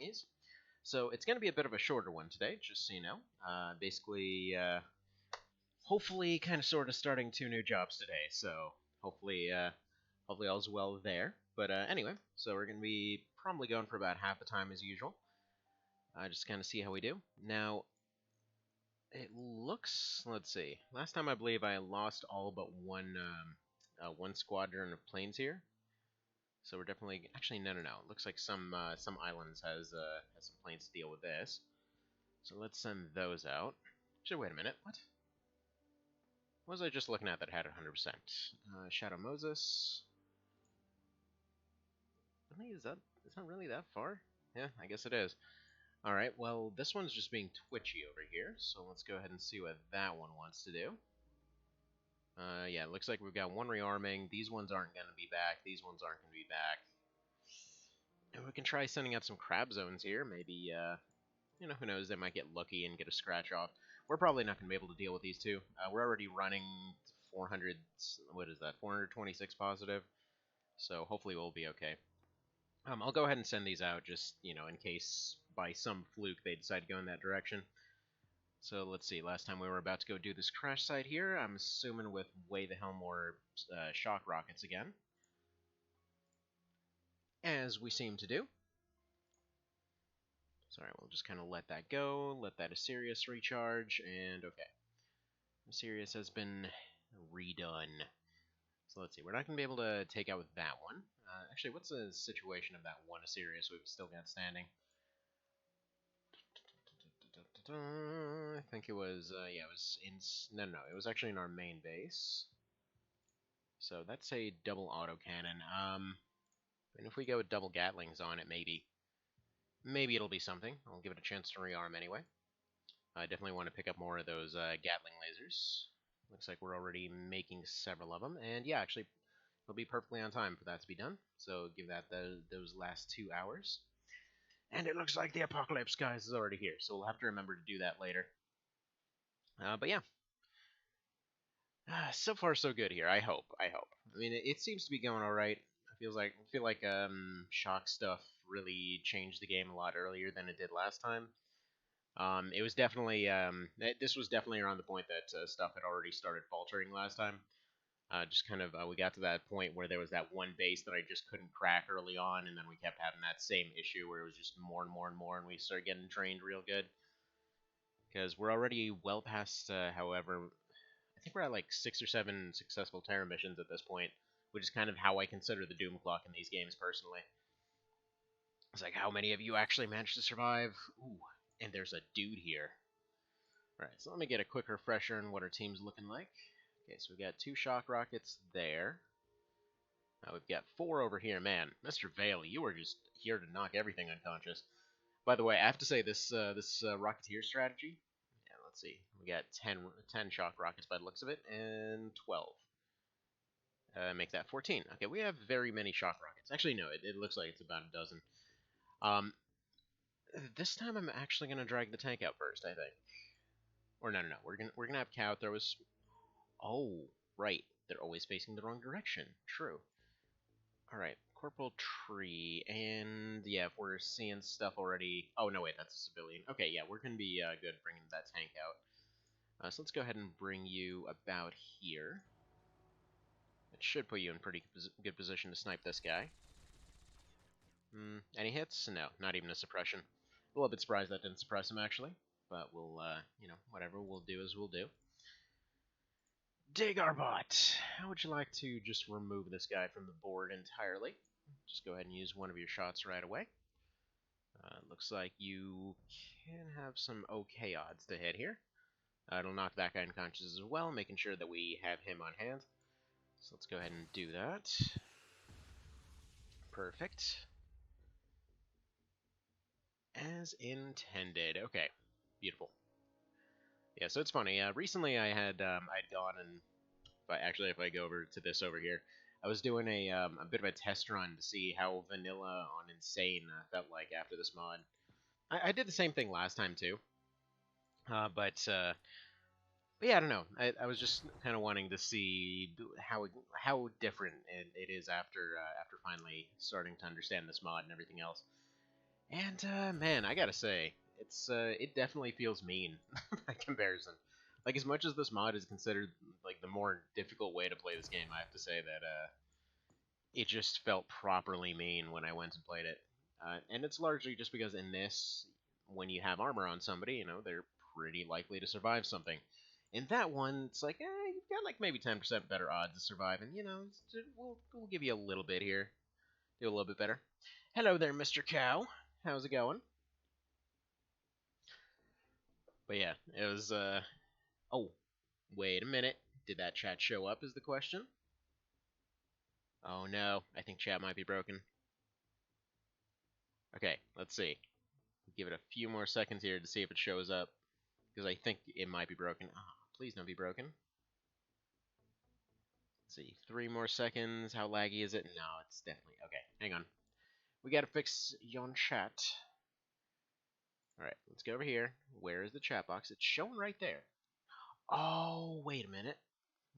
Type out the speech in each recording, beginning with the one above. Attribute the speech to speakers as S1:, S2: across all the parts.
S1: is. So it's going to be a bit of a shorter one today, just so you know. Basically, hopefully kind of sort of starting 2 new jobs today, so hopefully all's well there. But anyway, so we're going to be probably going for about half the time as usual. Just kind of see how we do. Now, it looks, let's see, last time I believe I lost all but one squadron of planes here. So we're definitely, actually no. It looks like some islands has some planes to deal with this. So let's send those out. Actually, wait a minute, what? What was I just looking at that had 100%? Shadow Moses. Really, is that really that far? Yeah, I guess it is. Alright, well, this one's just being twitchy over here, so let's go ahead and see what that one wants to do. Yeah, it looks like we've got one rearming. These ones aren't going to be back. These ones aren't going to be back. And we can try sending out some crab zones here. Maybe, you know, who knows, they might get lucky and get a scratch off. We're probably not going to be able to deal with these two. We're already running 400, what is that, 426 positive. So hopefully we'll be okay. I'll go ahead and send these out just, you know, in case by some fluke they decide to go in that direction. So let's see, last time we were about to go do this crash site here, I'm assuming with way the hell more shock rockets again. As we seem to do. Sorry, we'll just kind of let that go, let that Assyrius recharge, and okay. Assyrius has been redone. So let's see, we're not going to be able to take out with that one. Actually, what's the situation of that one Assyrius we've still got standing? I think it was, yeah, it was in, no, it was actually in our main base. So that's a double autocannon. And if we go with double Gatlings on it, maybe it'll be something. I'll give it a chance to rearm anyway. I definitely want to pick up more of those Gatling lasers. Looks like we're already making several of them, and yeah, actually, it'll be perfectly on time for that to be done. So give that those last 2 hours. And it looks like the apocalypse, guys, is already here, so we'll have to remember to do that later. But yeah. So far, so good here, I hope. I mean, it seems to be going alright. I feel like shock stuff really changed the game a lot earlier than it did last time. It was definitely, this was definitely around the point that stuff had already started faltering last time. Just kind of, we got to that point where there was that one base that I just couldn't crack early on, and then we kept having that same issue where it was just more and more and more, and we started getting drained real good. Because we're already well past, however, I think we're at like 6 or 7 successful Terra missions at this point, which is kind of how I consider the Doom Clock in these games, personally. It's like, how many of you actually managed to survive? Ooh, and there's a dude here. Alright, so let me get a quick refresher on what our team's looking like. Okay, so we've got 2 shock rockets there. We've got 4 over here. Man, Mr. Vale, you are just here to knock everything unconscious. By the way, I have to say, this Rocketeer strategy, yeah, let's see. We got 10 shock rockets by the looks of it, and 12. Make that 14. Okay, we have very many shock rockets. Actually, no, it looks like it's about a dozen. This time I'm actually going to drag the tank out first, I think. Or no, we're gonna have Cow throw us. Oh, right. They're always facing the wrong direction. True. Alright, Corporal Tree, and yeah, if we're seeing stuff already... Oh, no, wait, that's a civilian. Okay, yeah, we're going to be good bringing that tank out. So let's go ahead and bring you about here. It should put you in pretty good position to snipe this guy. Any hits? No, not even a suppression. A little bit surprised that didn't suppress him, actually. But we'll, you know, whatever we'll do as we'll do. Digarbot! How would you like to just remove this guy from the board entirely? Just go ahead and use one of your shots right away. Looks like you can have some okay odds to hit here. It'll knock that guy unconscious as well, making sure that we have him on hand. So let's go ahead and do that. Perfect. As intended. Okay, beautiful. Yeah, so it's funny. Recently, I'd gone and if I go over to this over here, I was doing a bit of a test run to see how vanilla on Insane felt like after this mod. I did the same thing last time too, but yeah, I don't know. I was just kind of wanting to see how different it is after finally starting to understand this mod and everything else. And man, I gotta say, it definitely feels mean by comparison. Like as much as this mod is considered like the more difficult way to play this game, I have to say that it just felt properly mean when I went and played it. And it's largely just because in this, when you have armor on somebody, you know, they're pretty likely to survive something. In that one, it's like, you've got like maybe 10% better odds of surviving. You know, we'll give you a little bit here. Do a little bit better. Hello there, Mr. Cow. How's it going? But yeah, it was, oh, wait a minute. Did that chat show up is the question? Oh no, I think chat might be broken. Okay, let's see. Give it a few more seconds here to see if it shows up, because I think it might be broken. Oh, please don't be broken. Let's see, 3 more seconds. How laggy is it? No, it's definitely okay. Hang on. We gotta fix yon chat. All right, let's go over here. Where is the chat box? It's shown right there. Oh, wait a minute.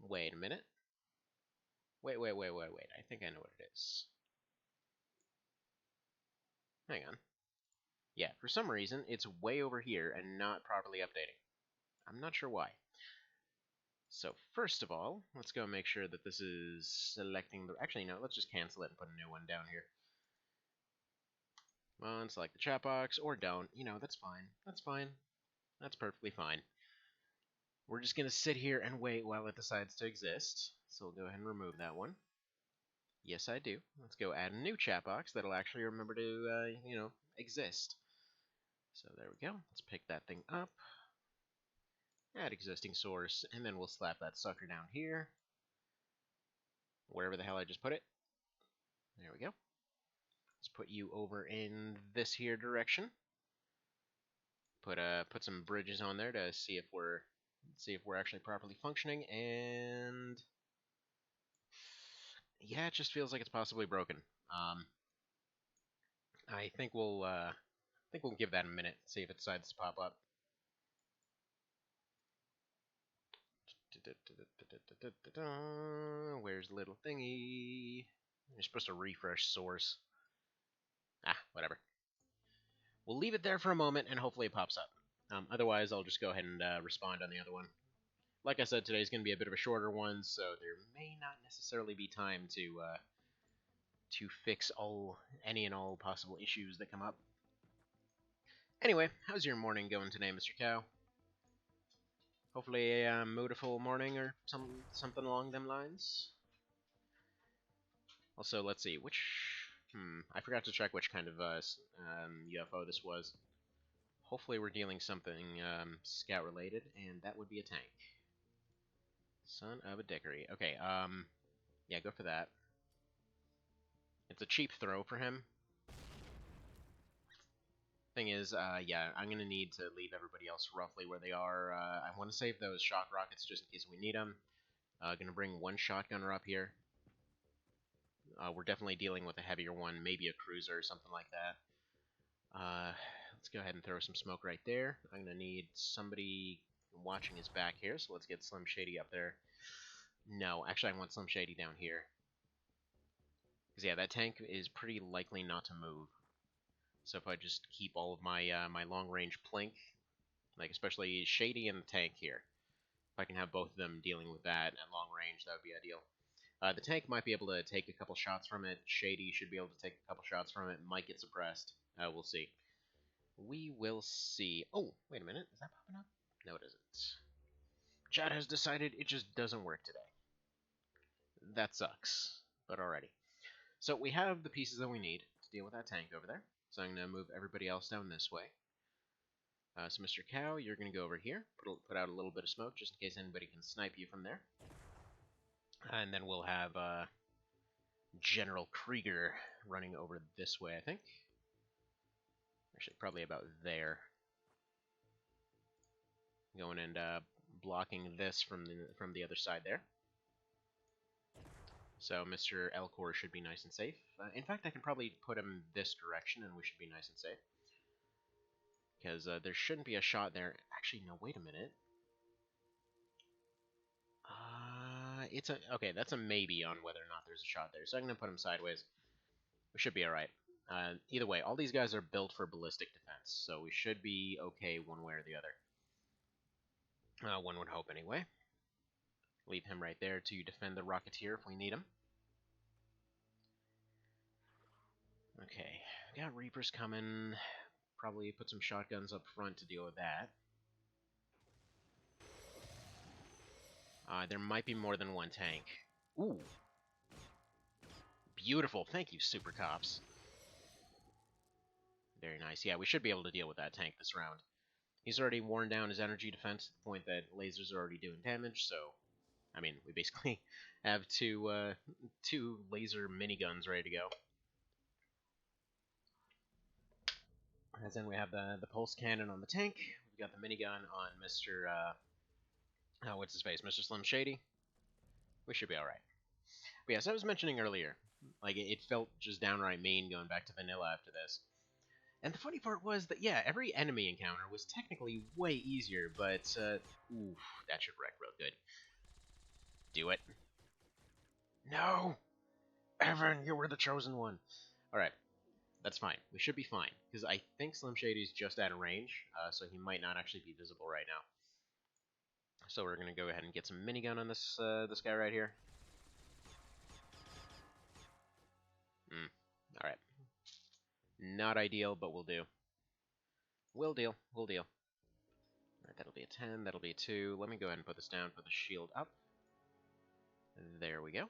S1: Wait a minute. Wait. I think I know what it is. Hang on. Yeah, for some reason, it's way over here and not properly updating. I'm not sure why. So first of all, let's go make sure that this is selecting the... Actually, no, let's just cancel it and put a new one down here. Come on, select the chat box, or don't. You know, that's fine. That's fine. That's perfectly fine. We're just going to sit here and wait while it decides to exist. So we'll go ahead and remove that one. Yes, I do. Let's go add a new chat box that'll actually remember to, exist. So there we go. Let's pick that thing up. Add existing source, and then we'll slap that sucker down here. Wherever the hell I just put it. There we go. Let's put you over in this here direction. Put some bridges on there to see if we're actually properly functioning, and yeah, it just feels like it's possibly broken. I think we'll give that a minute, see if it decides to pop up. Where's the little thingy? You're supposed to refresh source. Ah, whatever. We'll leave it there for a moment, and hopefully it pops up. Otherwise, I'll just go ahead and respond on the other one. Like I said, today's going to be a bit of a shorter one, so there may not necessarily be time to fix any and all possible issues that come up. Anyway, how's your morning going today, Mr. Cow? Hopefully a moodiful morning or something along them lines. Also, let's see, I forgot to check which kind of UFO this was. Hopefully we're dealing something scout-related, and that would be a tank. Son of a dickery. Okay, yeah, go for that. It's a cheap throw for him. Thing is, yeah, I'm going to need to leave everybody else roughly where they are. I want to save those shock rockets just in case we need them. Going to bring one shotgunner up here. We're definitely dealing with a heavier one, maybe a cruiser or something like that. Let's go ahead and throw some smoke right there. I'm going to need somebody watching his back here, so let's get Slim Shady up there. No, actually I want Slim Shady down here. Because yeah, that tank is pretty likely not to move. So if I just keep all of my my long-range plink, like especially Shady and the tank here, if I can have both of them dealing with that at long range, that would be ideal. The tank might be able to take a couple shots from it. Shady should be able to take a couple shots from it. Might get suppressed. We'll see. We will see. Oh, wait a minute. Is that popping up? No, it isn't. Chat has decided it just doesn't work today. That sucks. But alrighty. So we have the pieces that we need to deal with that tank over there. So I'm going to move everybody else down this way. So Mr. Cow, you're going to go over here, put out a little bit of smoke just in case anybody can snipe you from there. And then we'll have General Krieger running over this way, I think. Actually, probably about there. Going and blocking this from the other side there. So Mr. Elcor should be nice and safe. In fact, I can probably put him this direction and we should be nice and safe. Because there shouldn't be a shot there. Actually, no, wait a minute. Okay, that's a maybe on whether or not there's a shot there. So I'm going to put him sideways. We should be alright. Either way, all these guys are built for ballistic defense, so we should be okay one way or the other. One would hope, anyway. Leave him right there to defend the Rocketeer if we need him. Okay, got Reapers coming. Probably put some shotguns up front to deal with that. There might be more than one tank. Ooh. Beautiful. Thank you, Super Cops. Very nice. Yeah, we should be able to deal with that tank this round. He's already worn down his energy defense to the point that lasers are already doing damage, so... I mean, we basically have two laser miniguns ready to go. And then we have the pulse cannon on the tank. We've got the minigun on Mr. What's his face? Mr. Slim Shady. We should be alright. But yes, I was mentioning earlier, like, it felt just downright mean going back to vanilla after this. And the funny part was that, yeah, every enemy encounter was technically way easier, but, oof, that should wreck real good. Do it. No! Evan, you were the chosen one. Alright, that's fine. We should be fine, because I think Slim Shady's just out of range, so he might not actually be visible right now. So we're going to go ahead and get some minigun on this this guy right here. Alright. Not ideal, but we'll do. We'll deal. We'll deal. Alright, that'll be a 10, that'll be a 2. Let me go ahead and put this down, put the shield up. There we go.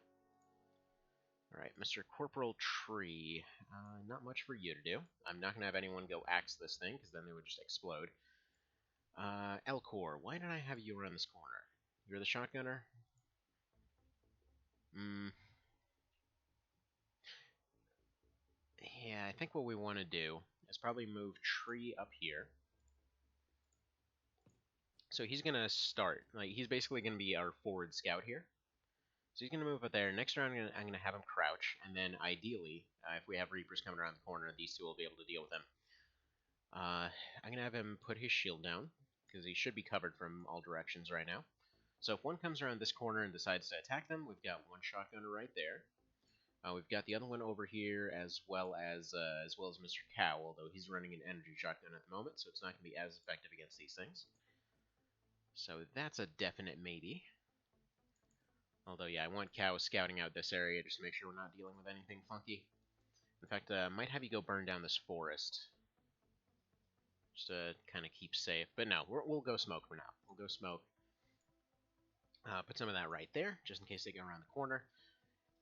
S1: Alright, Mr. Corporal Tree. Not much for you to do. I'm not going to have anyone go axe this thing, because then they would just explode. Elcor, why did I have you around this corner? You're the shotgunner? Yeah, I think what we want to do is probably move Tree up here. So he's going to start. Like, he's basically going to be our forward scout here. So he's going to move up there. Next round, I'm going to have him crouch. And then, ideally, if we have Reapers coming around the corner, these two will be able to deal with him. I'm going to have him put his shield down, because he should be covered from all directions right now. So if one comes around this corner and decides to attack them, we've got one shotgunner right there. We've got the other one over here, as well as Mr. Cow, although he's running an energy shotgun at the moment, so it's not going to be as effective against these things. So that's a definite maybe. Although, yeah, I want Cow scouting out this area just to make sure we're not dealing with anything funky. In fact, I might have you go burn down this forest. Just to kind of keep safe. But no, we'll go smoke for now. We'll go smoke. Put some of that right there, just in case they go around the corner.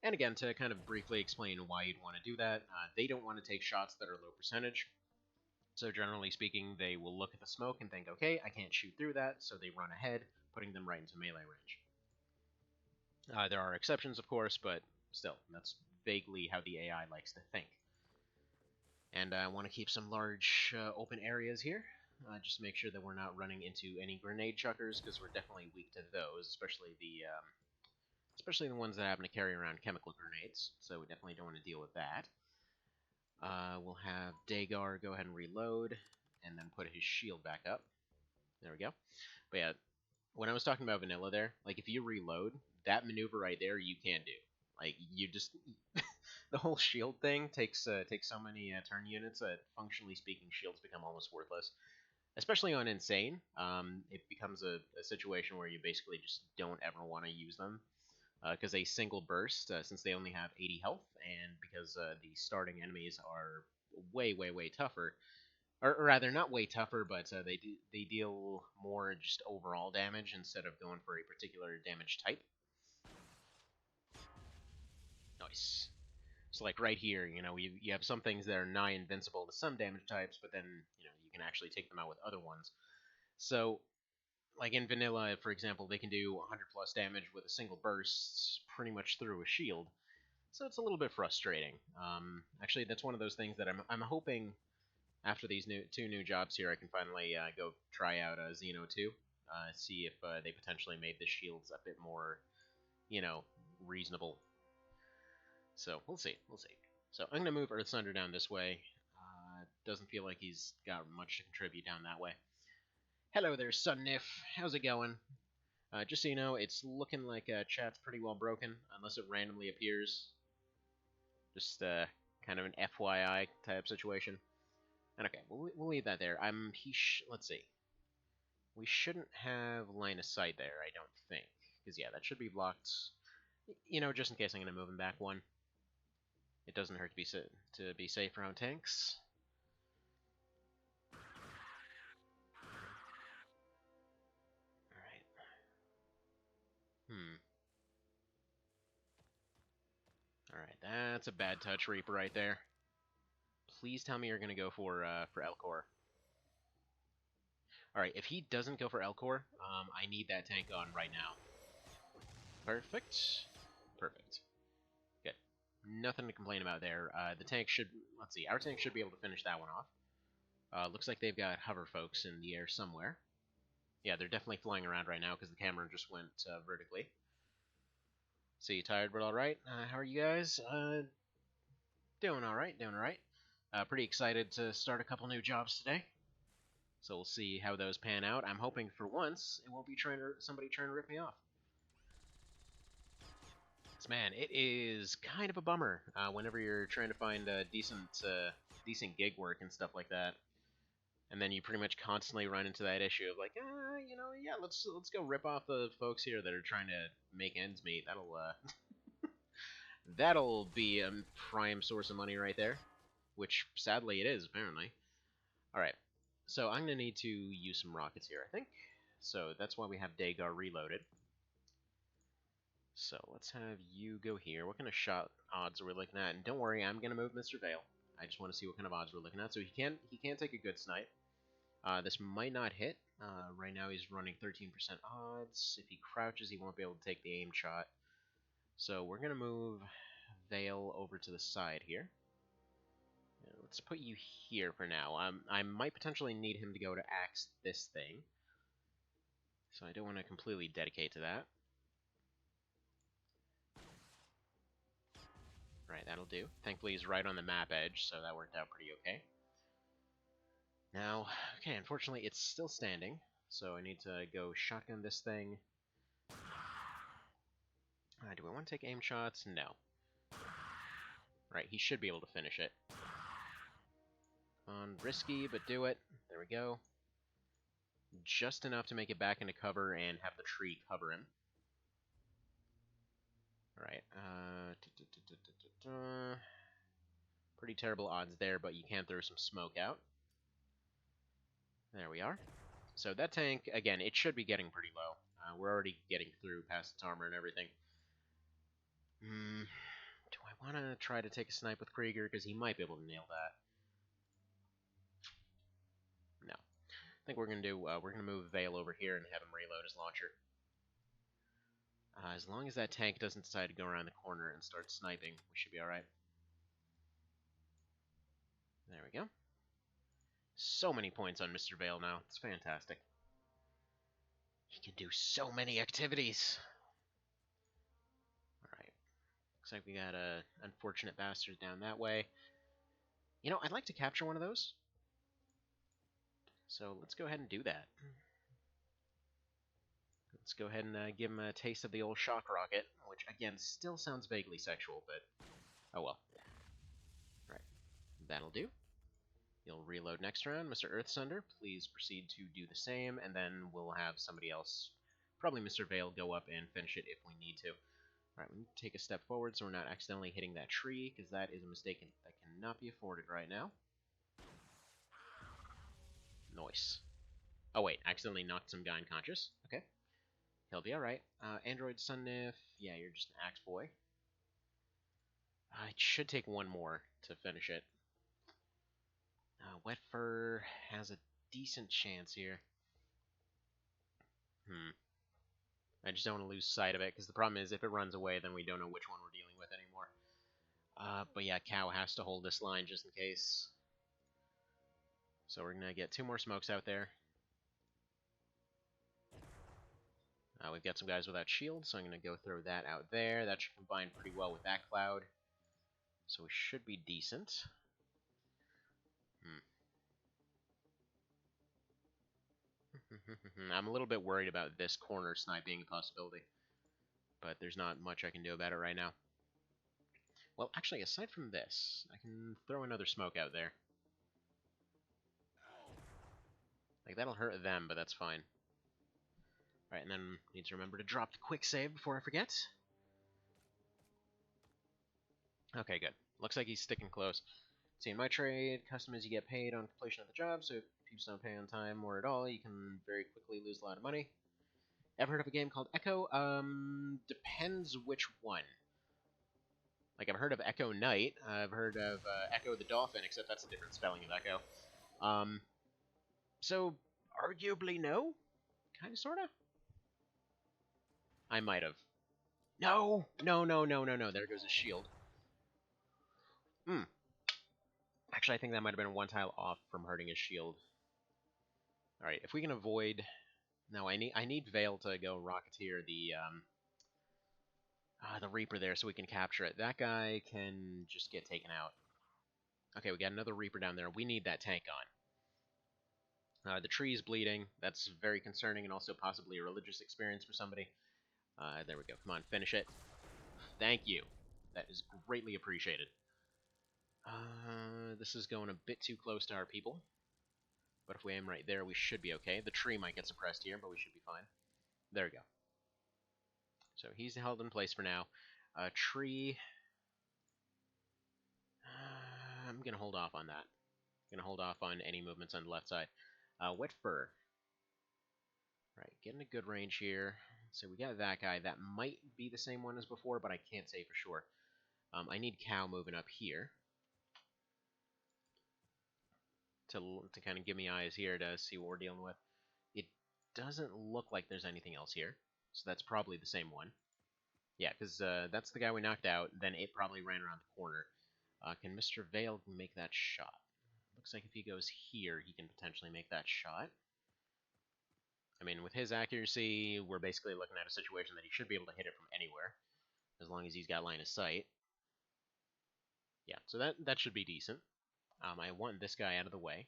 S1: And again, to kind of briefly explain why you'd want to do that, they don't want to take shots that are low percentage. So generally speaking, they will look at the smoke and think, okay, I can't shoot through that, so they run ahead, putting them right into melee range. There are exceptions, of course, but still, that's vaguely how the AI likes to think. And I want to keep some large open areas here, just to make sure that we're not running into any grenade chuckers, because we're definitely weak to those, especially the ones that happen to carry around chemical grenades, so we definitely don't want to deal with that. We'll have Dagar go ahead and reload, and then put his shield back up. There we go. But yeah, when I was talking about vanilla there, like, if you reload, that maneuver right there you can do. Like, you just... the whole shield thing takes so many turn units that, functionally speaking, shields become almost worthless. Especially on Insane, it becomes a situation where you basically just don't ever want to use them. Because a single burst, since they only have 80 health, and because the starting enemies are way, way, way tougher, or rather, not way tougher, but they deal more just overall damage instead of going for a particular damage type. Nice. So like right here, you know, you have some things that are nigh invincible to some damage types, but then, you know, you can actually take them out with other ones. So, like in vanilla, for example, they can do 100 plus damage with a single burst pretty much through a shield. So it's a little bit frustrating. Actually, that's one of those things that I'm hoping after these two new jobs here, I can finally go try out Xeno 2. See if they potentially made the shields a bit more, you know, reasonable. So we'll see. We'll see. So I'm going to move Earth Sunder down this way. Doesn't feel like he's got much to contribute down that way. Hello there, Sunnif. How's it going? Just so you know, it's looking like chat's pretty well broken, unless it randomly appears. Just kind of an FYI type situation. And okay, we'll leave that there. Let's see. We shouldn't have line of sight there, I don't think. Because, yeah, that should be blocked, you know, just in case I'm going to move him back one. It doesn't hurt to be safe around tanks. Alright. Alright, that's a bad touch Reaper right there. Please tell me you're going to go for Elcor. Alright, if he doesn't go for Elcor, I need that tank on right now. Perfect. Perfect. Good. Nothing to complain about there. The tank should... Let's see, our tank should be able to finish that one off. Looks like they've got hover folks in the air somewhere. Yeah, they're definitely flying around right now because the camera just went vertically. So you tired but alright? How are you guys? Doing alright, doing alright. Pretty excited to start a couple new jobs today. So we'll see how those pan out. I'm hoping for once it won't be somebody trying to rip me off. Man, it is kind of a bummer whenever you're trying to find decent gig work and stuff like that, and then you pretty much constantly run into that issue of like, you know, yeah, let's go rip off the folks here that are trying to make ends meet. That'll be a prime source of money right there, which sadly it is apparently. All right, so I'm gonna need to use some rockets here, I think. So that's why we have Dagar reloaded. So let's have you go here. What kind of shot odds are we looking at? And don't worry, I'm gonna move Mr. Vale. I just want to see what kind of odds we're looking at. So he can take a good snipe. This might not hit. Right now he's running 13% odds. If he crouches, he won't be able to take the aim shot. So we're gonna move Vale over to the side here. Let's put you here for now. I might potentially need him to go to axe this thing. So I don't want to completely dedicate to that. Right, that'll do. Thankfully, he's right on the map edge, so that worked out pretty okay. Now, okay, unfortunately, it's still standing, so I need to go shotgun this thing. Do I want to take aim shots? No. Right, he should be able to finish it. Risky, but do it. There we go. Just enough to make it back into cover and have the tree cover him. Alright, pretty terrible odds there, but you can throw some smoke out. There we are. So that tank, again, it should be getting pretty low. We're already getting through past its armor and everything. Do I want to try to take a snipe with Krieger? Because he might be able to nail that. No. I think we're going to do, we're going to move Vale over here and have him reload his launcher. As long as that tank doesn't decide to go around the corner and start sniping, we should be alright. There we go. So many points on Mr. Vale now. It's fantastic. He can do so many activities. Alright. Looks like we got a unfortunate bastard down that way. You know, I'd like to capture one of those. So let's go ahead and do that. Let's go ahead and give him a taste of the old shock rocket, which, again, still sounds vaguely sexual, but oh well. Right, that'll do. You'll reload next round. Mr. Earthsunder, please proceed to do the same, and then we'll have somebody else, probably Mr. Vale, go up and finish it if we need to. Alright, we need to take a step forward so we're not accidentally hitting that tree, because that is a mistake that cannot be afforded right now. Nice. Oh wait, accidentally knocked some guy unconscious. Okay. He'll be alright. Android Sunnif, yeah, you're just an axe boy. It should take one more to finish it. Wet Fur has a decent chance here. I just don't want to lose sight of it, because the problem is if it runs away, then we don't know which one we're dealing with anymore. But yeah, Cow has to hold this line just in case. So we're going to get 2 more smokes out there. We've got some guys without shields, so I'm going to go throw that out there. That should combine pretty well with that cloud. So we should be decent. I'm a little bit worried about this corner snipe being a possibility. But there's not much I can do about it right now. Well, actually, aside from this, I can throw another smoke out there. Like, that'll hurt them, but that's fine. Alright, and then need to remember to drop the quick save before I forget. Okay, good. Looks like he's sticking close. See, in my trade, custom is you get paid on completion of the job, so if peeps don't pay on time or at all, you can very quickly lose a lot of money. Ever heard of a game called Echo? Depends which one. Like, I've heard of Echo Knight, I've heard of Echo the Dolphin, except that's a different spelling of Echo. So, arguably no? Kinda, sorta? I might have. No! No, no, no, no, no, there goes his shield. Actually, I think that might have been one tile off from hurting his shield. Alright, if we can avoid... No, I need Veil to go Rocketeer the Reaper there so we can capture it. That guy can just get taken out. Okay, we got another Reaper down there. We need that tank on. The tree is bleeding. That's very concerning and also possibly a religious experience for somebody. There we go. Come on, finish it. Thank you. That is greatly appreciated. This is going a bit too close to our people. But if we aim right there, we should be okay. The tree might get suppressed here, but we should be fine. There we go. So he's held in place for now. Tree... I'm going to hold off on that. I'm going to hold off on any movements on the left side. Wet Fur. Right, getting a good range here. So we got that guy. That might be the same one as before, but I can't say for sure. I need Cow moving up here. To kind of give me eyes here to see what we're dealing with. It doesn't look like there's anything else here. So that's probably the same one. Yeah, because that's the guy we knocked out. Then it probably ran around the corner. Can Mr. Vale make that shot? Looks like if he goes here, he can potentially make that shot. I mean, with his accuracy, we're basically looking at a situation that he should be able to hit it from anywhere, as long as he's got line of sight. Yeah, so that should be decent. I want this guy out of the way.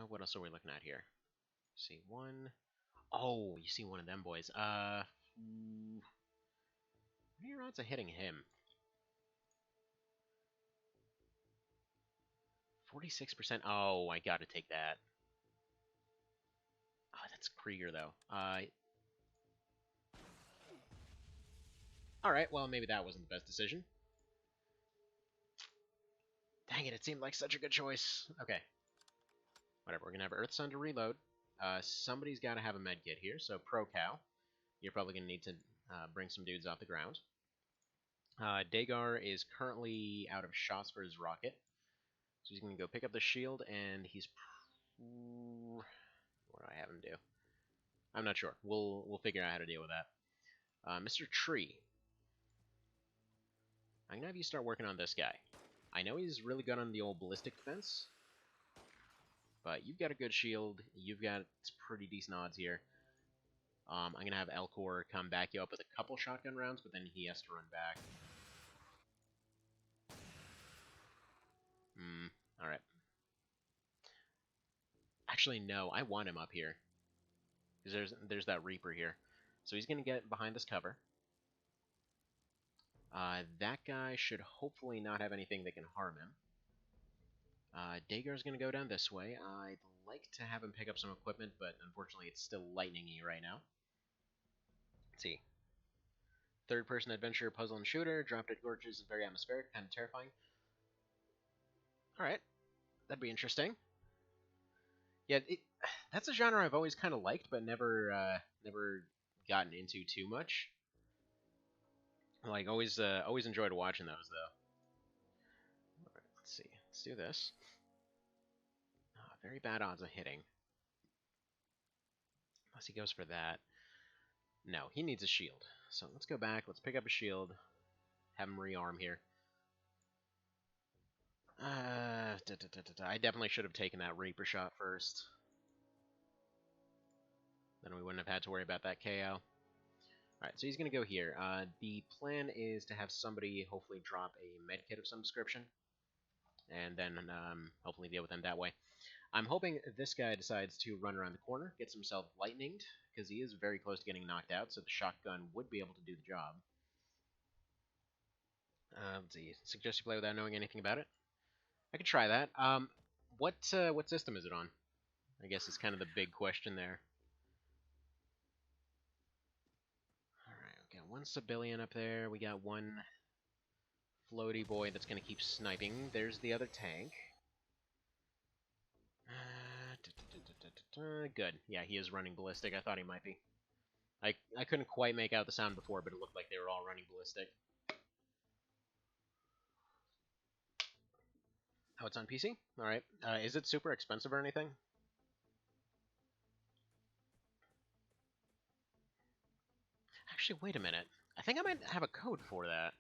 S1: What else are we looking at here? See, one... Oh, you see one of them boys. What are your odds of hitting him? 46%. Oh, I gotta take that. Oh, that's Krieger, though. Alright, well, maybe that wasn't the best decision. Dang it, it seemed like such a good choice. Okay. Whatever, we're gonna have Earth Sun to reload. Somebody's gotta have a med kit here, so Pro Cow. You're probably gonna need to bring some dudes off the ground. Dagar is currently out of shots for his rocket. So he's going to go pick up the shield, and he's... What do I have him do? I'm not sure. We'll figure out how to deal with that. Mr. Tree. I'm going to have you start working on this guy. I know he's really good on the old ballistic defense, but you've got a good shield. You've got pretty decent odds here. I'm going to have Elcor come back you up with a couple shotgun rounds, but then he has to run back. Alright. Actually, no, I want him up here. Because there's that Reaper here. So he's going to get behind this cover. That guy should hopefully not have anything that can harm him. Dagar's going to go down this way. I'd like to have him pick up some equipment, but unfortunately it's still lightning-y right now. Let's see. Third-person adventure, puzzle, and shooter. Drop Dead Gorges is very atmospheric, kind of terrifying. Alright. That'd be interesting. Yeah, that's a genre I've always kind of liked, but never gotten into too much. Like, always enjoyed watching those, though. Alright, let's see. Let's do this. Very bad odds of hitting. Unless he goes for that. No, he needs a shield. So let's go back. Let's pick up a shield. Have him rearm here. I definitely should have taken that Reaper shot first. Then we wouldn't have had to worry about that KO. Alright, so he's going to go here. The plan is to have somebody hopefully drop a medkit of some description. And then hopefully deal with them that way. I'm hoping this guy decides to run around the corner, gets himself lightninged, because he is very close to getting knocked out, so the shotgun would be able to do the job. Let's see. Suggest you play without knowing anything about it. I could try that. What system is it on? I guess is kind of the big question there. Alright, we got one civilian up there. We got one floaty boy that's going to keep sniping. There's the other tank. Good. Yeah, he is running ballistic. I thought he might be. I couldn't quite make out the sound before, but it looked like they were all running ballistic. Oh, it's on PC? Alright. Is it super expensive or anything? Actually, wait a minute. I think I might have a code for that.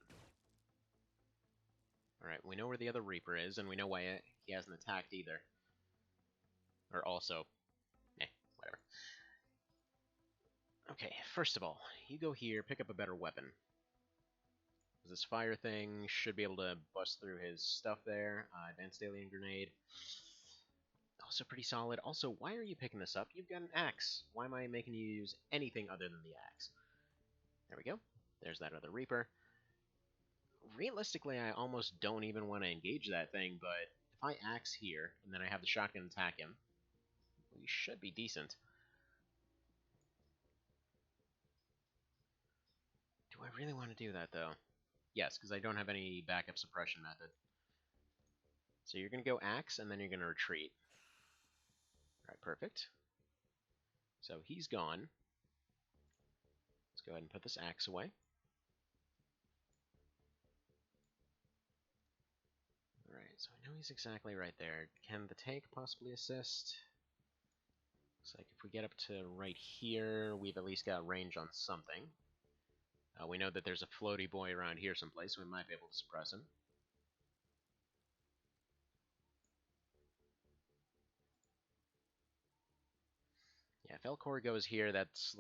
S1: Alright, we know where the other Reaper is, and we know why he hasn't attacked either. Or also. Whatever. Okay, first of all, you go here, pick up a better weapon. This fire thing should be able to bust through his stuff there. Advanced alien grenade. Also pretty solid. Also, why are you picking this up? You've got an axe. Why am I making you use anything other than the axe? There we go. There's that other Reaper. Realistically, I almost don't even want to engage that thing, but if I axe here, and then I have the shotgun attack him, we should be decent. Do I really want to do that, though? Yes, because I don't have any backup suppression method. So you're going to go axe, and then you're going to retreat. Alright, perfect. So he's gone. Let's go ahead and put this axe away. Alright, so I know he's exactly right there. Can the tank possibly assist? Looks like if we get up to right here, we've at least got range on something. We know that there's a floaty boy around here someplace, so we might be able to suppress him. Yeah, if Elcor goes here, that's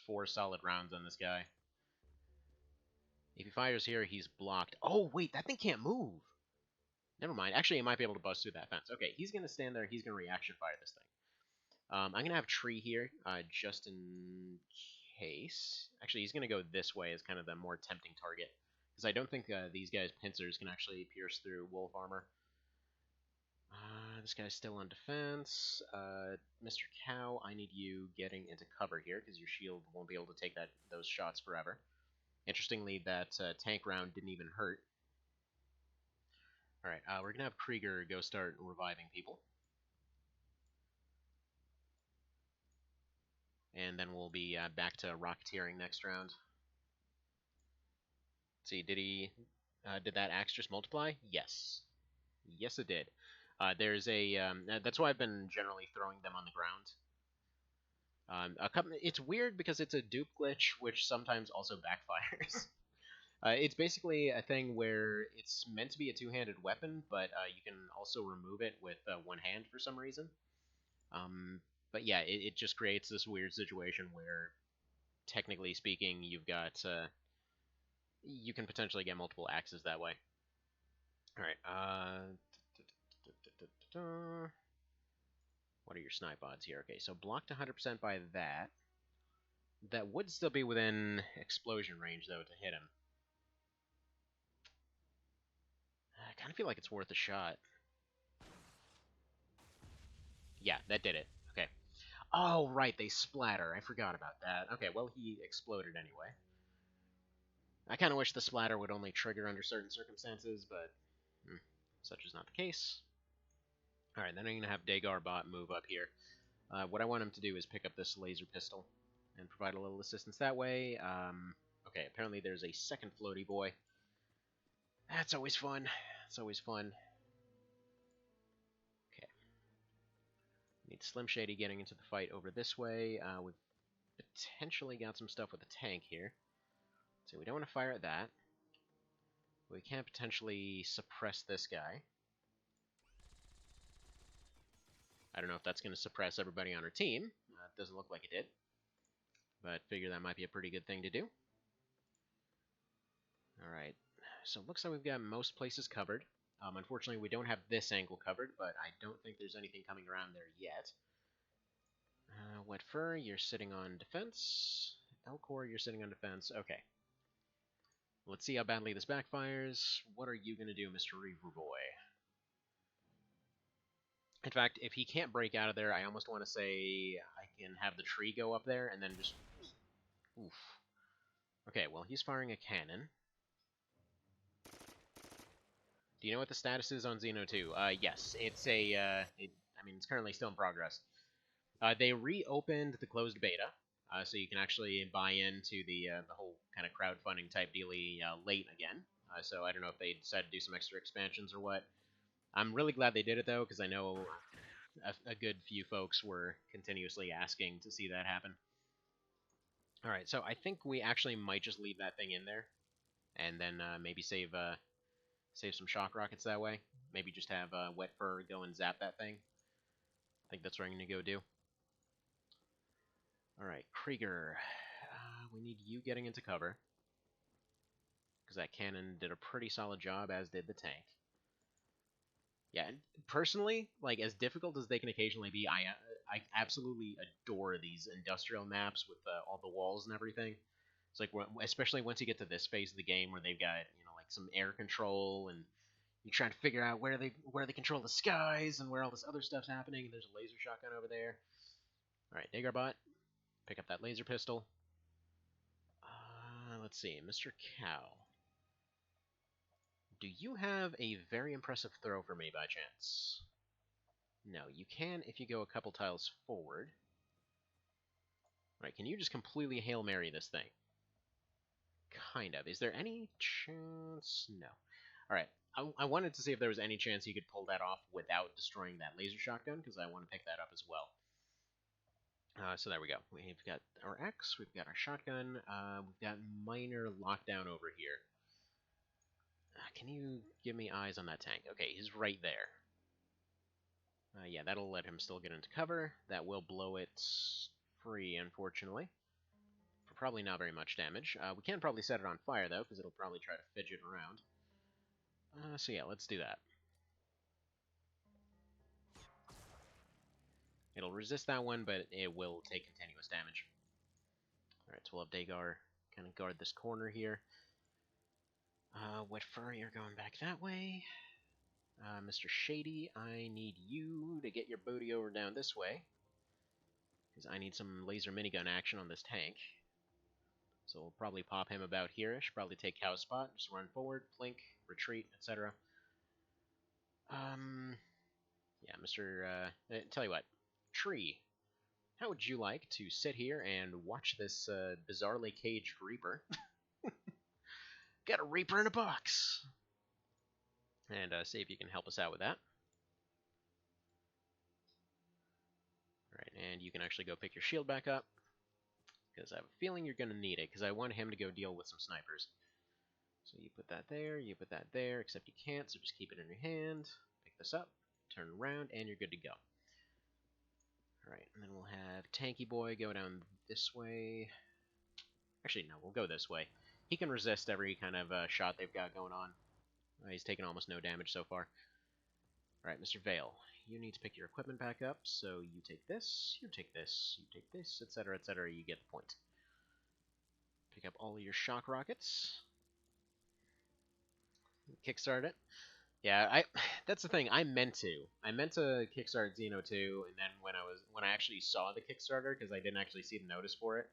S1: 4 solid rounds on this guy. If he fires here, he's blocked. Oh, wait, that thing can't move! Never mind. Actually, he might be able to bust through that fence. Okay, he's going to stand there. He's going to reaction fire this thing. I'm going to have tree here, just in case. Actually, he's going to go this way as kind of the more tempting target. Because I don't think these guys' pincers can actually pierce through wolf armor. This guy's still on defense. Mr. Cow, I need you getting into cover here, because your shield won't be able to take those shots forever. Interestingly, that tank round didn't even hurt. Alright, we're going to have Krieger go start reviving people. And then we'll be back to Rocketeering next round. Let's see, did that axe just multiply? Yes. Yes, it did. There's that's why I've been generally throwing them on the ground. It's weird because it's a dupe glitch, which sometimes also backfires. It's basically a thing where it's meant to be a two-handed weapon, but you can also remove it with one hand for some reason. But yeah, it just creates this weird situation where, technically speaking, you've got you can potentially get multiple axes that way. All right. What are your snipe odds here? Okay, so blocked 100% by that. That would still be within explosion range, though, to hit him. I kind of feel like it's worth a shot. Yeah, that did it. Okay. Oh, right, they splatter. I forgot about that. Okay, well, he exploded anyway. I kind of wish the splatter would only trigger under certain circumstances, but such is not the case. Alright, then I'm going to have Dagarbot move up here. What I want him to do is pick up this laser pistol and provide a little assistance that way. Okay, apparently there's a second floaty boy. That's always fun. It's always fun. Okay. Need Slim Shady getting into the fight over this way. We've potentially got some stuff with the tank here. So we don't want to fire at that. We can potentially suppress this guy. I don't know if that's going to suppress everybody on our team. It doesn't look like it did. But figure that might be a pretty good thing to do. Alright. So it looks like we've got most places covered. Unfortunately, we don't have this angle covered, but I don't think there's anything coming around there yet. Wet Fur, you're sitting on defense. Elcor, you're sitting on defense. Okay. Let's see how badly this backfires. What are you going to do, Mr. Reaver Boy? In fact, if he can't break out of there, I almost want to say I can have the tree go up there and then just... Oof. Okay, well, he's firing a cannon. Do you know what the status is on Xeno 2? Yes, it's a... I mean, it's currently still in progress. They reopened the closed beta, so you can actually buy into the whole kind of crowdfunding type dealy late again. So I don't know if they decided to do some extra expansions or what. I'm really glad they did it, though, because I know a good few folks were continuously asking to see that happen. Alright, so I think we actually might just leave that thing in there, and then maybe save some shock rockets that way. Maybe just have Wet Fur go and zap that thing. I think that's what I'm going to go do. Alright, Krieger. We need you getting into cover, because that cannon did a pretty solid job, as did the tank. Yeah, personally, like, as difficult as they can occasionally be, I absolutely adore these industrial maps with all the walls and everything. It's like, especially once you get to this phase of the game where they've got, like some air control, and you're trying to figure out where they control the skies and where all this other stuff's happening. And there's a laser shotgun over there. All right, Dagarbot, pick up that laser pistol. Let's see, Mr. Cow. Do you have a very impressive throw for me by chance? No, you can if you go a couple tiles forward. Right, can you just completely Hail Mary this thing? Kind of. Is there any chance? No. Alright, I wanted to see if there was any chance you could pull that off without destroying that laser shotgun, because I want to pick that up as well. So there we go. We've got our X, we've got our shotgun, we've got minor lockdown over here. Can you give me eyes on that tank? Okay, he's right there. Yeah, that'll let him still get into cover. That will blow it free, unfortunately. For probably not very much damage. We can probably set it on fire, though, because it'll probably try to fidget around. So yeah, let's do that. It'll resist that one, but it will take continuous damage. Alright, so we'll have Dagar kind of guard this corner here. Wet Fur, you're going back that way. Mr. Shady, I need you to get your booty over down this way, because I need some laser minigun action on this tank. So we'll probably pop him about here-ish, probably take Cow's spot, just run forward, blink, retreat, etc. Yeah, tell you what, Tree, how would you like to sit here and watch this bizarrely caged Reaper? Got a Reaper in a box! And see if you can help us out with that. Alright, and you can actually go pick your shield back up, because I have a feeling you're going to need it, because I want him to go deal with some snipers. So you put that there, you put that there, except you can't, so just keep it in your hand, pick this up, turn around, and you're good to go. Alright, and then we'll have Tanky Boy go down this way. Actually, no, we'll go this way. He can resist every kind of shot they've got going on. He's taken almost no damage so far. Alright, Mr. Vale, you need to pick your equipment back up, so you take this, you take this, you take this, etc., etc., you get the point. Pick up all of your shock rockets. Kickstart it. Yeah, that's the thing. I meant to kickstart Xeno 2, and then when I actually saw the Kickstarter, because I didn't actually see the notice for it,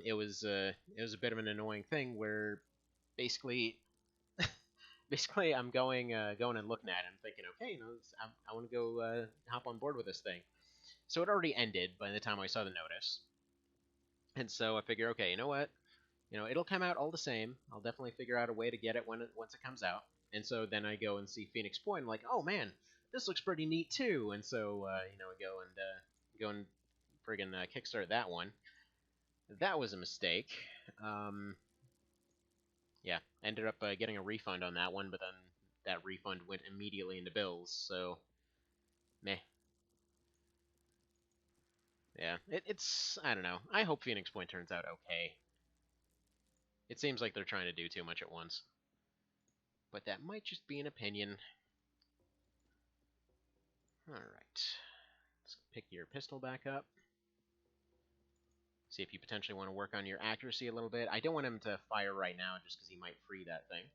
S1: it was a bit of an annoying thing where basically I'm going and looking at it and thinking, okay, I want to go hop on board with this thing. So it already ended by the time I saw the notice, and so I figure, okay, you know what? It'll come out all the same. I'll definitely figure out a way to get it once it comes out. And so then I go and see Phoenix Point. I'm like, oh man, this looks pretty neat too. And so I go and friggin' kickstart that one. That was a mistake. Yeah, ended up getting a refund on that one, but then that refund went immediately into bills. So, meh. Yeah, it's I don't know. I hope Phoenix Point turns out okay. It seems like they're trying to do too much at once. but that might just be an opinion. Alright. Let's pick your pistol back up. See if you potentially want to work on your accuracy a little bit. I don't want him to fire right now just because he might free that thing.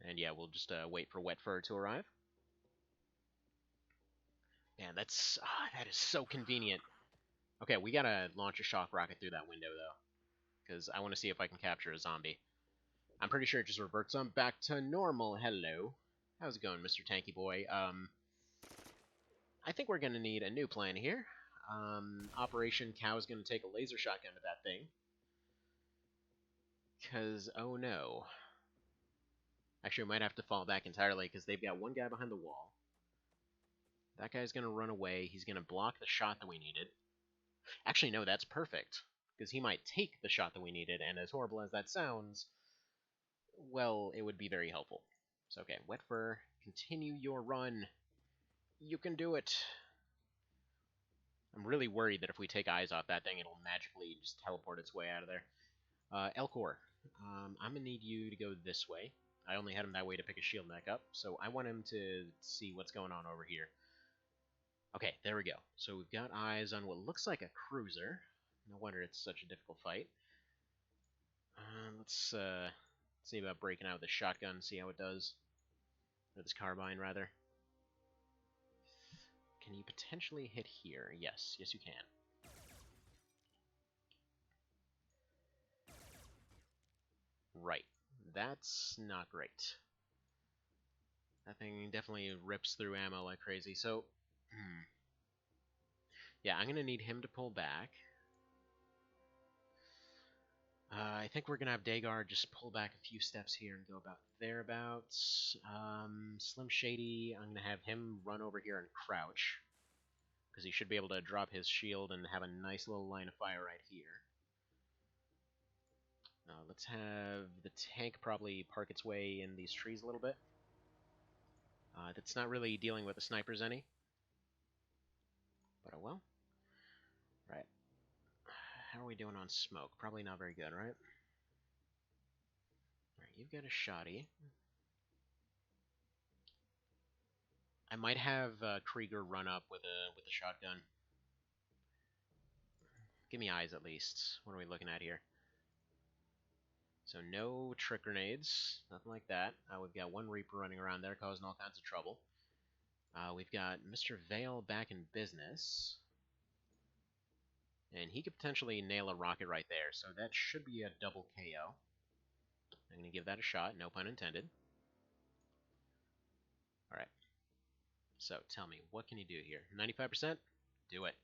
S1: And yeah, we'll just wait for Wet Fur to arrive. Man, that is so convenient. Okay, we gotta launch a shock rocket through that window, though. Because I want to see if I can capture a zombie. I'm pretty sure it just reverts them back to normal. Hello. How's it going, Mr. Tanky Boy? I think we're gonna need a new plan here. Operation Cow is gonna take a laser shotgun to that thing. Because, oh no. Actually, we might have to fall back entirely, because they've got one guy behind the wall. That guy's gonna run away. He's gonna block the shot that we needed. Actually, no, that's perfect. Because he might take the shot that we needed, and as horrible as that sounds, well, it would be very helpful. So, okay, Wet Fur, continue your run. You can do it. I'm really worried that if we take eyes off that thing, it'll magically just teleport its way out of there. Elcor, I'm going to need you to go this way. I only had him that way to pick his shield back up, so I want him to see what's going on over here. Okay, there we go. So we've got eyes on what looks like a cruiser. No wonder it's such a difficult fight. Let's see about breaking out with the shotgun, see how it does. Or this carbine, rather. Can you potentially hit here? Yes, yes you can. Right. That's not great. That thing definitely rips through ammo like crazy, so... yeah, I'm going to need him to pull back. I think we're going to have Dagar just pull back a few steps here and go about thereabouts. Slim Shady, I'm going to have him run over here and crouch. Because he should be able to drop his shield and have a nice little line of fire right here. Let's have the tank probably park its way in these trees a little bit. That's not really dealing with the snipers any. But oh well. Right. How are we doing on smoke? Probably not very good, right? Alright, you've got a shoddy. I might have Krieger run up with a shotgun. Give me eyes at least. What are we looking at here? So no trick grenades, nothing like that. We've got one Reaper running around there causing all kinds of trouble. We've got Mr. Vale back in business. And he could potentially nail a rocket right there, so that should be a double KO. I'm going to give that a shot, no pun intended. Alright. So, tell me, what can you do here? 95%? Do it.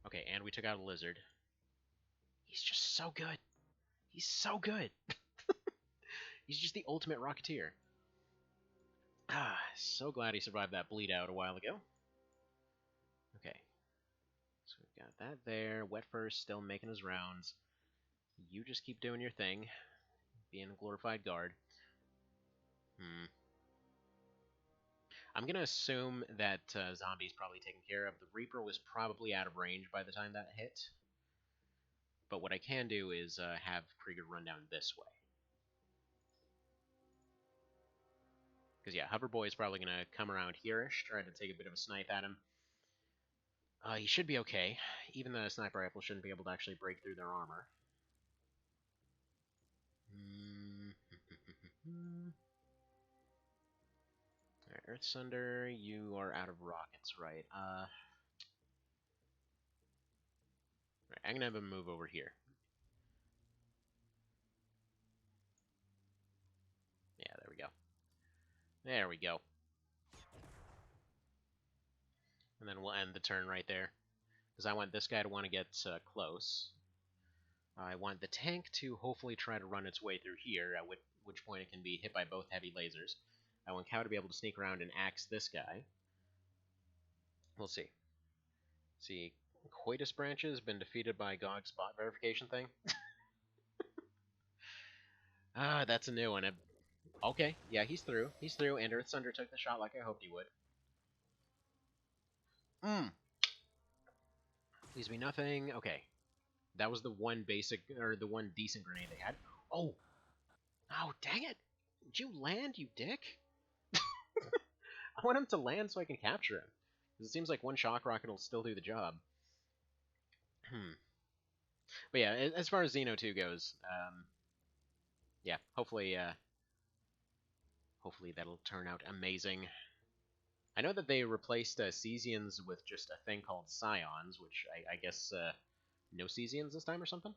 S1: Okay, and we took out a lizard. He's just so good. He's so good. He's just the ultimate Rocketeer. So glad he survived that bleed out a while ago. Okay. So we've got that there. Wet Fur still making his rounds. You just keep doing your thing. Being a glorified guard. I'm going to assume that Zombie's probably taken care of. The Reaper was probably out of range by the time that hit. But what I can do is have Krieger run down this way. Because, yeah, Hoverboy is probably going to come around here-ish, try to take a bit of a snipe at him. He should be okay. Even the sniper rifle shouldn't be able to actually break through their armor. Alright, Earth Sunder, you are out of rockets, right? Right, I'm going to have him move over here. Yeah, there we go. There we go. And then we'll end the turn right there. Because I want this guy to want to get close. I want the tank to hopefully try to run its way through here, at which point it can be hit by both heavy lasers. I want Cow to be able to sneak around and axe this guy. We'll see. See, Coitus branches been defeated by GOG spot verification thing. That's a new one. Okay, yeah, he's through. He's through, and Earth Sunder took the shot like I hoped he would. Leaves me nothing. Okay. That was the one basic, or the one decent grenade they had. Oh! Oh, dang it! Did you land, you dick? I want him to land so I can capture him. Because it seems like one shock rocket will still do the job. But yeah, as far as Xeno 2 goes, yeah, hopefully that'll turn out amazing. I know that they replaced Cesians with just a thing called Scions, which I guess no Cesians this time or something?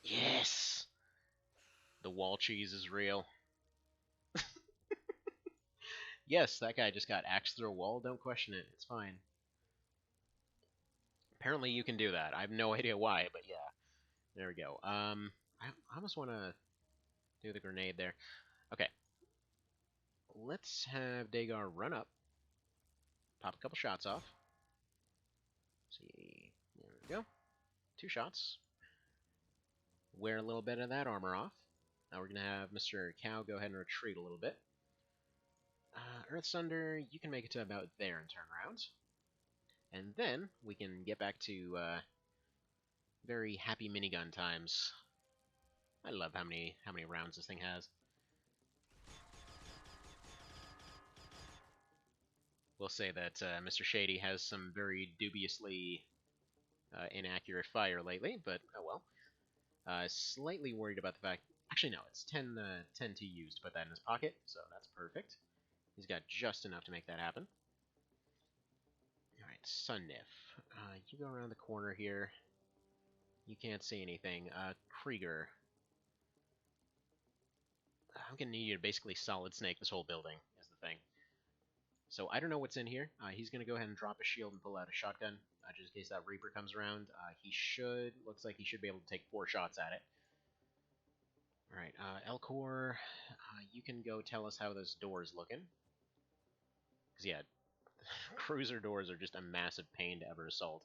S1: Yes! The wall cheese is real. Yes, that guy just got axed through a wall. Don't question it. It's fine. Apparently you can do that. I have no idea why, but yeah. There we go. I almost want to do the grenade there. Okay. Let's have Dagar run up. Pop a couple shots off. See. There we go. 2 shots. Wear a little bit of that armor off. Now we're going to have Mr. Cow go ahead and retreat a little bit. Earth Sunder, you can make it to about there and turn around. And then we can get back to very happy minigun times. I love how many rounds this thing has. We'll say that Mr. Shady has some very dubiously inaccurate fire lately, but oh well. Slightly worried about the fact... Actually, no, it's 10 to use to put that in his pocket, so that's perfect. He's got just enough to make that happen. Alright, Sunnif. You go around the corner here. You can't see anything. Krieger. I'm gonna need you to basically solid snake this whole building, is the thing. So I don't know what's in here. He's gonna go ahead and drop a shield and pull out a shotgun, just in case that Reaper comes around. Looks like he should be able to take 4 shots at it. Alright, Elcor, you can go tell us how this door is looking. Because, yeah, cruiser doors are just a massive pain to ever assault.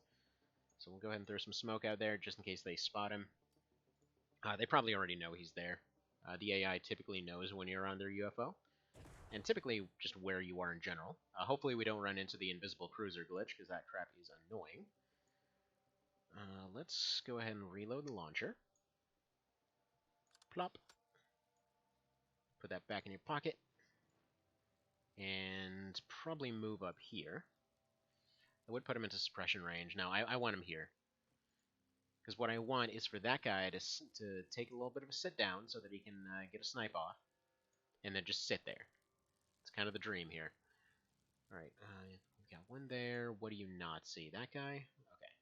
S1: So we'll go ahead and throw some smoke out there just in case they spot him. They probably already know he's there. The AI typically knows when you're on their UFO, and typically just where you are in general. Hopefully we don't run into the invisible cruiser glitch, because that crap is annoying. Let's go ahead and reload the launcher. Plop. Put that back in your pocket. And probably move up here. I would put him into suppression range. Now, I want him here. Because what I want is for that guy to take a little bit of a sit down so that he can get a snipe off. And then just sit there. It's kind of the dream here. Alright, we've got one there. What do you not see? That guy? Okay.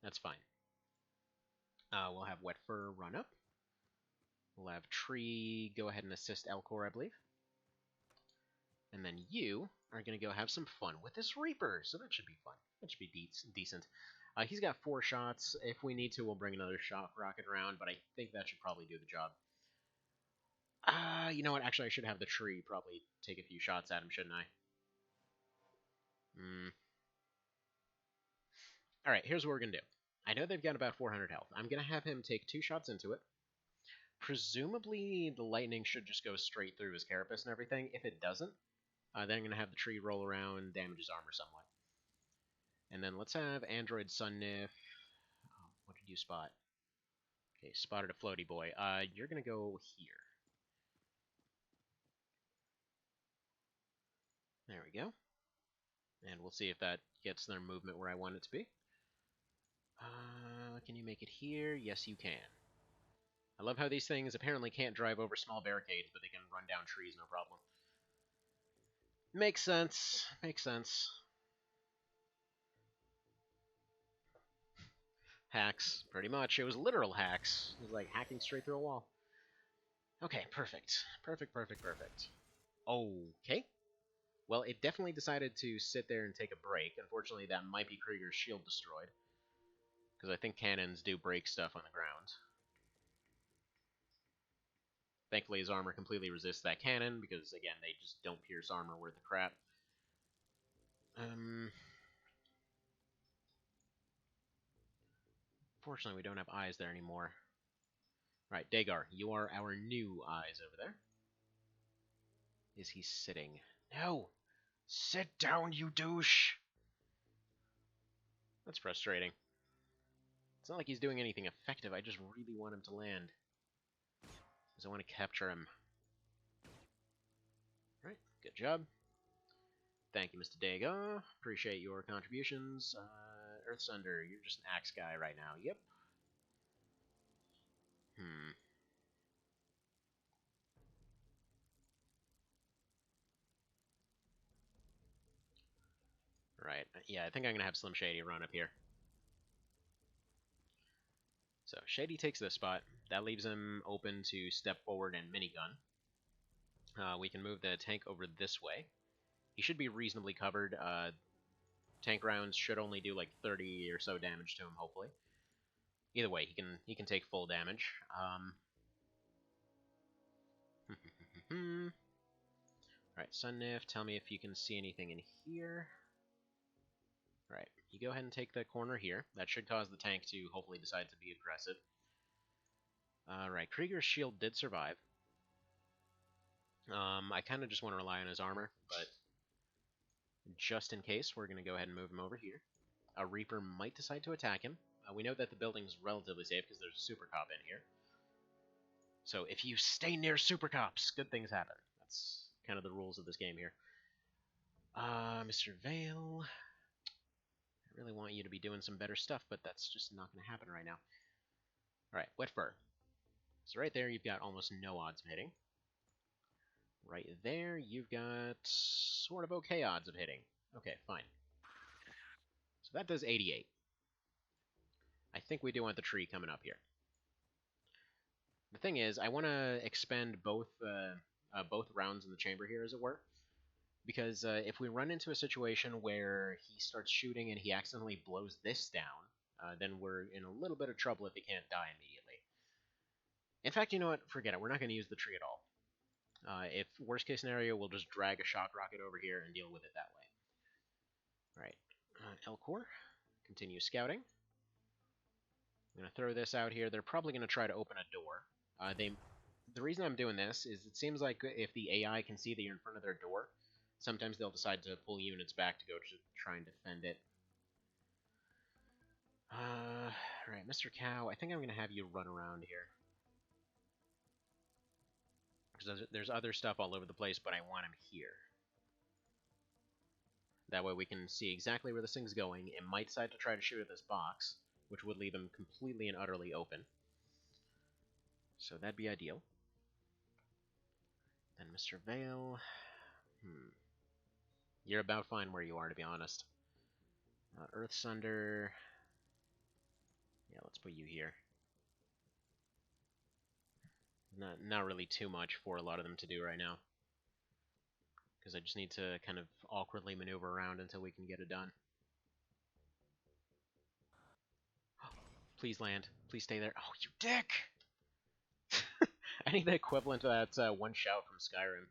S1: That's fine. We'll have Wet Fur run up. We'll have Tree go ahead and assist Elcor, I believe. And then you are going to go have some fun with this Reaper. So that should be fun. That should be decent. He's got 4 shots. If we need to, we'll bring another shock rocket around, but I think that should probably do the job. You know what? Actually, I should have the Tree probably take a few shots at him, shouldn't I? Alright, here's what we're going to do. I know they've got about 400 health. I'm going to have him take 2 shots into it. Presumably, the lightning should just go straight through his carapace and everything. If it doesn't, then I'm going to have the Tree roll around, damage his armor somewhat. And then let's have Android Sunnif. Oh, what did you spot? Okay, spotted a floaty boy. You're going to go here. There we go. And we'll see if that gets their movement where I want it to be. Can you make it here? Yes, you can. I love how these things apparently can't drive over small barricades, but they can run down trees, no problem. Makes sense. Makes sense. Hacks, pretty much. It was literal hacks. It was like hacking straight through a wall. Okay, perfect. Perfect. Okay. Well, it definitely decided to sit there and take a break. Unfortunately, that might be Krieger's shield destroyed. Because I think cannons do break stuff on the ground. Thankfully, his armor completely resists that cannon, because, again, they just don't pierce armor worth of crap. Fortunately, we don't have eyes there anymore. Alright, Dagar, you are our new eyes over there. Is he sitting? No! Sit down, you douche! That's frustrating. It's not like he's doing anything effective. I just really want him to land. Because I want to capture him. Alright, good job. Thank you, Mr. Dago. Appreciate your contributions. Earthsunder, you're just an axe guy right now. Yep. Right. Yeah, I think I'm going to have Slim Shady run up here. So, Shady takes this spot. That leaves him open to step forward and minigun. We can move the tank over this way. He should be reasonably covered. Tank rounds should only do like 30 or so damage to him, hopefully. Either way, he can take full damage. Alright, Sunnif, tell me if you can see anything in here. Alright, you go ahead and take the corner here. That should cause the tank to hopefully decide to be aggressive. Alright, Krieger's shield did survive. I kind of just want to rely on his armor, but just in case, we're going to go ahead and move him over here. A Reaper might decide to attack him. We know that the building's relatively safe because there's a Super Cop in here. So if you stay near Super Cops, good things happen. That's kind of the rules of this game here. Mr. Vale, I really want you to be doing some better stuff, but that's just not going to happen right now. Alright, Wet Fur. So right there, you've got almost no odds of hitting. Right there, you've got sort of okay odds of hitting. Okay, fine. So that does 88. I think we do want the tree coming up here. The thing is, I want to expend both rounds in the chamber here, as it were. Because if we run into a situation where he starts shooting and he accidentally blows this down, then we're in a little bit of trouble if he can't die immediately. In fact, you know what? Forget it. We're not going to use the tree at all. If worst case scenario, we'll just drag a shock rocket over here and deal with it that way. Alright, Elcor, continue scouting. I'm going to throw this out here. They're probably going to try to open a door. The reason I'm doing this is it seems like if the AI can see that you're in front of their door, sometimes they'll decide to pull units back to go to try and defend it. Alright, Mr. Cow, I think I'm going to have you run around here. Because there's other stuff all over the place, but I want him here. That way we can see exactly where this thing's going. It might decide to try to shoot at this box, which would leave him completely and utterly open. So that'd be ideal. Then Mr. Vale... You're about fine where you are, to be honest. Earthsunder... Yeah, let's put you here. Not really too much for a lot of them to do right now. Because I just need to kind of awkwardly maneuver around until we can get it done. Please land. Please stay there. Oh, you dick! I need the equivalent of that one shout from Skyrim.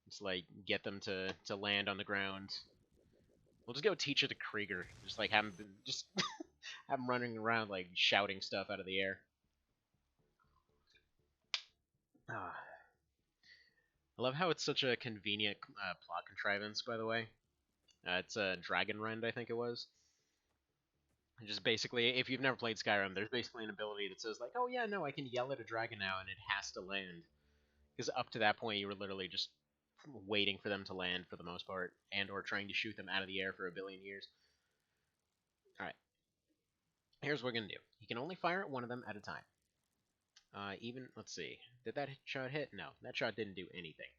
S1: It's like, get them to land on the ground. We'll just go teach it to Krieger. Just like have him, have him running around like shouting stuff out of the air. I love how it's such a convenient plot contrivance, by the way. It's a Dragon Rend, I think it was. Just basically, if you've never played Skyrim, there's basically an ability that says like, oh yeah, no, I can yell at a dragon now and it has to land. Because up to that point, you were literally just waiting for them to land for the most part, and or trying to shoot them out of the air for a billion years. Alright. Here's what we're going to do. You can only fire at one of them at a time. Let's see. Did that shot hit? No, that shot didn't do anything.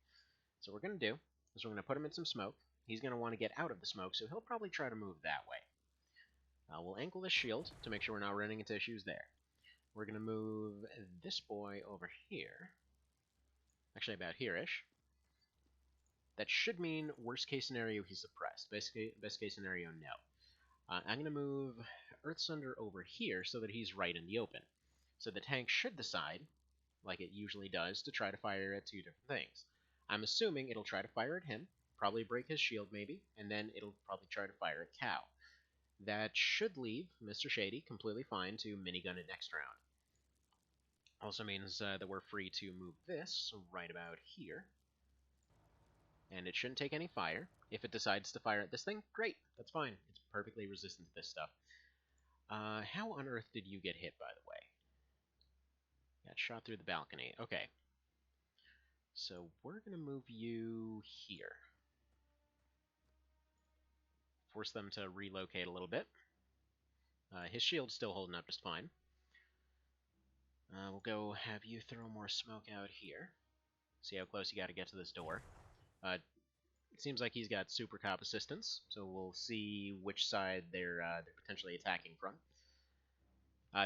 S1: So what we're going to do is we're going to put him in some smoke. He's going to want to get out of the smoke, so he'll probably try to move that way. We'll ankle this shield to make sure we're not running into issues there. We're going to move this boy over here. Actually, about here-ish. That should mean worst case scenario he's suppressed. Best case scenario, no. I'm going to move Earthsunder over here so that he's right in the open. So the tank should decide, like it usually does, to try to fire at two different things. I'm assuming it'll try to fire at him, probably break his shield maybe, and then it'll probably try to fire at Cow. That should leave Mr. Shady completely fine to minigun it next round. Also means that we're free to move this right about here. And it shouldn't take any fire. If it decides to fire at this thing, great, that's fine. It's perfectly resistant to this stuff. How on earth did you get hit, by the way? Got shot through the balcony. Okay. So we're going to move you here. Force them to relocate a little bit. His shield's still holding up just fine. We'll go have you throw more smoke out here. See how close you got to get to this door. It seems like he's got super cop assistance, so we'll see which side they're potentially attacking from.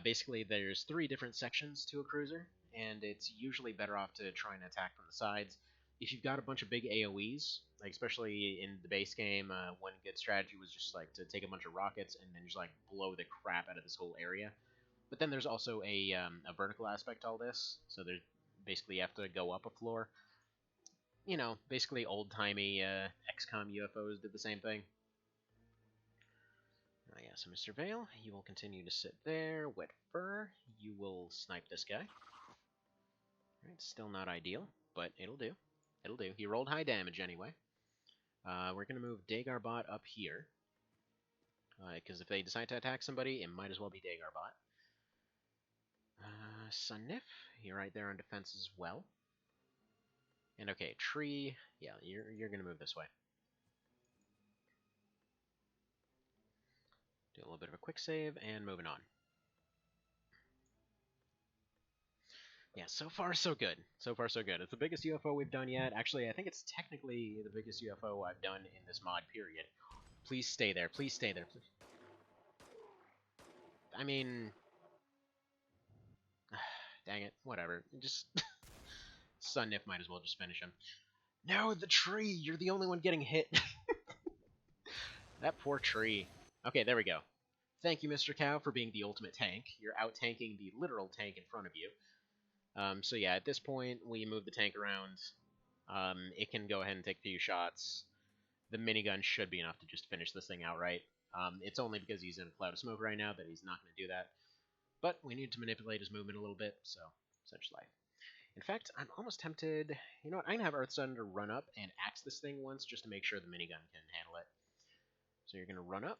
S1: Basically, there's 3 different sections to a cruiser, and it's usually better off to try and attack from the sides. If you've got a bunch of big AoEs, like especially in the base game, one good strategy was just like to take a bunch of rockets and then just like blow the crap out of this whole area. But then there's also a vertical aspect to all this, so there's basically you have to go up a floor. You know, basically old-timey XCOM UFOs did the same thing. Yeah, so Mr. Vale, you will continue to sit there. Wet Fur, you will snipe this guy. Alright, still not ideal, but it'll do. It'll do. He rolled high damage anyway. We're going to move Dagarbot up here. Because if they decide to attack somebody, it might as well be Dagarbot. Sunnif, you're right there on defense as well. And okay, Tree, yeah, you're going to move this way. Do a little bit of a quick save, and moving on. Yeah, so far so good. So far so good. It's the biggest UFO we've done yet. Actually, I think it's technically the biggest UFO I've done in this mod, period. Please stay there. Please stay there. Please. I mean... dang it. Whatever. Just... Sunnif might as well just finish him. No, the tree! You're the only one getting hit. That poor tree. Okay, there we go. Thank you, Mr. Cow, for being the ultimate tank. You're out-tanking the literal tank in front of you. So yeah, at this point, we move the tank around. It can go ahead and take a few shots. The minigun should be enough to just finish this thing outright. It's only because he's in a cloud of smoke right now that he's not going to do that. But we need to manipulate his movement a little bit, so such life. In fact, I'm almost tempted... You know what, I'm going to have Earthsunder run up and axe this thing once just to make sure the minigun can handle it. So you're going to run up,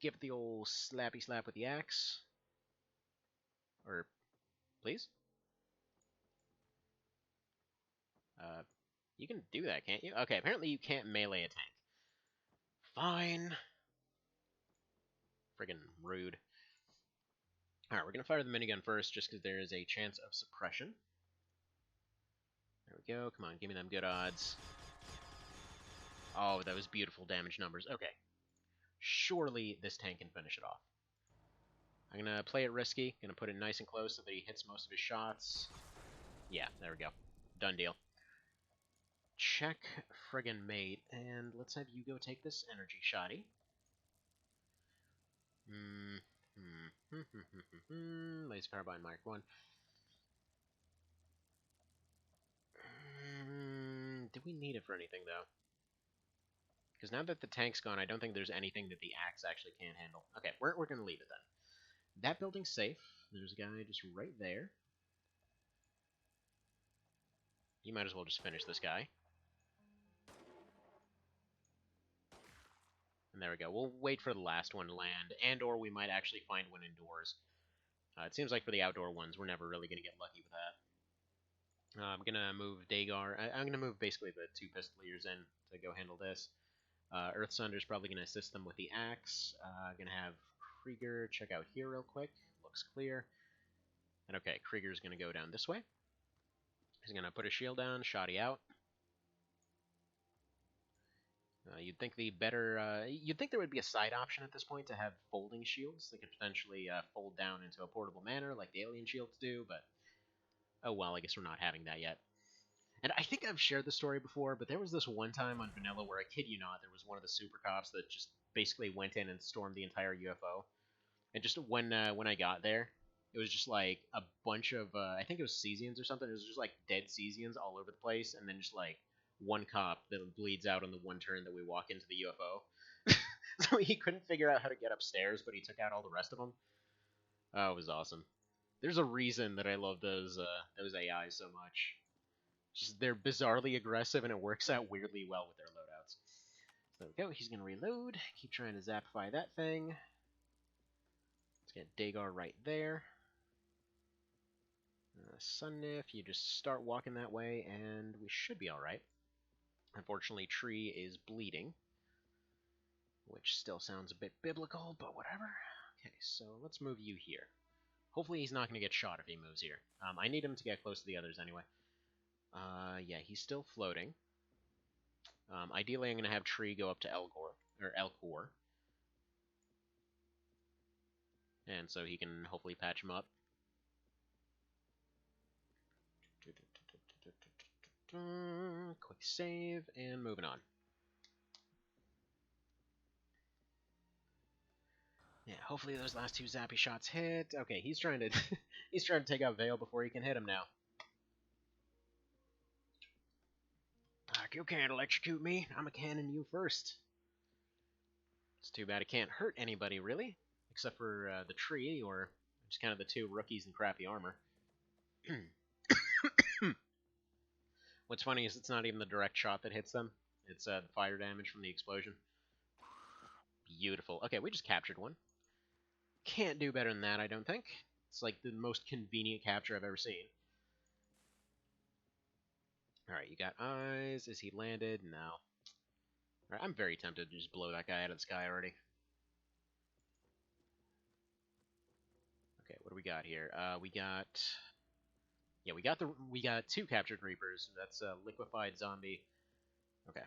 S1: give it the old slappy slap with the axe. Or, please? You can do that, can't you? Okay, apparently you can't melee a tank. Fine. Friggin' rude. Alright, we're gonna fire the minigun first, just because there is a chance of suppression. There we go. Come on, give me them good odds. Oh, that was beautiful damage numbers. Okay. Surely this tank can finish it off. I'm gonna play it risky. Gonna put it nice and close so that he hits most of his shots. Yeah, there we go. Done deal. Check friggin' mate, and let's have you go take this energy shotty. Laser Carbine Mark 1. Do we need it for anything, though? Because now that the tank's gone, I don't think there's anything that the axe actually can't handle. Okay, we're going to leave it then. That building's safe. There's a guy just right there. You might as well just finish this guy. And there we go. We'll wait for the last one to land, and or we might actually find one indoors. It seems like for the outdoor ones, we're never really going to get lucky with that. I'm going to move Dagar. I'm going to move basically the 2 pistoliers in to go handle this. Earthsunder's probably going to assist them with the axe. Going to have Krieger check out here real quick. Looks clear. And okay, Krieger's going to go down this way. He's going to put a shield down, shotty out. You'd think you'd think there would be a side option at this point to have folding shields that could potentially fold down into a portable manner like the alien shields do, but oh well, I guess we're not having that yet. And I think I've shared the story before, but there was this one time on Vanilla where, I kid you not, there was one of the super cops that just basically went in and stormed the entire UFO. And just when I got there, it was just like a bunch of, I think it was Cesians or something, it was just like dead Cesians all over the place, and then just like one cop that bleeds out on the one turn that we walk into the UFO. So he couldn't figure out how to get upstairs, but he took out all the rest of them. Oh, it was awesome. There's a reason that I love those AIs so much. Just they're bizarrely aggressive, and it works out weirdly well with their loadouts. So there we go. He's going to reload. Keep trying to zapify that thing. get Dagar right there. Sunnif, you just start walking that way, and we should be alright. Unfortunately, Tree is bleeding, which still sounds a bit biblical, but whatever. Okay, so let's move you here. Hopefully he's not going to get shot if he moves here. I need him to get close to the others anyway. Yeah, he's still floating. Ideally, I'm going to have Tree go up to Elcor. And so he can hopefully patch him up. Quick save, and moving on. Yeah, hopefully those last two zappy shots hit. Okay, he's trying to he's trying to take out Vale before he can hit him now. You can't electrocute me. I'm a cannon you first. It's too bad it can't hurt anybody, really. Except for the tree, or just kind of the two rookies in crappy armor. What's funny is it's not even the direct shot that hits them. It's the fire damage from the explosion. Beautiful. Okay, we just captured one. Can't do better than that, I don't think. It's like the most convenient capture I've ever seen. Alright, you got eyes. Is he landed? No. Alright, I'm very tempted to just blow that guy out of the sky already. Okay, what do we got here? We got two captured Reapers. That's a liquefied zombie. Okay.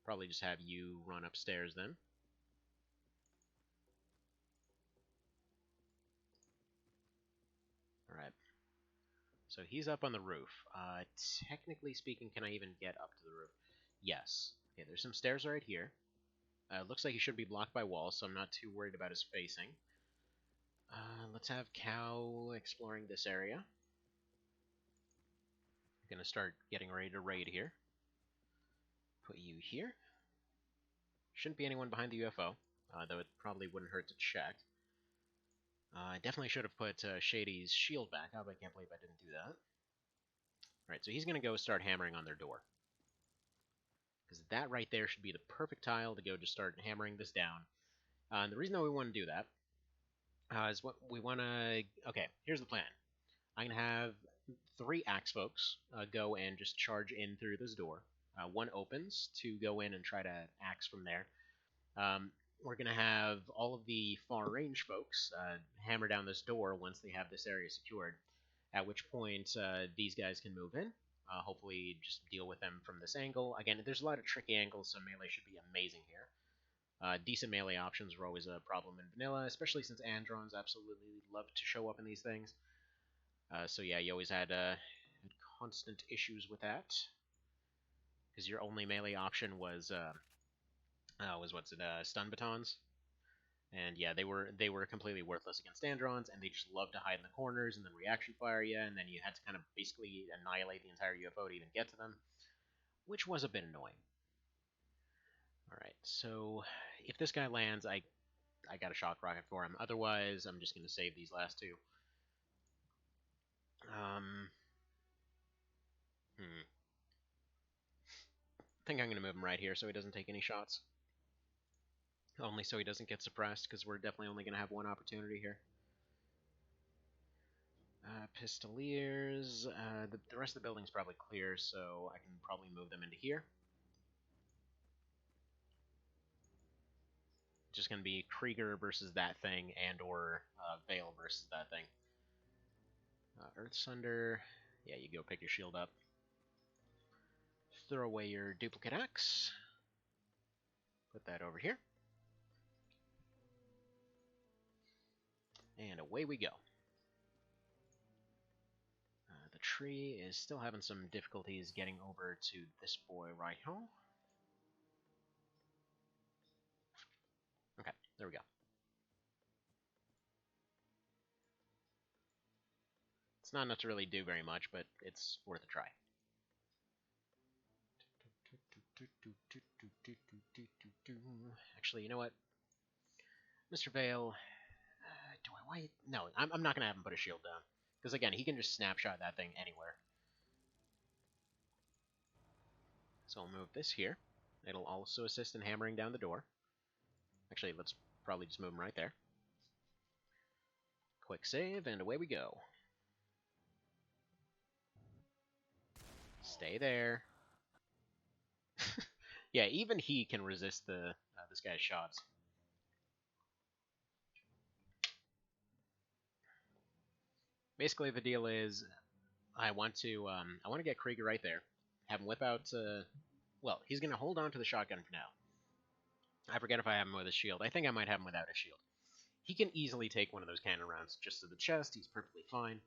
S1: Probably just have you run upstairs then. Alright. So he's up on the roof. Technically speaking, can I even get up to the roof? Yes. Okay, there's some stairs right here. Looks like he should be blocked by walls, so I'm not too worried about his facing. Let's have Cow exploring this area. I'm gonna start getting ready to raid here. Put you here. Shouldn't be anyone behind the UFO, though it probably wouldn't hurt to check. I definitely should have put Shady's shield back up. I can't believe I didn't do that. Alright, so he's going to go start hammering on their door. Because that right there should be the perfect tile to go just start hammering this down. And the reason that we want to do that is what we want to... Okay, here's the plan. I'm going to have 3 axe folks go and just charge in through this door. One opens to go in and try to axe from there. We're going to have all of the far range folks hammer down this door once they have this area secured, at which point these guys can move in, hopefully just deal with them from this angle. Again, there's a lot of tricky angles, so melee should be amazing here. Decent melee options are always a problem in vanilla, especially since Androns absolutely love to show up in these things. So yeah, you always had constant issues with that, because your only melee option was stun batons, and yeah, they were completely worthless against Androns, and they just loved to hide in the corners and then reaction fire you, and then you had to kind of basically annihilate the entire UFO to even get to them, which was a bit annoying. Alright, so if this guy lands, I got a shock rocket for him. Otherwise, I'm just going to save these last two. I think I'm going to move him right here so he doesn't take any shots. Only so he doesn't get suppressed, because we're definitely only going to have one opportunity here. Pistoliers. The rest of the building's probably clear, so I can probably move them into here. Just going to be Krieger versus that thing, and or Vale versus that thing. Earth Sunder. Yeah, you go pick your shield up. Throw away your duplicate axe. Put that over here. And away we go. The tree is still having some difficulties getting over to this boy right here. Okay, there we go. It's not enough to really do very much, but it's worth a try. Actually, you know what? Mr. Vale, do I want... No, I'm not going to have him put a shield down. Because again, he can just snapshot that thing anywhere. So I'll move this here. It'll also assist in hammering down the door. Actually, let's probably just move him right there. Quick save, and away we go. Stay there. Yeah, even he can resist this guy's shots. Basically, the deal is, I want to get Krieger right there. Have him whip out. Well, he's gonna hold on to the shotgun for now. I forget if I have him with a shield. I think I might have him without a shield. He can easily take one of those cannon rounds just to the chest. He's perfectly fine.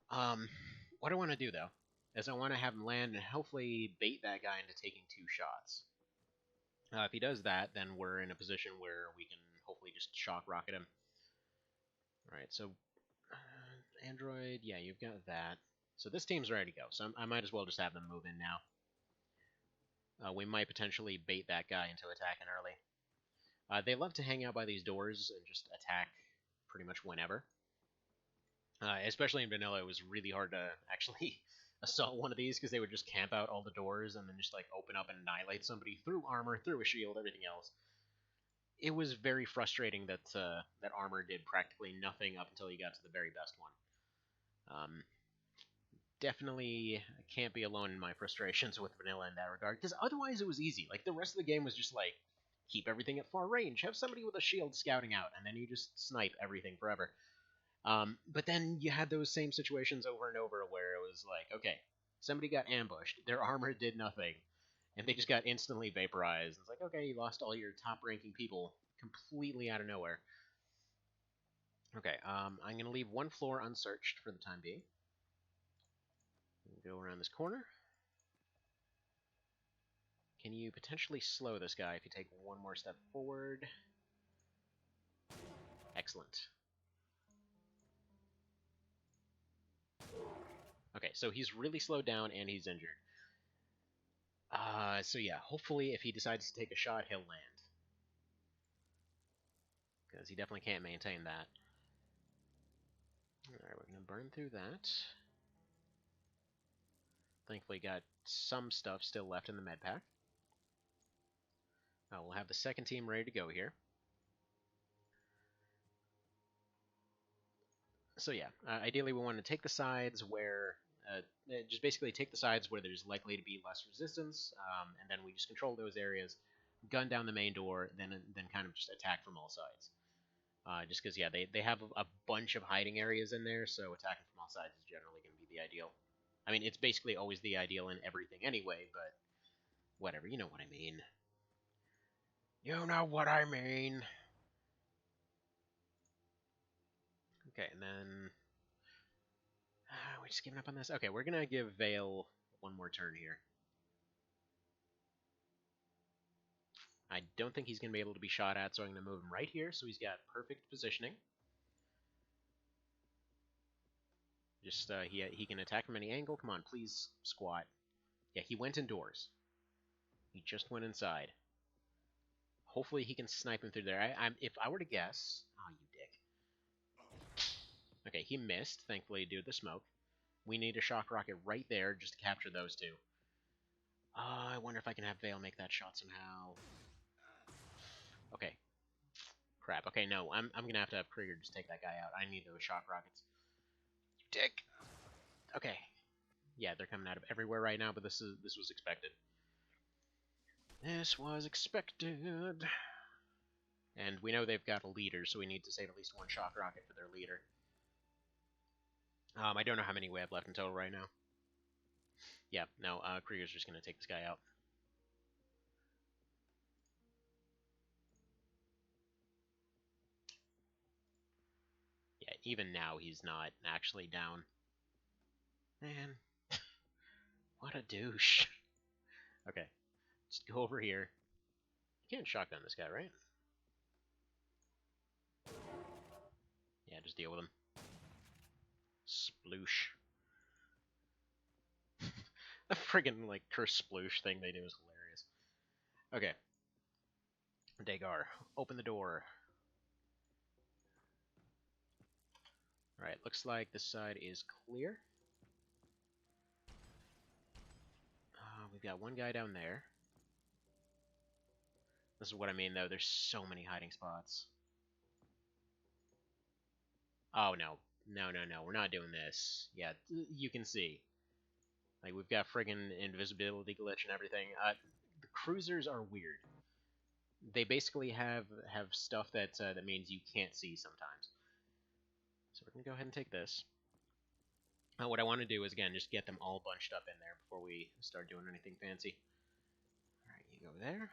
S1: What I want to do though is I want to have him land and hopefully bait that guy into taking 2 shots. If he does that, then we're in a position where we can hopefully just shock rocket him. Alright, so Android, yeah, you've got that. So this team's ready to go, so I might as well just have them move in now. We might potentially bait that guy into attacking early. They love to hang out by these doors and just attack pretty much whenever. Especially in vanilla, it was really hard to actually assault one of these because they would just camp out all the doors and then just like open up and annihilate somebody through armor, through a shield, everything else. It was very frustrating that that armor did practically nothing up until you got to the very best one. Definitely can't be alone in my frustrations with vanilla in that regard, because otherwise it was easy. Like, the rest of the game was just like, keep everything at far range, have somebody with a shield scouting out, and then you just snipe everything forever. But then you had those same situations over and over where it was like, okay, somebody got ambushed, their armor did nothing, and they just got instantly vaporized. It's like, okay, you lost all your top-ranking people completely out of nowhere. Okay, I'm going to leave one floor unsearched for the time being. Go around this corner. Can you potentially slow this guy if you take one more step forward? Excellent. Okay, so he's really slowed down and he's injured. So yeah, hopefully if he decides to take a shot, he'll land. Because he definitely can't maintain that. Alright, we're going to burn through that. Thankfully got some stuff still left in the med pack. We'll have the second team ready to go here. So yeah, ideally we want to take the sides where, just basically take the sides where there's likely to be less resistance, and then we just control those areas, gun down the main door, then kind of just attack from all sides. Just because, yeah, they have a bunch of hiding areas in there, so attacking from all sides is generally going to be the ideal. I mean, it's basically always the ideal in everything anyway, but whatever, you know what I mean. You know what I mean. Okay, and then... we just giving up on this? Okay, we're going to give Vale one more turn here. I don't think he's going to be able to be shot at, so I'm going to move him right here, so he's got perfect positioning. Just, he can attack from any angle. Come on, please, squat. Yeah, he went indoors. He just went inside. Hopefully he can snipe him through there. If I were to guess... Oh, you dick. Okay, he missed, thankfully, due to the smoke. We need a shock rocket right there just to capture those two. I wonder if I can have Vale make that shot somehow. Okay. Crap. Okay, no. I'm gonna have to have Krieger just take that guy out. I need those shock rockets. You dick! Okay. Yeah, they're coming out of everywhere right now, but this was expected. This was expected. And we know they've got a leader, so we need to save at least one shock rocket for their leader. I don't know how many we have left in total right now. Yeah, no, Krieger's just going to take this guy out. Yeah, even now he's not actually down. Man, what a douche. Okay, just go over here. You can't shotgun this guy, right? Yeah, just deal with him. Sploosh. The friggin' like curse sploosh thing they do is hilarious. Okay. Dagar, open the door. Alright, looks like this side is clear. We've got one guy down there. This is what I mean, though. There's so many hiding spots. Oh, no. No, no, no. We're not doing this. Yeah, you can see. Like, we've got friggin' invisibility glitch and everything. The cruisers are weird. They basically have stuff that means you can't see sometimes. So we're gonna go ahead and take this. What I want to do is, again, just get them all bunched up in there before we start doing anything fancy. Alright, you go there.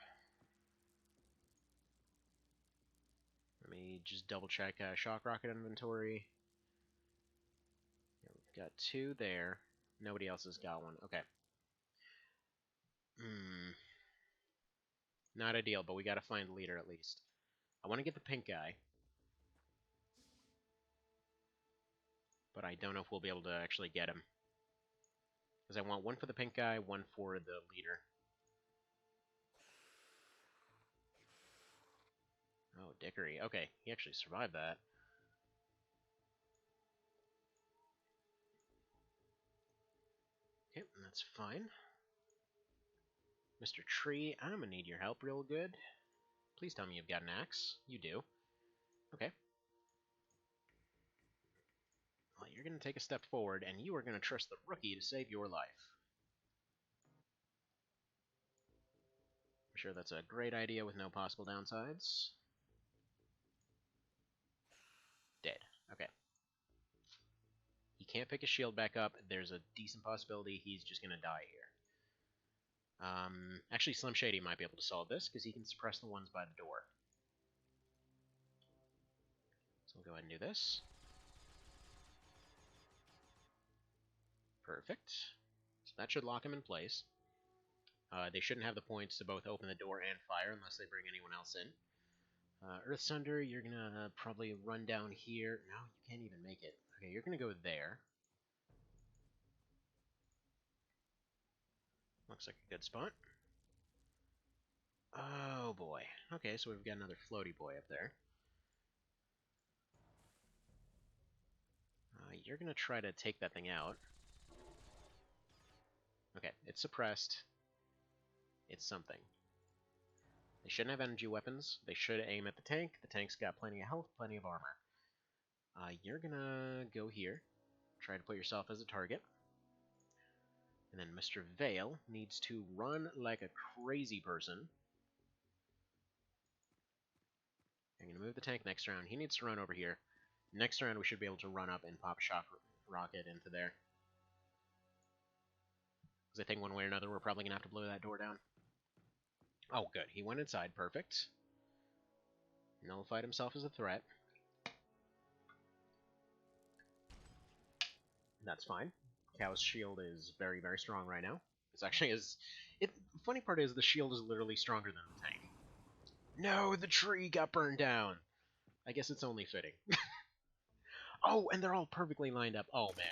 S1: Let me just double check shock rocket inventory. Yeah, we've got 2 there. Nobody else has got one. Okay. Not ideal, but we gotta find the leader at least. I want to get the pink guy, but I don't know if we'll be able to actually get him. Because I want 1 for the pink guy, 1 for the leader. Oh, Dickory. Okay, he actually survived that. Okay, that's fine. Mr. Tree, I'm gonna need your help real good. Please tell me you've got an axe. You do. Okay. Well, you're gonna take a step forward, and you are gonna trust the rookie to save your life. I'm sure that's a great idea with no possible downsides. Dead. Okay. He can't pick his shield back up. There's a decent possibility he's just gonna die here. Actually, Slim Shady might be able to solve this, because he can suppress the ones by the door. So we'll go ahead and do this. Perfect. So that should lock him in place. They shouldn't have the points to both open the door and fire unless they bring anyone else in. Earth Sunder, you're gonna probably run down here. No, you can't even make it. Okay, you're gonna go there. Looks like a good spot. Oh boy. Okay, so we've got another floaty boy up there. You're gonna try to take that thing out. Okay, it's suppressed. It's something. They shouldn't have energy weapons. They should aim at the tank. The tank's got plenty of health, plenty of armor. You're gonna go here. Try to put yourself as a target. And then Mr. Vale needs to run like a crazy person. I'm going to move the tank next round. He needs to run over here. Next round, we should be able to run up and pop a shock rocket into there. Because I think one way or another, we're probably going to have to blow that door down. Oh, good. He went inside. Perfect. Nullified himself as a threat. That's fine. Cow's shield is very, very strong right now. It's actually the funny part is the shield is literally stronger than the tank. No, the tree got burned down. I guess it's only fitting. Oh, and they're all perfectly lined up. Oh, man.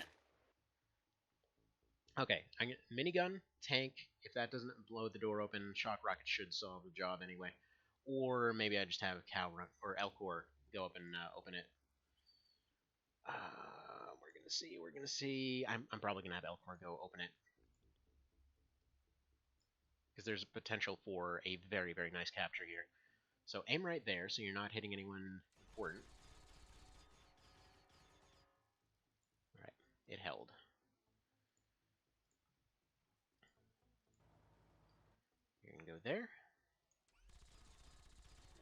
S1: Okay, minigun, tank. If that doesn't blow the door open, shock rocket should solve the job anyway. Or maybe I just have Cow or Elcor go up and open it. We're gonna see. We're gonna see. I'm probably gonna have Elcor go open it because there's a potential for a very, very nice capture here. So aim right there, so you're not hitting anyone important. All right, it held. You're gonna go there.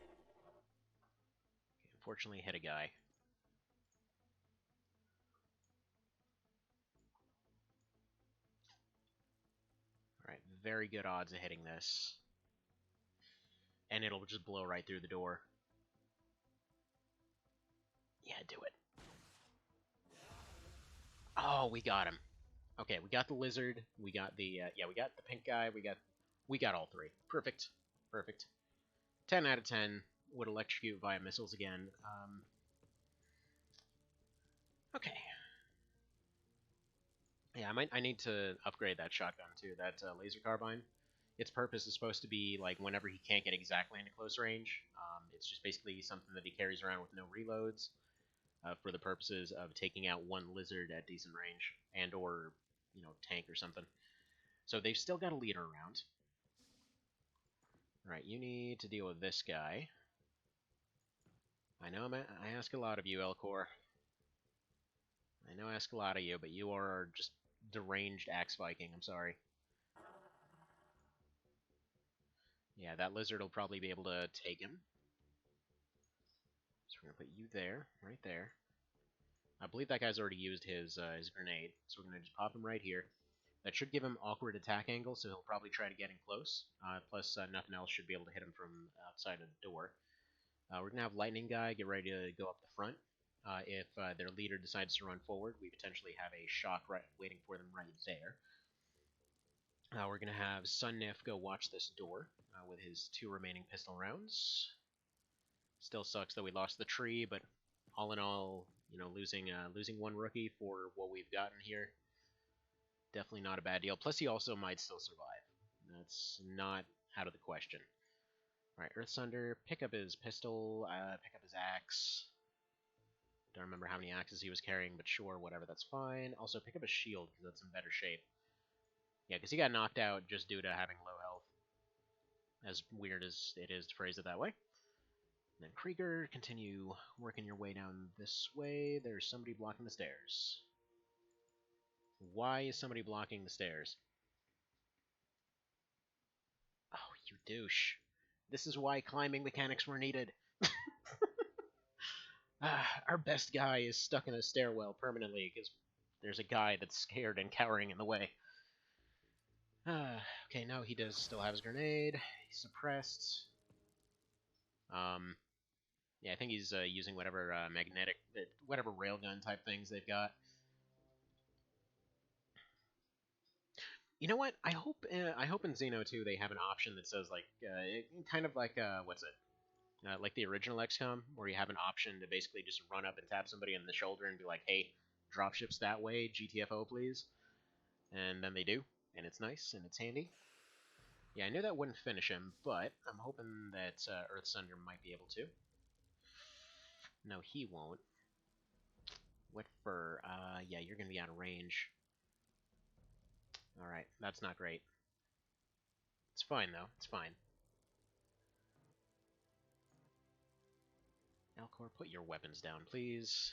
S1: Okay, unfortunately, hit a guy. Alright, very good odds of hitting this. And it'll just blow right through the door. Yeah, do it. Oh, we got him. Okay, we got the lizard. We got the we got the pink guy. We got all 3. Perfect. Perfect. 10 out of 10. Would electrocute via missiles again. Okay. Yeah, I need to upgrade that shotgun too. That laser carbine. Its purpose is supposed to be like whenever he can't get exactly into close range. It's just basically something that he carries around with no reloads. For the purposes of taking out one lizard at decent range and or, tank or something. So they've still got a leader around. Alright, you need to deal with this guy. I know I ask a lot of you, Elcor. I know I ask a lot of you, but you are just deranged axe Viking. I'm sorry. Yeah, that lizard will probably be able to take him. So we're gonna put you there, right there. I believe that guy's already used his grenade, so we're gonna just pop him right here. That should give him awkward attack angle, so he'll probably try to get in close. Plus, nothing else should be able to hit him from outside of the door. We're gonna have lightning guy get ready to go up the front. If their leader decides to run forward, we potentially have a shock right waiting for them right there. We're going to have Sunnif go watch this door with his 2 remaining pistol rounds. Still sucks that we lost the tree, but all in all, you know, losing 1 rookie for what we've gotten here, definitely not a bad deal. Plus, he also might still survive. That's not out of the question. Alright, Earth Sunder, pick up his pistol, pick up his axe. Don't remember how many axes he was carrying, but sure, whatever, that's fine. Also, pick up his shield, because that's in better shape. Yeah, because he got knocked out just due to having low health. As weird as it is to phrase it that way. And then Krieger, continue working your way down this way. There's somebody blocking the stairs. Why is somebody blocking the stairs? Oh, you douche. This is why climbing mechanics were needed. Our best guy is stuck in a stairwell permanently because there's a guy that's scared and cowering in the way. Okay, no, he does still have his grenade. He's suppressed. Yeah, I think he's using whatever whatever railgun type things they've got. You know what? I hope in Xeno 2 they have an option that says like kind of like what's it? Like the original XCOM, where you have an option to basically just run up and tap somebody in the shoulder and be like, "Hey, dropships that way, GTFO please," and then they do, and it's nice and it's handy. Yeah, I knew that wouldn't finish him, but I'm hoping that Earth Sunder might be able to. No, he won't. What for? Yeah, you're gonna be out of range. Alright, that's not great. It's fine, though. It's fine. Alcor, put your weapons down, please.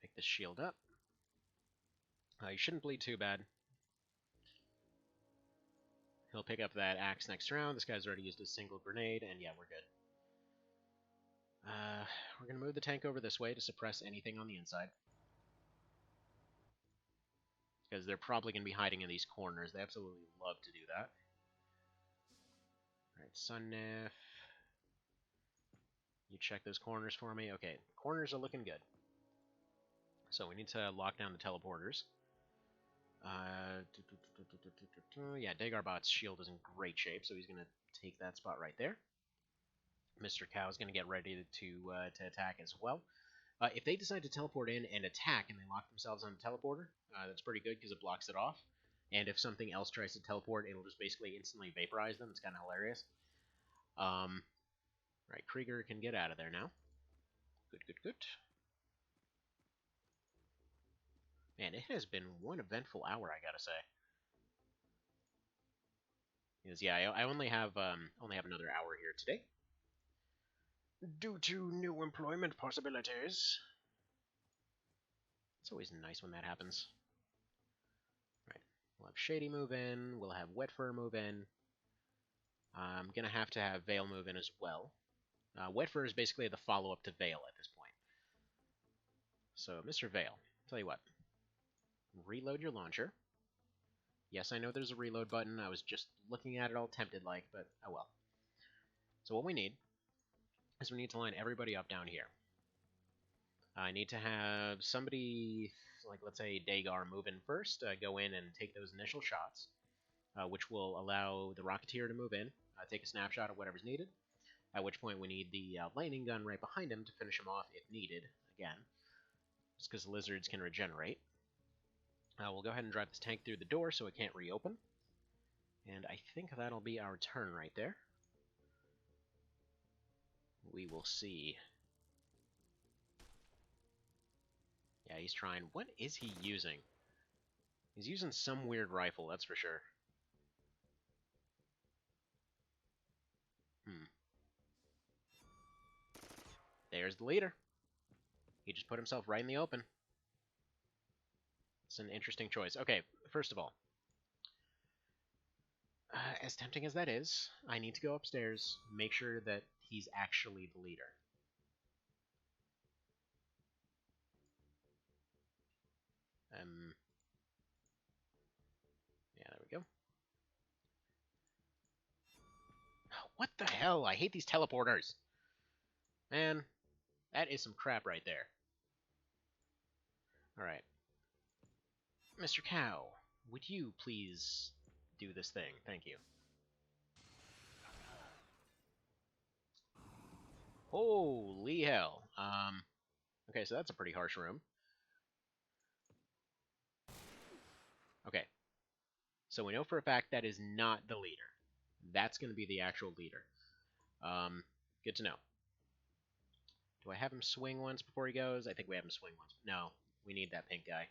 S1: Pick this shield up. You shouldn't bleed too bad. He'll pick up that axe next round. This guy's already used a single grenade, and yeah, we're good. We're going to move the tank over this way to suppress anything on the inside. Because they're probably going to be hiding in these corners. They absolutely love to do that. Alright, Sunnif. You check those corners for me. Okay, corners are looking good. So we need to lock down the teleporters. Yeah, Dagarbot's shield is in great shape, so he's going to take that spot right there. Mr. Cow is going to get ready to attack as well. If they decide to teleport in and attack and they lock themselves on the teleporter, that's pretty good because it blocks it off. And if something else tries to teleport, it'll just basically instantly vaporize them. It's kind of hilarious. Right, Krieger can get out of there now. Good, good, good. Man, it has been one eventful hour, I gotta say. Because yeah, I only have another hour here today, due to new employment possibilities. It's always nice when that happens. Right, we'll have Shady move in. We'll have Wetfur move in. I'm gonna have to have Vale move in as well. Wetfur is basically the follow-up to Vale at this point. So, Mr. Vale, tell you what. Reload your launcher. Yes, I know there's a reload button. I was just looking at it all tempted-like, but oh well. So what we need is we need to line everybody up down here. I need to have somebody, like let's say Dagar, move in first, go in and take those initial shots, which will allow the Rocketeer to move in, take a snapshot of whatever's needed, at which point we need the lightning gun right behind him to finish him off if needed, again, just because lizards can regenerate. We'll go ahead and drive this tank through the door so it can't reopen, and I think that'll be our turn right there. We will see. Yeah, he's trying. What is he using? He's using some weird rifle, that's for sure. There's the leader. He just put himself right in the open. It's an interesting choice. Okay, first of all, as tempting as that is, I need to go upstairs, make sure that he's actually the leader. Yeah, there we go. What the hell? I hate these teleporters. Man, that is some crap right there. Alright. Mr. Cow, would you please do this thing? Thank you. Holy hell. Okay, so that's a pretty harsh room. Okay. So we know for a fact that is not the leader. That's going to be the actual leader. Good to know. Do I have him swing once before he goes? I think we have him swing once. No, we need that pink guy.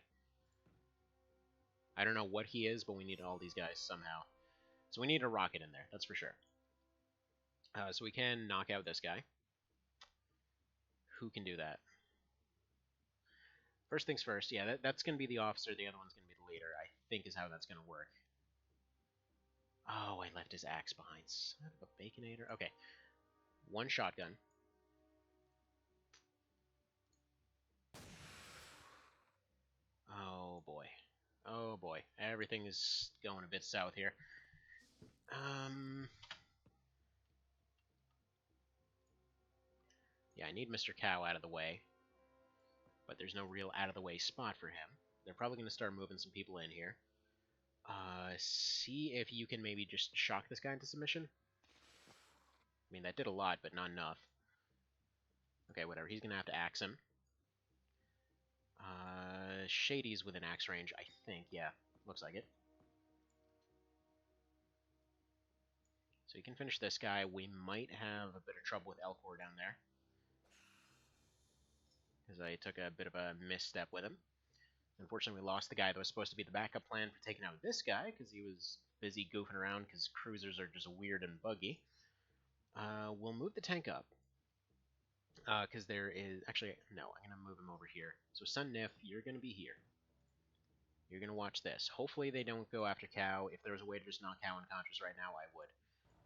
S1: I don't know what he is, but we need all these guys somehow. So we need a rocket in there, that's for sure. So we can knock out this guy. Who can do that? First things first, yeah, that's going to be the officer, the other one's going to be the leader, I think is how that's going to work. Oh, I left his axe behind. Son of a baconator. Okay. One shotgun. Oh, boy. Oh, boy. Everything is going a bit south here. Yeah, I need Mr. Cow out of the way. But there's no real out-of-the-way spot for him. They're probably going to start moving some people in here. See if you can maybe just shock this guy into submission. I mean, that did a lot, but not enough. Okay, whatever. He's going to have to axe him. Shady's within axe range, I think. Yeah, looks like it. So you can finish this guy. We might have a bit of trouble with Elcor down there. Because I took a bit of a misstep with him. Unfortunately, we lost the guy that was supposed to be the backup plan for taking out this guy, because he was busy goofing around, because cruisers are just weird and buggy. We'll move the tank up. Because there is... Actually, no, I'm going to move him over here. So, Sun Nif, you're going to be here. You're going to watch this. Hopefully they don't go after Cow. If there was a way to just knock Cow unconscious right now, I would.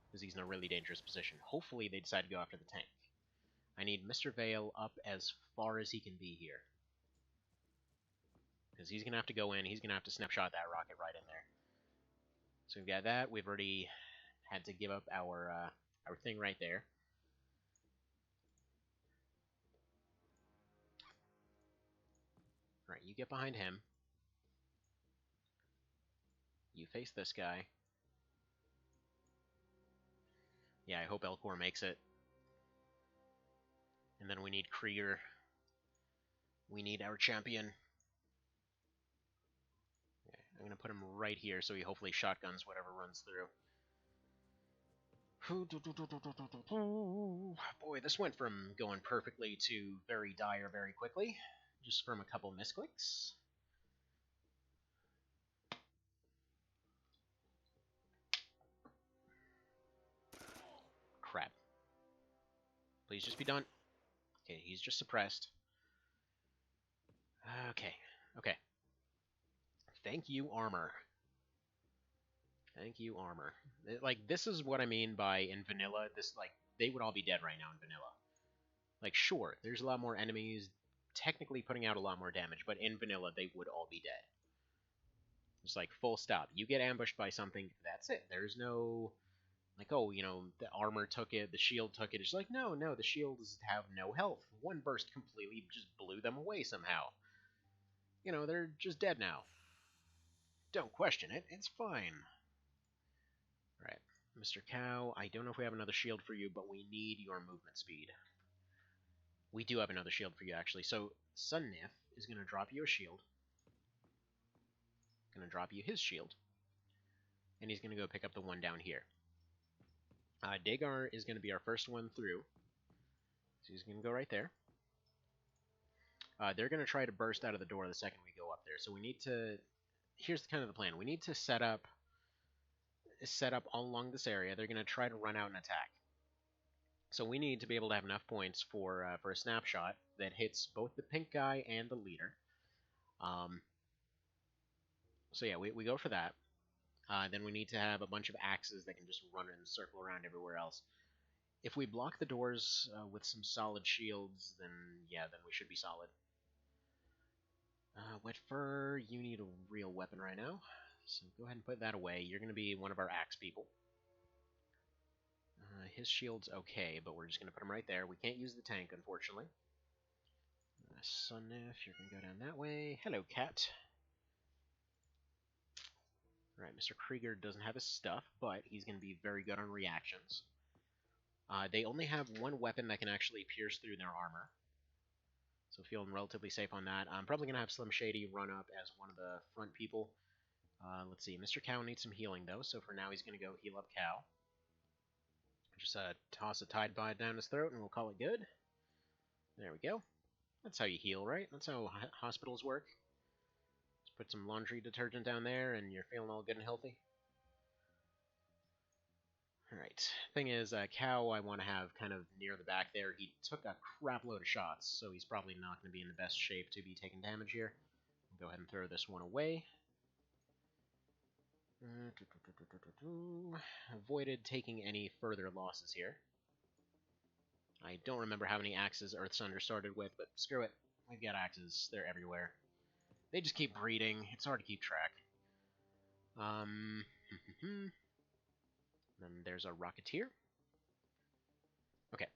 S1: Because he's in a really dangerous position. Hopefully they decide to go after the tank. I need Mr. Vale up as far as he can be here. Because he's going to have to go in. He's going to have to snapshot that rocket right in there. So we've got that. We've already had to give up our thing right there. Alright, you get behind him. You face this guy. Yeah, I hope Elcor makes it. And then we need Krieger. We need our champion. Okay, I'm going to put him right here so he hopefully shotguns whatever runs through. Boy, this went from going perfectly to very dire very quickly. Just from a couple misclicks. Crap. Please just be done. Okay, he's just suppressed. Okay, okay. Thank you, armor. Thank you, armor. Like, this is what I mean by in vanilla, this, like, they would all be dead right now in vanilla. Like, sure, there's a lot more enemies, technically putting out a lot more damage, but in vanilla, they would all be dead. Just like, full stop. You get ambushed by something, that's it. There's no, like, oh, you know, the armor took it, the shield took it. It's like, no, the shields have no health. One burst completely just blew them away somehow. You know, they're just dead now. Don't question it, it's fine. Alright, Mr. Cow, I don't know if we have another shield for you, but we need your movement speed. We do have another shield for you, actually. So, Sun Nif is going to drop you a shield. Going to drop you his shield. And he's going to go pick up the one down here. Dagar is going to be our first one through. So he's going to go right there. They're going to try to burst out of the door the second we go up there. So we need to... Here's kind of the plan. We need to set up all along this area. They're going to try to run out and attack. So we need to be able to have enough points for a snapshot that hits both the pink guy and the leader. So yeah, we go for that. Then we need to have a bunch of axes that can just run and circle around everywhere else. If we block the doors with some solid shields, then yeah, then we should be solid. Wet Fur, you need a real weapon right now. So go ahead and put that away. You're going to be one of our axe people. His shield's okay, but we're just going to put him right there. We can't use the tank, unfortunately. Sunnif, you're going to go down that way. Hello, cat. Alright, Mr. Krieger doesn't have his stuff, but he's going to be very good on reactions. They only have one weapon that can actually pierce through their armor. So feeling relatively safe on that. I'm probably going to have Slim Shady run up as one of the front people. Let's see, Mr. Cow needs some healing though, so for now he's going to go heal up Cow. Just toss a Tide Pod down his throat and we'll call it good. There we go. That's how you heal, right? That's how hospitals work. Just put some laundry detergent down there and you're feeling all good and healthy. Alright, thing is, Cow I want to have kind of near the back there. He took a crap load of shots, so he's probably not going to be in the best shape to be taking damage here. Go ahead and throw this one away. Avoided taking any further losses here. I don't remember how many axes Earthsunder started with, but screw it. We've got axes. They're everywhere. They just keep breeding. It's hard to keep track. Then there's a Rocketeer. Okay.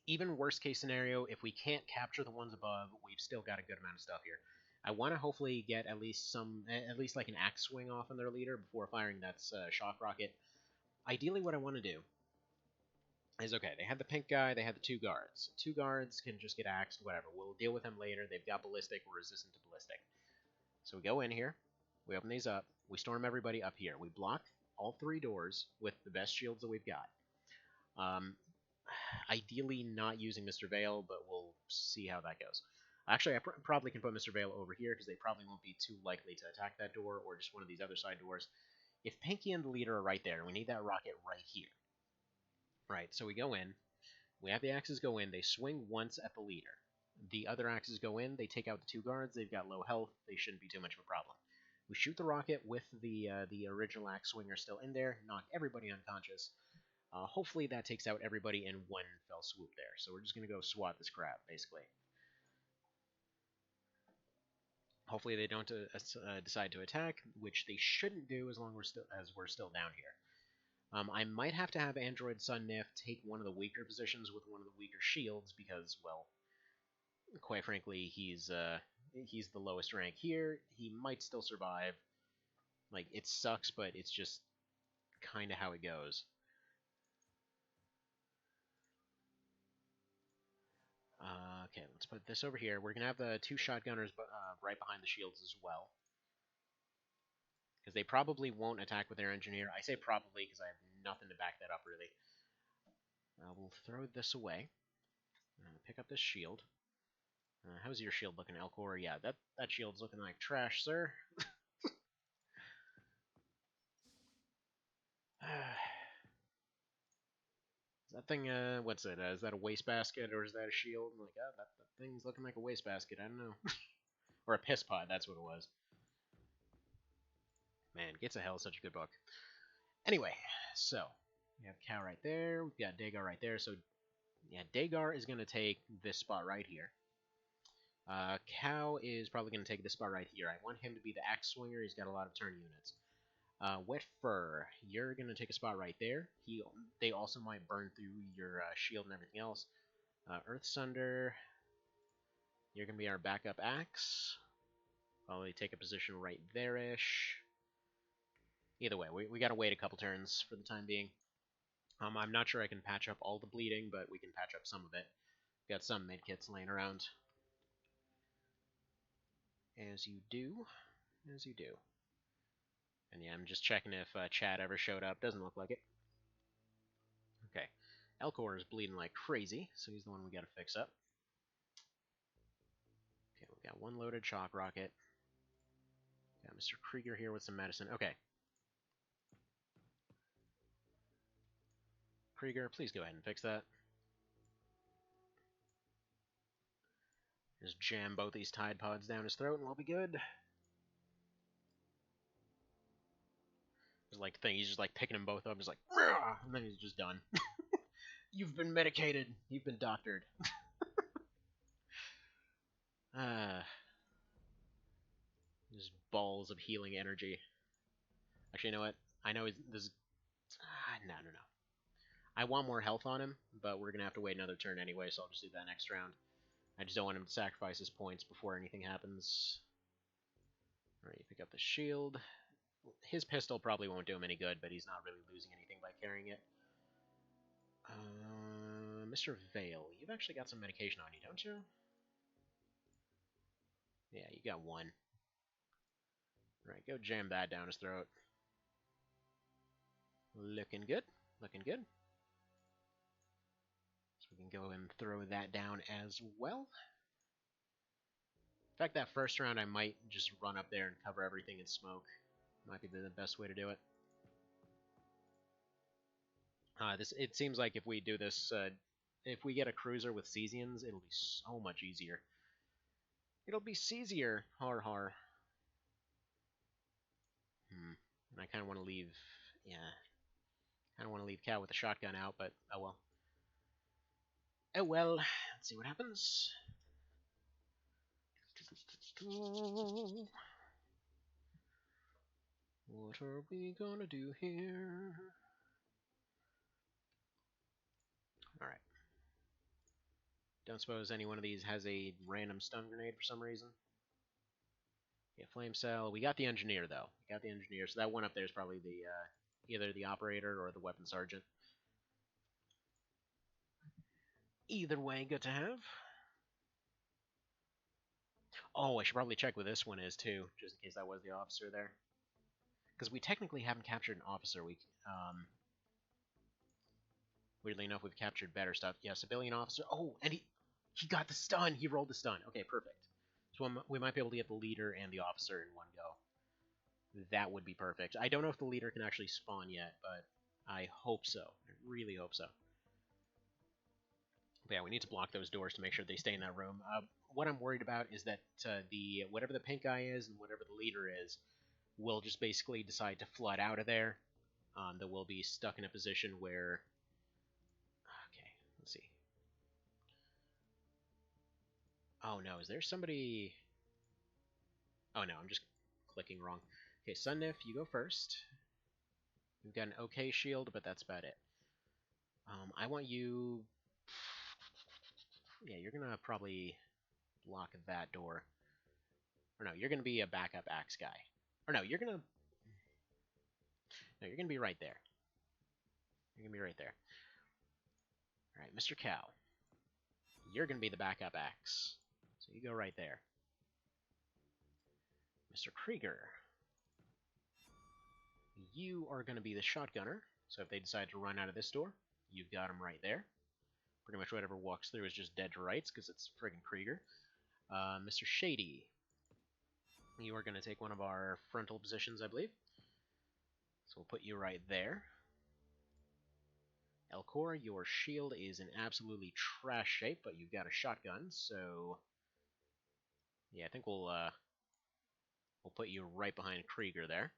S1: Even worst case scenario, if we can't capture the ones above, we've still got a good amount of stuff here. I want to hopefully get at least like an axe swing off on their leader before firing that shock rocket. Ideally, what I want to do is, okay, they had the pink guy, they had the two guards. Two guards can just get axed, whatever. We'll deal with them later. They've got ballistic, we're resistant to ballistic. So we go in here, we open these up, we storm everybody up here. We block all three doors with the best shields that we've got. Ideally not using Mr. Vale, but we'll see how that goes. Actually, I probably can put Mr. Vale over here, because they probably won't be too likely to attack that door, or just one of these other side doors. If Pinky and the leader are right there, we need that rocket right here. Right, so we go in, we have the axes go in, they swing once at the leader. The other axes go in, they take out the two guards, they've got low health, they shouldn't be too much of a problem. We shoot the rocket with the original axe swinger still in there, knock everybody unconscious. Hopefully that takes out everybody in one fell swoop there. So we're just going to go swat this crap, basically. Hopefully they don't decide to attack, which they shouldn't do as long as we're still down here. I might have to have Android Sunnif take one of the weaker positions with one of the weaker shields because, well, quite frankly, he's the lowest rank here. He might still survive. Like, it sucks, but it's just kind of how it goes. Okay, let's put this over here. We're going to have the two shotgunners right behind the shields as well. Because they probably won't attack with their engineer. I say probably because I have nothing to back that up, really. We'll throw this away. Pick up this shield. How's your shield looking, Elcor? Yeah, that shield's looking like trash, sir. Is that thing, what's it? Is that a wastebasket or is that a shield? I'm like, that thing's looking like a wastebasket. I don't know. Or a piss pot, that's what it was. Man, Gates of Hell is such a good book. Anyway, so we have Cow right there. We've got Dagar right there. So, yeah, Dagar is going to take this spot right here. Cow is probably going to take this spot right here. I want him to be the axe swinger. He's got a lot of turn units. Wet Fur, you're going to take a spot right there. They also might burn through your shield and everything else. Earthsunder, you're going to be our backup axe. Probably take a position right there-ish. Either way, we got to wait a couple turns for the time being. I'm not sure I can patch up all the bleeding, but we can patch up some of it. Got some medkits laying around. As you do. As you do. And yeah, I'm just checking if Chad ever showed up. Doesn't look like it. Okay. Elcor is bleeding like crazy, so he's the one we gotta fix up. Okay, we got one loaded shock rocket. Got Mr. Krieger here with some medicine. Okay. Krieger, please go ahead and fix that. Just jam both these Tide Pods down his throat and we'll be good. It's like thing. He's just like picking them both up. He's like, "Rah!" And then he's just done. You've been medicated. You've been doctored. Just balls of healing energy. Actually, you know what? I know this. No. I want more health on him, but we're gonna have to wait another turn anyway, so I'll just do that next round. I just don't want him to sacrifice his points before anything happens. Alright, you pick up the shield. His pistol probably won't do him any good, but he's not really losing anything by carrying it. Mr. Vale, you've actually got some medication on you, don't you? Yeah, you got one. Alright, go jam that down his throat. Looking good. Looking good. So we can go and throw that down as well. In fact, that first round I might just run up there and cover everything in smoke. Might be the best way to do it. It seems like if we do this, if we get a cruiser with Cesians, it'll be so much easier. It'll be Cesier. Har har. And I kind of want to leave, yeah. Kind of want to leave Cal with a shotgun out, but oh well. Oh well. Let's see what happens. What are we gonna do here? Alright. Don't suppose any one of these has a random stun grenade for some reason. Yeah, flame cell. We got the engineer though. We got the engineer, so that one up there is probably the either the operator or the weapon sergeant. Either way, good to have. Oh, I should probably check what this one is too, just in case that was the officer there. Because we technically haven't captured an officer. Weirdly enough, we've captured better stuff. Yeah, civilian officer. Oh, and he got the stun. He rolled the stun. Okay, perfect. So we might be able to get the leader and the officer in one go. That would be perfect. I don't know if the leader can actually spawn yet, but I hope so. I really hope so. But yeah, we need to block those doors to make sure they stay in that room. What I'm worried about is that whatever the pink guy is and whatever the leader is will just basically decide to flood out of there. That we'll be stuck in a position where... Okay, let's see. Oh no, is there somebody... Oh no, I'm just clicking wrong. Okay, Sunnif, you go first. We've got an okay shield, but that's about it. I want you... Yeah, you're gonna probably block that door. Or no, you're gonna be a backup axe guy. Or no, you're gonna... No, you're gonna be right there. You're gonna be right there. Alright, Mr. Cow. You're gonna be the backup axe. So you go right there. Mr. Krieger. You are gonna be the shotgunner. So if they decide to run out of this door, you've got him right there. Pretty much whatever walks through is just dead to rights, because it's friggin' Krieger. Mr. Shady. You are going to take one of our frontal positions, I believe. So we'll put you right there. Elcor, your shield is in absolutely trash shape, but you've got a shotgun, so... Yeah, I think we'll put you right behind Krieger there.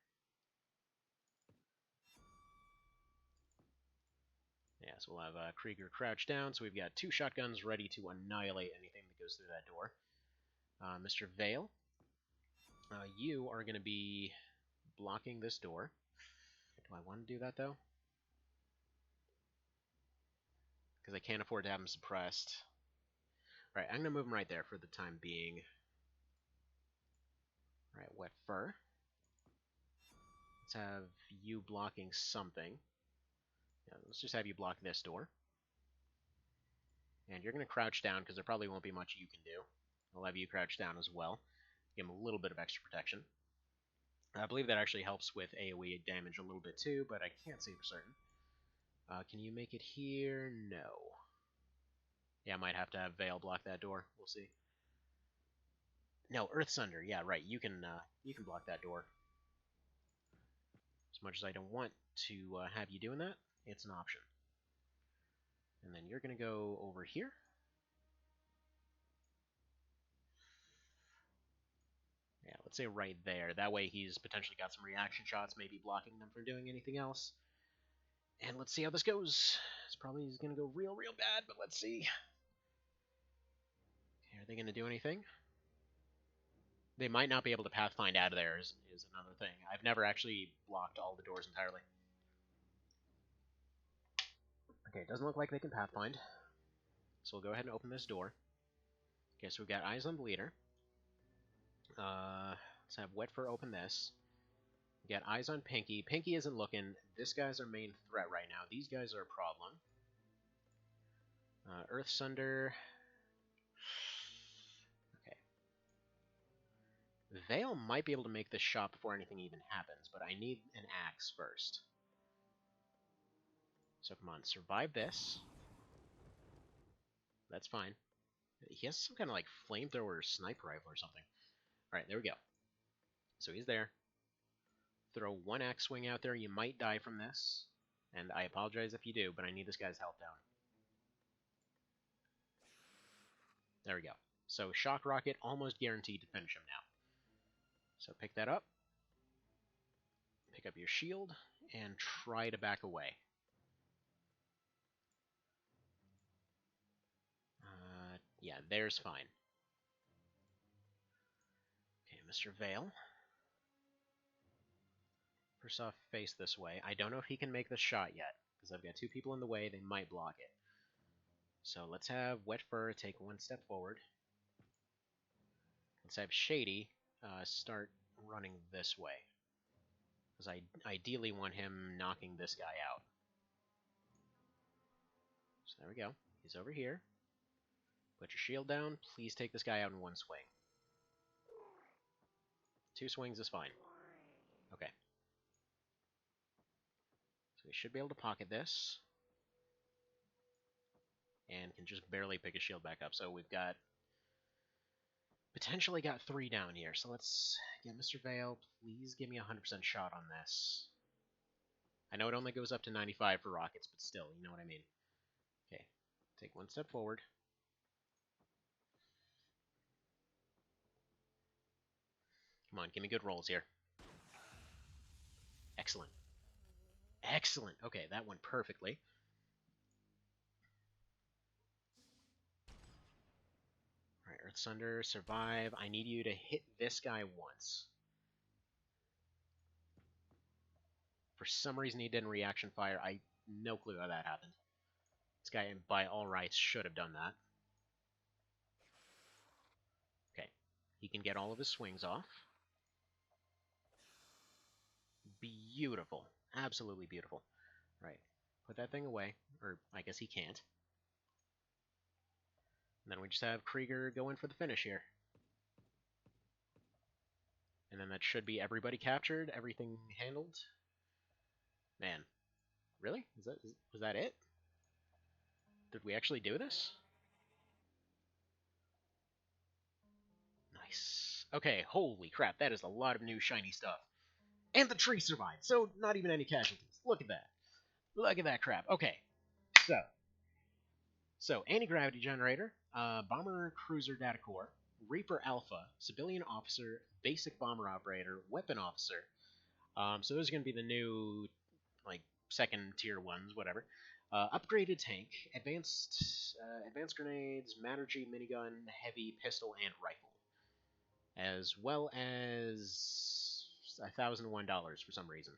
S1: Yeah, so we'll have Krieger crouched down, so we've got two shotguns ready to annihilate anything that goes through that door. Mr. Vale, you are going to be blocking this door. Do I want to do that, though? Because I can't afford to have him suppressed. Alright, I'm going to move him right there for the time being. Alright, Wet Fur. Let's have you blocking something. Yeah, let's just have you block this door. And you're going to crouch down, because there probably won't be much you can do. I'll have you crouch down as well. Give him a little bit of extra protection. I believe that actually helps with AoE damage a little bit too, but I can't say for certain. Can you make it here? No. Yeah, I might have to have Vale block that door. We'll see. No, Earthsunder. Yeah, right. You can block that door. As much as I don't want to have you doing that, it's an option. And then you're going to go over here. Yeah, let's say right there. That way he's potentially got some reaction shots, maybe blocking them from doing anything else. And let's see how this goes. It's probably going to go real bad, but let's see. Okay, are they going to do anything? They might not be able to pathfind out of there is another thing. I've never actually blocked all the doors entirely. Okay, it doesn't look like they can pathfind. So we'll go ahead and open this door. Okay, so we've got eyes on the leader. Let's have Wet Fur open this. We got eyes on Pinky. Pinky isn't looking. This guy's our main threat right now. These guys are a problem. Earth Sunder. Okay. Vale might be able to make this shot before anything even happens, but I need an axe first. So come on, survive this. That's fine. He has some kind of like flamethrower or sniper rifle or something. Alright, there we go. So he's there. Throw one axe swing out there. You might die from this. And I apologize if you do, but I need this guy's health down. There we go. So Shock Rocket, almost guaranteed to finish him now. So pick that up. Pick up your shield, and try to back away. Yeah, there's fine. Okay, Mr. Vale. First off, face this way. I don't know if he can make the shot yet, because I've got two people in the way. They might block it. So let's have Wet Fur take one step forward. Let's have Shady start running this way, because I ideally want him knocking this guy out. So there we go. He's over here. Put your shield down. Please take this guy out in one swing. 2 swings is fine. Okay. So we should be able to pocket this. And can just barely pick his shield back up. So we've got... potentially got 3 down here. So let's get Mr. Vale. Please give me a 100% shot on this. I know it only goes up to 95 for rockets, but still, you know what I mean. Okay. Take one step forward. Come on, give me good rolls here. Excellent. Excellent. Okay, that went perfectly. Alright, Earth Sunder, survive. I need you to hit this guy once. For some reason he didn't reaction fire. I no clue how that happened. This guy, by all rights, should have done that. Okay. He can get all of his swings off. Beautiful. Absolutely beautiful. Right. Put that thing away. Or, I guess he can't. And then we just have Krieger go in for the finish here. And then that should be everybody captured, everything handled. Man. Really? Was that it? Did we actually do this? Nice. Okay, holy crap, that is a lot of new shiny stuff. And the tree survived, so not even any casualties. Look at that. Look at that crap. Okay, so anti-gravity generator, bomber cruiser data core, Reaper Alpha, civilian officer, basic bomber operator, weapon officer. So those are going to be the new, like, second tier ones, whatever. Upgraded tank, advanced grenades, Matter-G minigun, heavy pistol, and rifle, as well as $1,001 for some reason.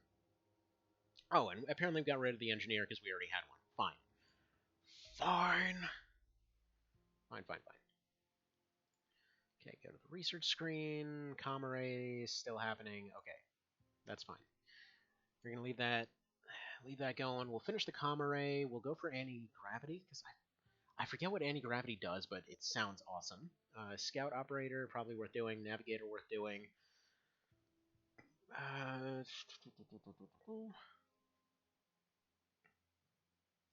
S1: Oh, and apparently we got rid of the engineer because we already had one. Fine. Okay, go to the research screen. Comm array is still happening. Okay, that's fine. We're gonna leave that going. We'll finish the comm array. We'll go for anti-gravity because I forget what anti-gravity does, but it sounds awesome. Scout operator, probably worth doing. Navigator, worth doing.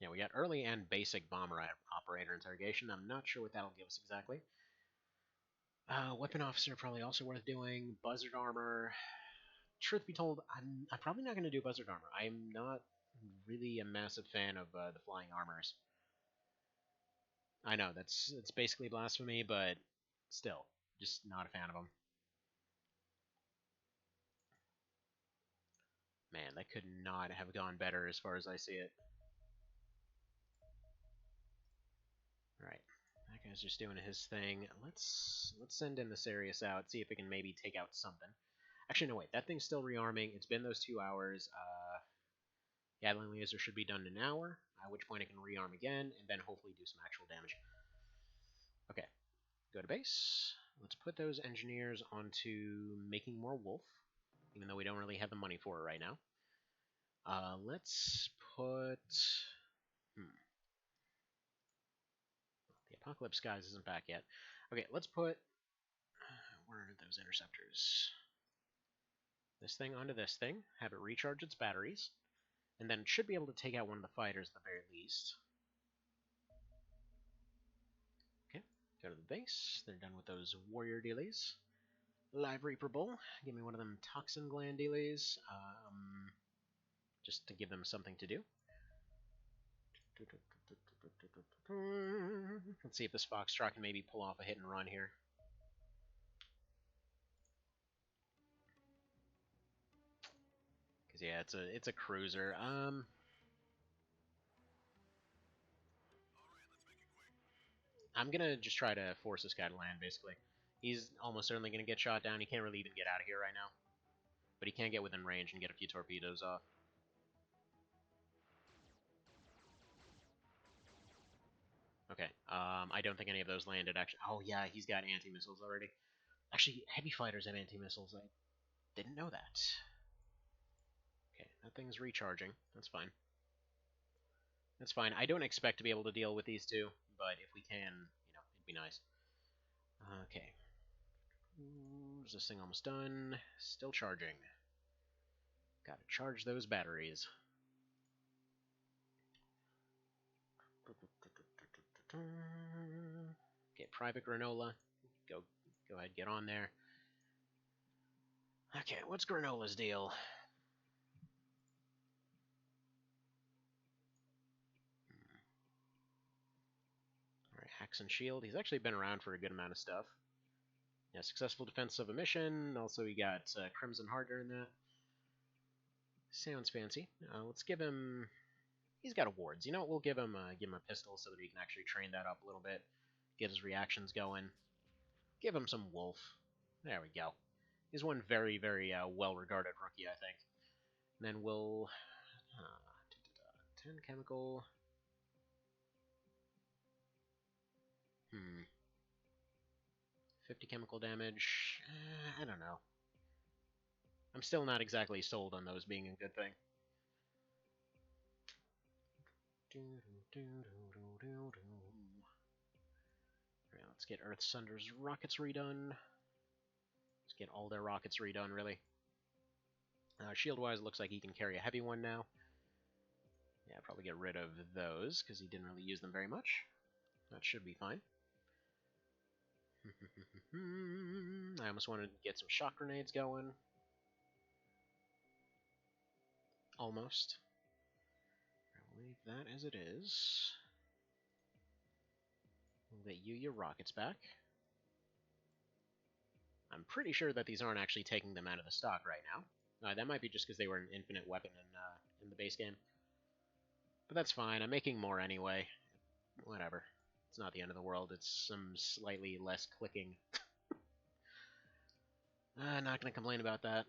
S1: Yeah, we got early and basic bomber operator interrogation. I'm not sure what that'll give us exactly. Weapon officer, probably also worth doing. Buzzard armor. Truth be told, I'm probably not going to do buzzard armor. I'm not really a massive fan of the flying armors. I know, it's basically blasphemy, but still, just not a fan of them. Man, that could not have gone better as far as I see it. Alright. That guy's just doing his thing. Let's send in the Sirius out, see if it can maybe take out something. Actually, no, wait. That thing's still rearming. It's been those 2 hours. Gatling laser should be done in an hour, at which point it can rearm again, and then hopefully do some actual damage. Okay. Go to base. Let's put those engineers onto making more wolf, even though we don't really have the money for it right now. Let's put... The Apocalypse Skies isn't back yet. Okay, let's put... where are those interceptors? This thing onto this thing, have it recharge its batteries, and then it should be able to take out one of the fighters at the very least. Okay, go to the base. They're done with those warrior dealies. Live Reaper Bull, give me one of them toxin gland dealies, just to give them something to do. Let's see if this Foxtrot can maybe pull off a hit and run here. Because yeah, it's a cruiser. I'm gonna just try to force this guy to land. Basically, he's almost certainly gonna get shot down. He can't really even get out of here right now, but he can get within range and get a few torpedoes off. Okay. I don't think any of those landed. Actually, oh yeah, he's got anti-missiles already. Actually, heavy fighters have anti-missiles. I didn't know that. Okay, that thing's recharging. That's fine. That's fine. I don't expect to be able to deal with these two, but if we can, it'd be nice. Okay. Is this thing almost done? Still charging. Gotta charge those batteries. Okay, Private Granola. Go ahead, get on there. Okay, what's Granola's deal? Alright, Hacks and Shield. He's actually been around for a good amount of stuff. Yeah, successful defense of a mission. Also, we got Crimson Heart during that. Sounds fancy. Let's give him... He's got awards. You know what? We'll give him a pistol so that he can actually train that up a little bit. Get his reactions going. Give him some wolf. There we go. He's one very, very well-regarded rookie, I think. And then we'll... 10 chemical... 50 chemical damage... I don't know. I'm still not exactly sold on those being a good thing. Alright, let's get Earth Sunder's rockets redone. Let's get all their rockets redone, really. Shield-wise, looks like he can carry a heavy one now. Yeah, probably get rid of those, because he didn't really use them very much. That should be fine. I almost wanted to get some shock grenades going. Almost. I'll leave that as it is. We'll get you your rockets back. I'm pretty sure that these aren't actually taking them out of the stock right now. That might be just because they were an infinite weapon in the base game. But that's fine. I'm making more anyway. Whatever. It's not the end of the world. It's some slightly less clicking. Not going to complain about that.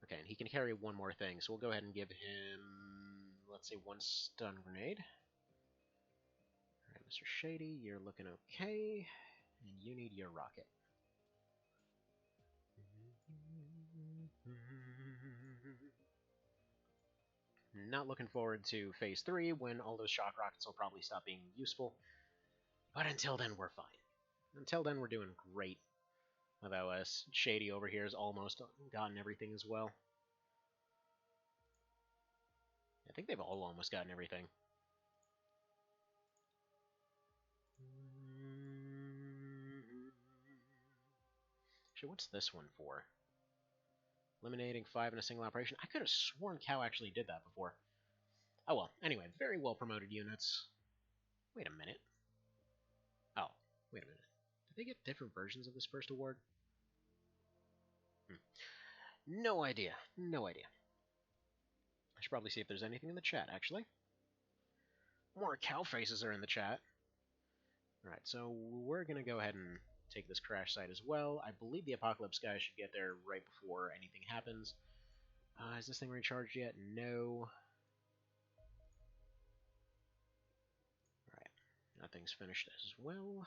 S1: Okay, and he can carry one more thing, so we'll go ahead and give him, let's say, one stun grenade. Alright, Mr. Shady, you're looking okay. And you need your rocket. Not looking forward to Phase 3, when all those shock rockets will probably stop being useful. But until then, we're fine. Until then, we're doing great. Although Shady over here has almost gotten everything as well. I think they've all almost gotten everything. Actually, what's this one for? Eliminating 5 in a single operation. I could have sworn Cow actually did that before. Oh well. Anyway, very well promoted units. Wait a minute. Oh, wait a minute. Did they get different versions of this first award? No idea. No idea. I should probably see if there's anything in the chat, actually. More cow faces are in the chat. Alright, so we're going to go ahead and take this crash site as well. I believe the Apocalypse guy should get there right before anything happens. Is this thing recharged yet? No. Alright, that thing's finished as well.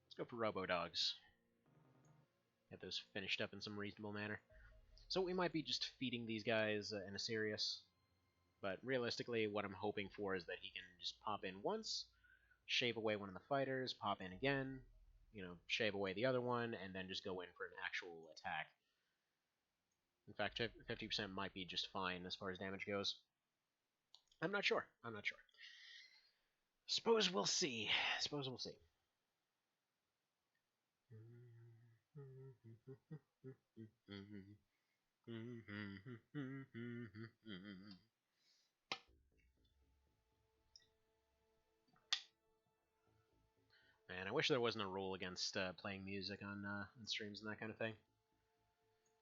S1: Let's go for Robo-Dogs. Get those finished up in some reasonable manner. So we might be just feeding these guys in a Sirius. But realistically, what I'm hoping for is that he can just pop in once, shave away one of the fighters, pop in again, shave away the other one, and then just go in for an actual attack. In fact, 50% might be just fine as far as damage goes. I'm not sure. Suppose we'll see. Man, I wish there wasn't a rule against playing music on streams and that kind of thing.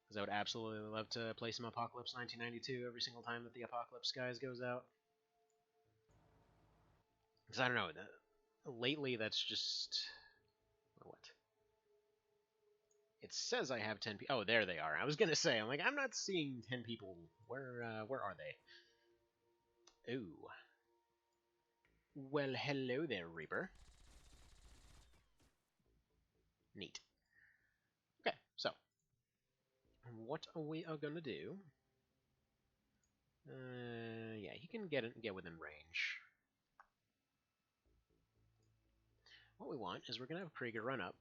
S1: Because I would absolutely love to play some Apocalypse 1992 every single time that the Apocalypse Skies goes out. Because I don't know, lately that's just... What? It says I have 10 people. Oh, there they are. I was going to say, I'm not seeing 10 people. Where are they? Ooh. Well, hello there, Reaper. Neat. Okay, so what we are gonna do? Yeah, he can get within range. What we want is we're gonna have Krieger run up.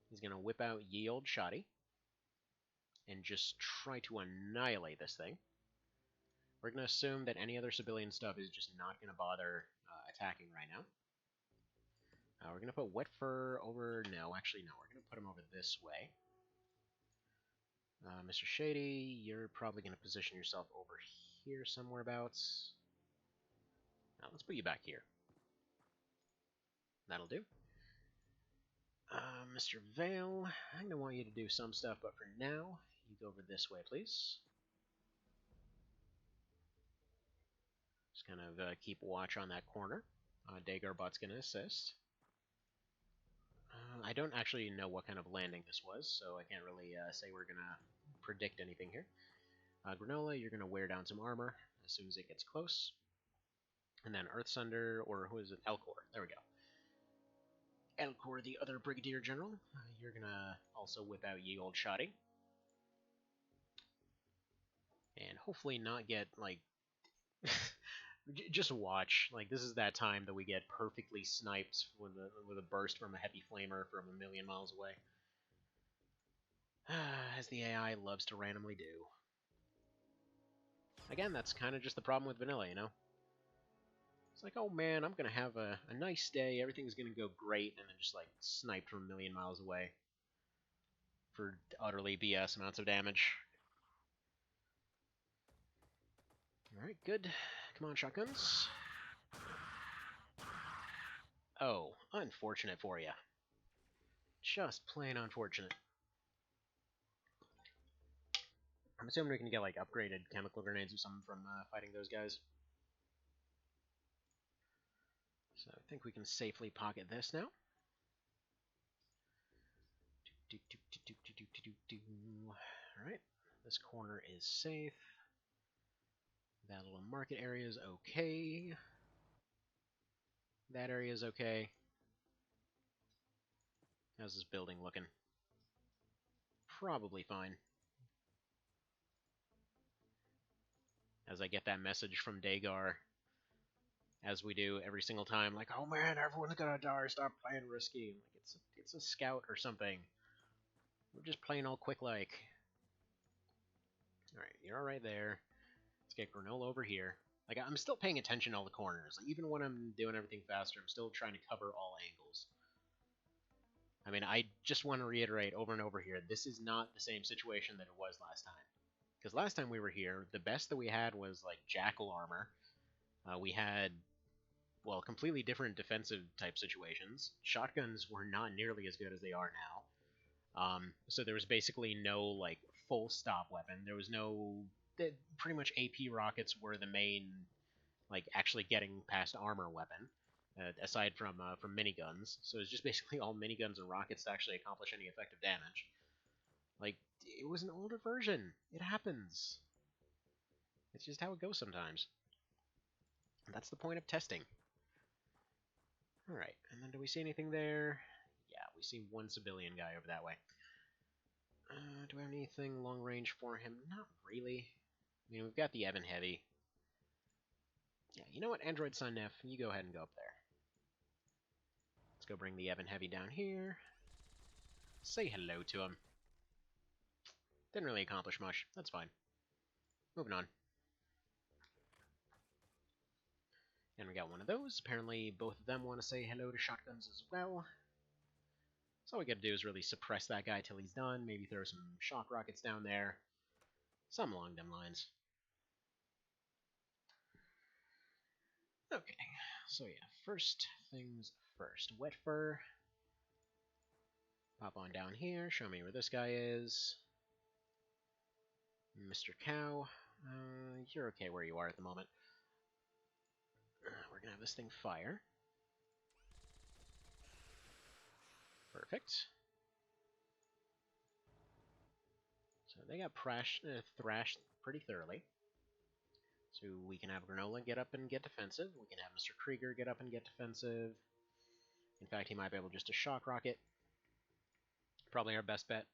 S1: He's gonna whip out ye old shoddy and just try to annihilate this thing. We're gonna assume that any other civilian stuff is just not gonna bother attacking right now. We're gonna put Wet Fur over. No, actually, no. We're gonna put him over this way. Mr. Shady, you're probably going to position yourself over here somewhere abouts. Now, let's put you back here. That'll do. Mr. Vale, I'm going to want you to do some stuff, but for now, you go over this way, please. Just kind of keep watch on that corner. Dagarbot's going to assist. I don't actually know what kind of landing this was, so I can't really say we're going to predict anything here. Granola, you're going to wear down some armor as soon as it gets close. And then Earthsunder, or who is it? Elcor. There we go. Elcor, the other Brigadier General, you're going to also whip out ye old shoddy. And hopefully not get, just watch. This is that time that we get perfectly sniped with a burst from a heavy flamer from a million miles away. As the AI loves to randomly do. Again, that's kind of just the problem with vanilla, you know? It's like, oh man, I'm gonna have a nice day, everything's gonna go great, and then just, sniped from a million miles away. For utterly BS amounts of damage. Alright, good. Come on, shotguns. Oh, unfortunate for you. Just plain unfortunate. I'm assuming we can get, upgraded chemical grenades or something from fighting those guys. So I think we can safely pocket this now. Alright, this corner is safe. That little market area is okay. That area is okay. How's this building looking? Probably fine. As I get that message from Dagar, as we do every single time, oh man, everyone's gonna die, stop playing risky. It's a scout or something. We're just playing all quick like. Alright, you're alright there. Let's get Granola over here. I'm still paying attention to all the corners. Even when I'm doing everything faster, I'm still trying to cover all angles. I mean, I just want to reiterate over and over here, this is not the same situation that it was last time. Because last time we were here, the best that we had was, Jackal armor. We had, well, completely different defensive type situations. Shotguns were not nearly as good as they are now. So there was basically no, full stop weapon. There was no... Pretty much AP rockets were the main, like, actually getting past armor weapon, aside from miniguns. So it was just basically all miniguns and rockets to actually accomplish any effective damage. Like, it was an older version. It happens. It's just how it goes sometimes. And that's the point of testing. Alright, and then do we see anything there? Yeah, we see one civilian guy over that way. Do we have anything long range for him? Not really. I mean, we've got the Evan Heavy. Yeah, you know what, Android Sun Nef, you go ahead and go up there. Let's go bring the Evan Heavy down here. Say hello to him. Didn't really accomplish much. That's fine. Moving on. And we got one of those. Apparently both of them want to say hello to shotguns as well. So all we gotta do is really suppress that guy till he's done. Maybe throw some shock rockets down there. Something along them lines. Okay, so yeah, first things first. Wet fur. Pop on down here, show me where this guy is. Mr. Cow, you're okay where you are at the moment. We're gonna have this thing fire. Perfect. So they got thrashed pretty thoroughly. So we can have Granola get up and get defensive. We can have Mr. Krieger get up and get defensive. In fact, he might be able just to shock rocket. Probably our best bet.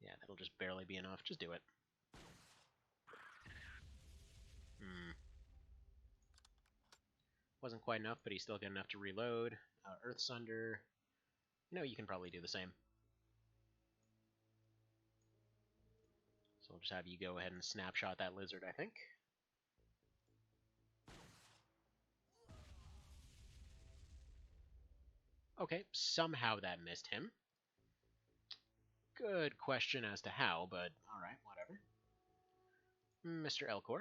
S1: Yeah, that'll just barely be enough. Just do it. Wasn't quite enough, but he's still good enough to reload. Earth Sunder. You know, you can probably do the same. So we'll just have you go ahead and snapshot that lizard, I think. Okay, somehow that missed him. Good question as to how, but alright, whatever. Mr. Elcor.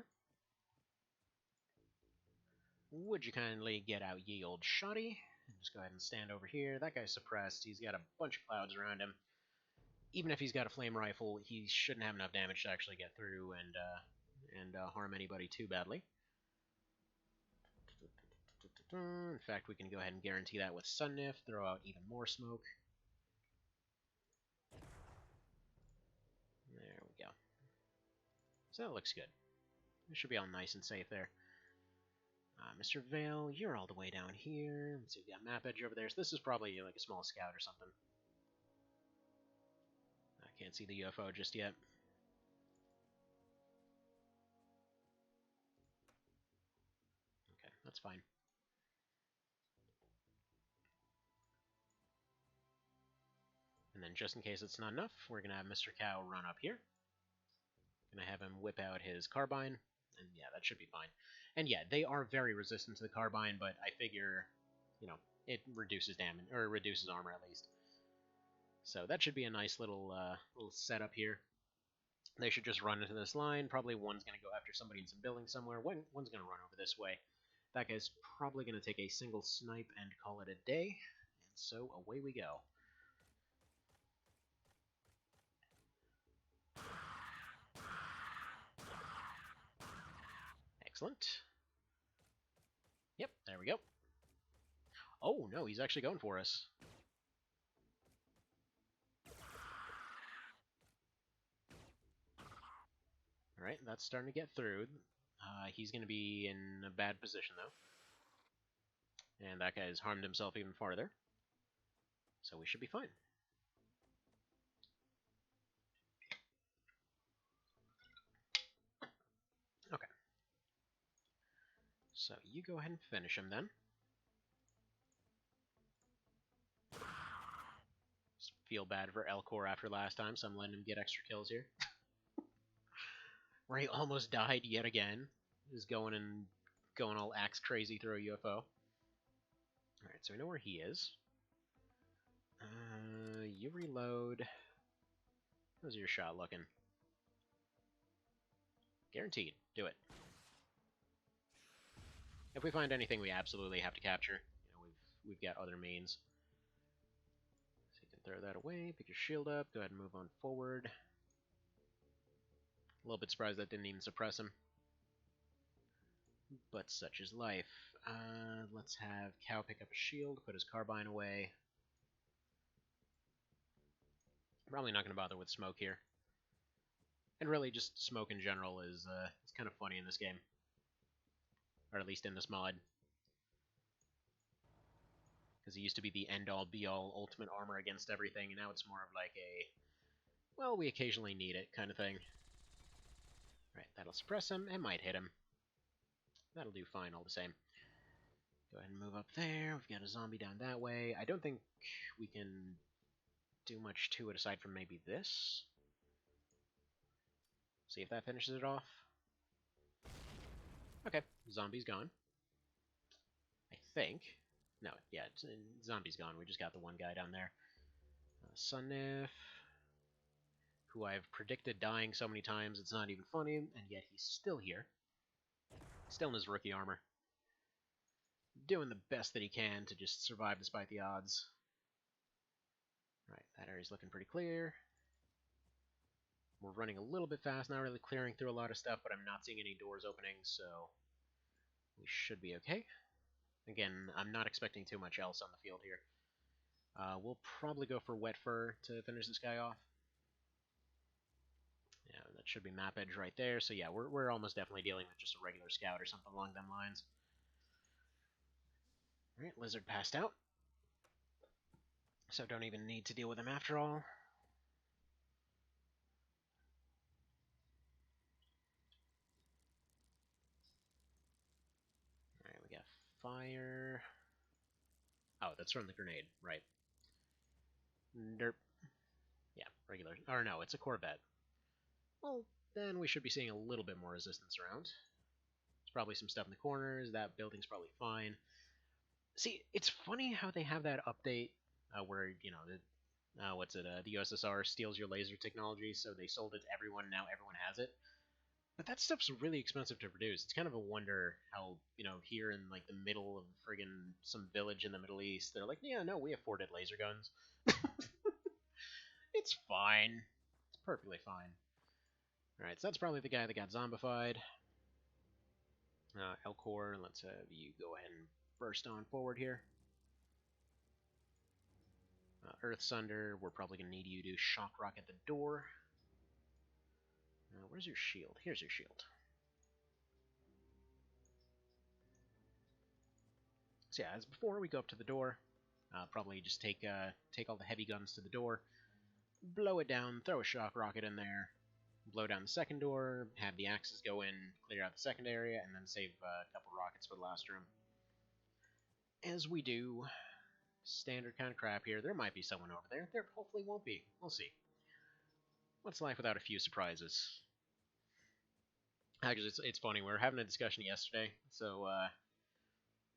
S1: Would you kindly get out ye old shoddy? Just go ahead and stand over here. That guy's suppressed. He's got a bunch of clouds around him. Even if he's got a flame rifle, he shouldn't have enough damage to actually get through and harm anybody too badly. In fact, we can go ahead and guarantee that with Sunnif, throw out even more smoke. There we go. So that looks good. We should be all nice and safe there. Mr. Vale, you're all the way down here. Let's see, we got map edge over there. So this is probably like a small scout or something. I can't see the UFO just yet. Okay, that's fine. And then just in case it's not enough, we're going to have Mr. Cow run up here. Going to have him whip out his carbine. And yeah, that should be fine. And yeah, they are very resistant to the carbine, but I figure, you know, it reduces damage, or reduces armor at least. So that should be a nice little setup here. They should just run into this line. Probably one's going to go after somebody in some building somewhere. One's going to run over this way. That guy's probably going to take a single snipe and call it a day. And so away we go. Excellent. Yep, there we go. Oh, no, he's actually going for us. Alright, that's starting to get through. He's going to be in a bad position, though. And that guy's harmed himself even farther. So we should be fine. Okay. So you go ahead and finish him then. Just feel bad for Elcor after last time, so I'm letting him get extra kills here. Where he almost died yet again. Just going all axe crazy through a UFO. Alright, so we know where he is. You reload. How's your shot looking? Guaranteed. Do it. If we find anything we absolutely have to capture, you know, we've got other means. So you can throw that away, pick your shield up, go ahead and move on forward. A little bit surprised that didn't even suppress him. But such is life. Let's have Cow pick up a shield, put his carbine away. Probably not going to bother with smoke here. And really, just smoke in general is it's kind of funny in this game. Or at least in this mod. Because it used to be the end-all, be-all, ultimate armor against everything, and now it's more of like a, well, we occasionally need it kind of thing. Right, that'll suppress him, and might hit him. That'll do fine all the same. Go ahead and move up there. We've got a zombie down that way. I don't think we can do much to it aside from maybe this. See if that finishes it off. Okay, zombie's gone. I think. No, yeah, zombie's gone. We just got the one guy down there. Sunnif, who I've predicted dying so many times it's not even funny, and yet he's still here. Still in his rookie armor. Doing the best that he can to just survive despite the odds. Right, that area's looking pretty clear. We're running a little bit fast, not really clearing through a lot of stuff, but I'm not seeing any doors opening, so we should be okay. Again, I'm not expecting too much else on the field here. We'll probably go for Wet Fur to finish this guy off. Yeah, that should be map edge right there. So yeah, we're almost definitely dealing with just a regular scout or something along them lines. Alright, Lizard passed out. So don't even need to deal with him after all. Alright, we got fire. Oh, that's from the grenade, right. Derp. Yeah, regular. Or no, it's a Corvette. Well, then we should be seeing a little bit more resistance around. There's probably some stuff in the corners. That building's probably fine. See, it's funny how they have that update where, you know, the USSR steals your laser technology, so they sold it to everyone, now everyone has it. But that stuff's really expensive to produce. It's kind of a wonder how, you know, here in, like, the middle of friggin' some village in the Middle East, they're like, yeah, no, we afforded laser guns. It's fine. It's perfectly fine. Alright, so that's probably the guy that got zombified. Elcor, let's have you go ahead and burst on forward here. Earth Sunder, we're probably going to need you to shock rocket the door. Where's your shield? Here's your shield. So yeah, as before, we go up to the door. Probably just take all the heavy guns to the door, blow it down, throw a shock rocket in there, blow down the second door, have the axes go in, clear out the second area, and then save a couple rockets for the last room. As we do, standard kind of crap here. There might be someone over there. There hopefully won't be. We'll see. What's life without a few surprises? Actually, it's funny. We were having a discussion yesterday. So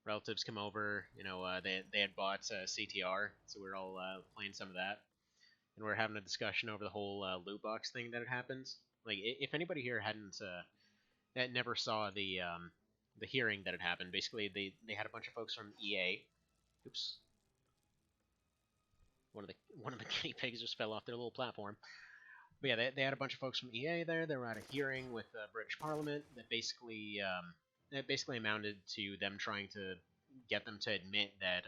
S1: relatives come over. You know, they had bought CTR, so we were all playing some of that, and we were having a discussion over the whole loot box thing that had happened. Like, if anybody here that never saw the hearing that had happened, basically they had a bunch of folks from EA. Oops. One of the guinea pigs just fell off their little platform. But yeah, they had a bunch of folks from EA there. They were at a hearing with the British Parliament that basically amounted to them trying to get them to admit that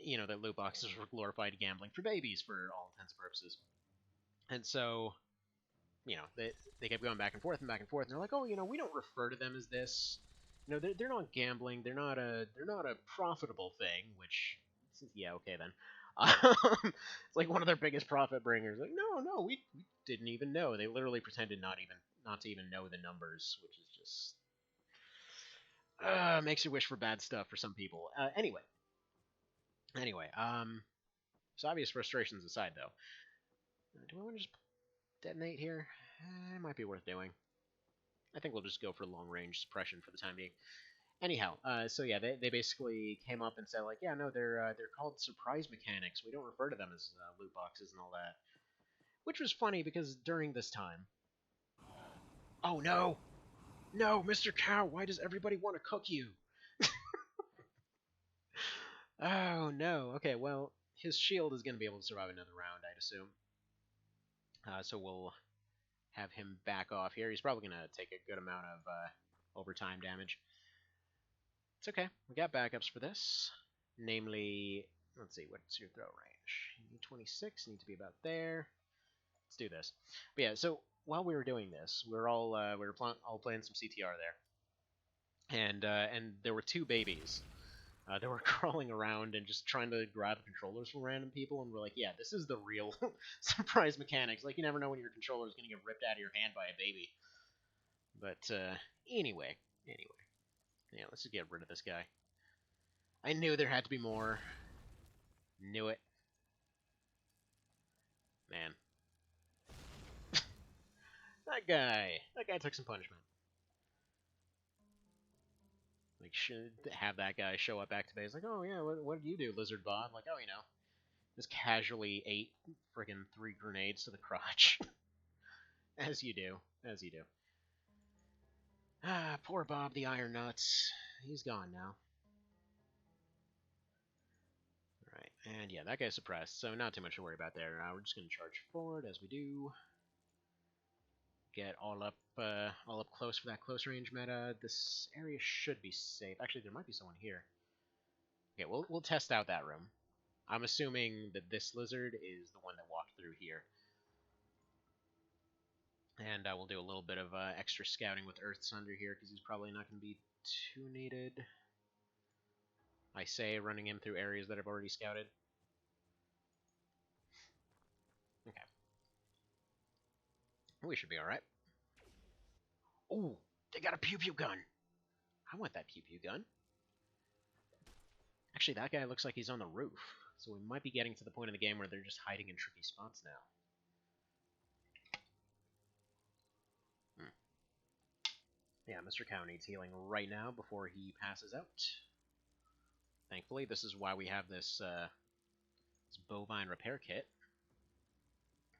S1: you know, that loot boxes were glorified gambling for babies for all intents and purposes. And so, you know, they kept going back and forth, and they're like, oh, you know, we don't refer to them as this. You know, they're not gambling. They're not a profitable thing. Which, yeah, okay then. It's like one of their biggest profit bringers. Like, no, we didn't even know. They literally pretended not to even know the numbers, which is just makes you wish for bad stuff for some people. Anyway, so obvious frustrations aside, though, do I want to just detonate here? It might be worth doing. I think we'll just go for long-range suppression for the time being. Anyhow, so yeah, they basically came up and said, like, yeah, no, they're called surprise mechanics. We don't refer to them as loot boxes and all that. Which was funny because during this time... Oh, no! No, Mr. Cow, why does everybody want to cook you? Oh, no. Okay, well, his shield is going to be able to survive another round, I'd assume. So we'll have him back off here. He's probably going to take a good amount of overtime damage. It's okay. We got backups for this. Namely, let's see, what's your throw range? You need 26, need to be about there. Let's do this. But yeah, so while we were doing this, we were all playing some CTR there, and there were two babies. They were crawling around and just trying to grab controllers from random people, and we're like, yeah, this is the real surprise mechanics. Like, you never know when your controller is going to get ripped out of your hand by a baby. But anyway, yeah, let's just get rid of this guy. I knew there had to be more. Knew it. Man. That guy took some punishment. Like, should have that guy show up back to base, like, oh yeah, what did you do, Lizard Bob? Like, oh, you know, just casually ate friggin' 3 grenades to the crotch. As you do. Ah, poor Bob the Iron Nuts. He's gone now. Alright, and yeah, that guy's suppressed, so not too much to worry about there. We're just going to charge forward as we do. Get all up close for that close range meta. This area should be safe. Actually, there might be someone here. Okay, we'll test out that room. I'm assuming that this lizard is the one that walked through here. And we'll do a little bit of extra scouting with Earth Sunder here, because he's probably not going to be too needed. I say running him through areas that I've already scouted. Okay. We should be alright. Ooh, they got a pew-pew gun. I want that pew-pew gun. Actually, that guy looks like he's on the roof. So we might be getting to the point in the game where they're just hiding in tricky spots now. Yeah, Mr. Cow needs healing right now before he passes out. Thankfully, this is why we have this bovine repair kit.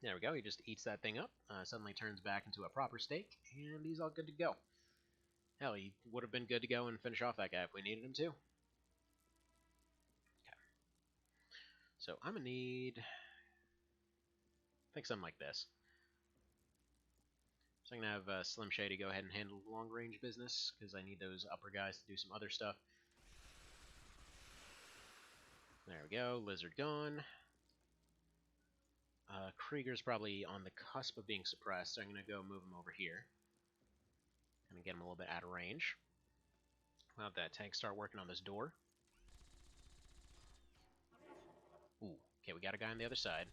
S1: There we go, he just eats that thing up, suddenly turns back into a proper steak, and he's all good to go. Hell, he would have been good to go and finish off that guy if we needed him to. Okay. So I'm going to need, I think something like this. So I'm going to have Slim Shady go ahead and handle the long-range business, because I need those upper guys to do some other stuff. There we go, Lizard gone. Krieger's probably on the cusp of being suppressed, so I'm going to go move him over here. Kind of get him a little bit out of range. We'll have that tank start working on this door. Ooh, okay, we got a guy on the other side.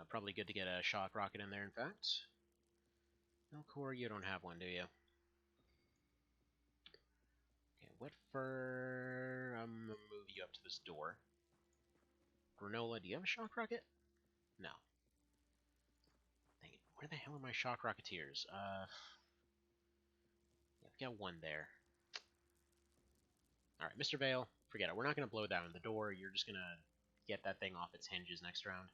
S1: Probably good to get a shock rocket in there, in fact. Melkor, you don't have one, do you? Okay, what fur? I'm going to move you up to this door. Granola, do you have a shock rocket? No. Dang it, where the hell are my shock rocketeers? Yeah, we got one there. Alright, Mr. Vale, forget it. We're not going to blow down the door. You're just going to get that thing off its hinges next round.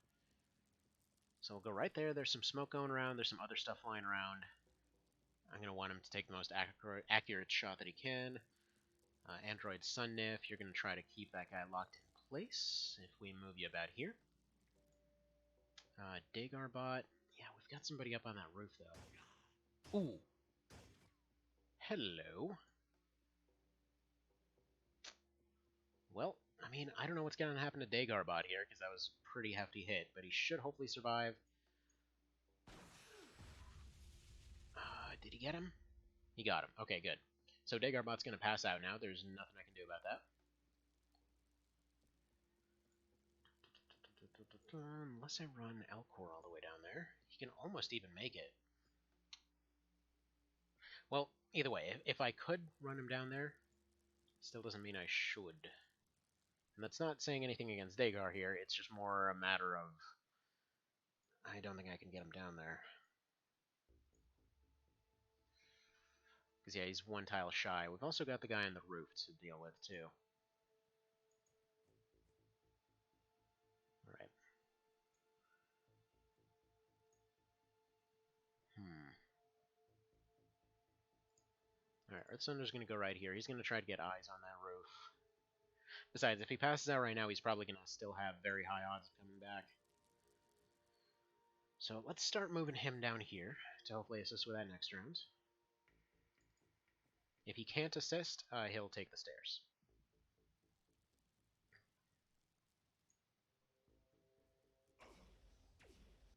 S1: So we'll go right there. There's some smoke going around. There's some other stuff flying around. I'm going to want him to take the most accurate shot that he can. Android Sunnif, you're going to try to keep that guy locked in place if we move you about here. Dagarbot, yeah, we've got somebody up on that roof, though. Ooh. Hello. Well, I mean, I don't know what's going to happen to Dagarbot here, because that was a pretty hefty hit, but he should hopefully survive. Did he get him? He got him. Okay, good. So Dagarbot's going to pass out now. There's nothing I can do about that. Unless I run Elcor all the way down there. He can almost even make it. Well, either way, if I could run him down there, still doesn't mean I should. And that's not saying anything against Dagar here, it's just more a matter of I don't think I can get him down there. Because, yeah, he's one tile shy. We've also got the guy on the roof to deal with, too. Alright. Alright, Earth Sunder's going to go right here. He's going to try to get eyes on that roof. Besides, if he passes out right now, he's probably going to still have very high odds of coming back. So let's start moving him down here to hopefully assist with that next round. If he can't assist, he'll take the stairs.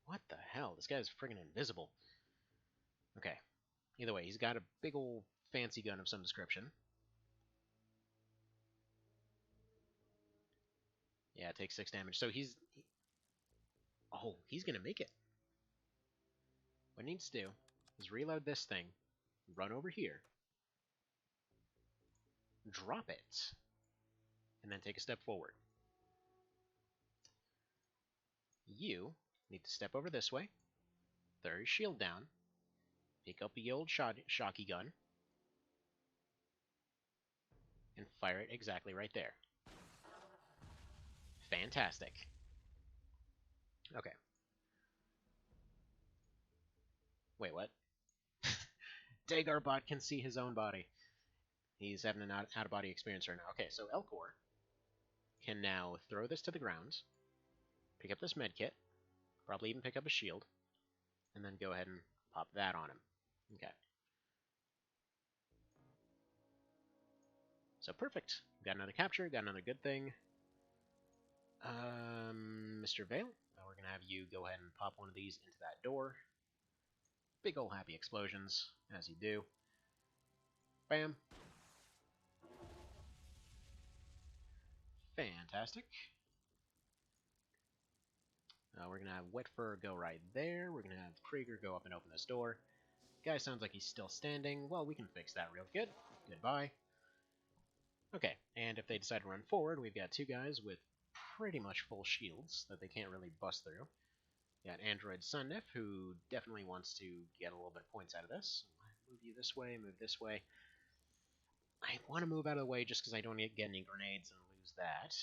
S1: What the hell? This guy's friggin' invisible. Okay. Either way, he's got a big old fancy gun of some description. Yeah, it takes 6 damage. So oh, he's gonna make it. What he needs to do is reload this thing, run over here, drop it, and then take a step forward. You need to step over this way, throw your shield down, pick up the old shocky gun, and fire it exactly right there. Fantastic. Okay. Wait, what? Dagarbot can see his own body. He's having an out-of-body experience right now. Okay, so Elcor can now throw this to the ground, pick up this medkit, probably even pick up a shield, and then go ahead and pop that on him. Okay. So perfect. Got another capture, got another good thing. Mr. Vale, we're going to have you go ahead and pop one of these into that door. Big ol' happy explosions, as you do. Bam. Fantastic. We're going to have Wet Fur go right there. We're going to have Krieger go up and open this door. Guy sounds like he's still standing. Well, we can fix that real good. Goodbye. Okay, and if they decide to run forward, we've got 2 guys with pretty much full shields that they can't really bust through. Got Android Sunnif, who definitely wants to get a little bit of points out of this. Move you this way, move this way. I want to move out of the way just because I don't get any grenades and lose that.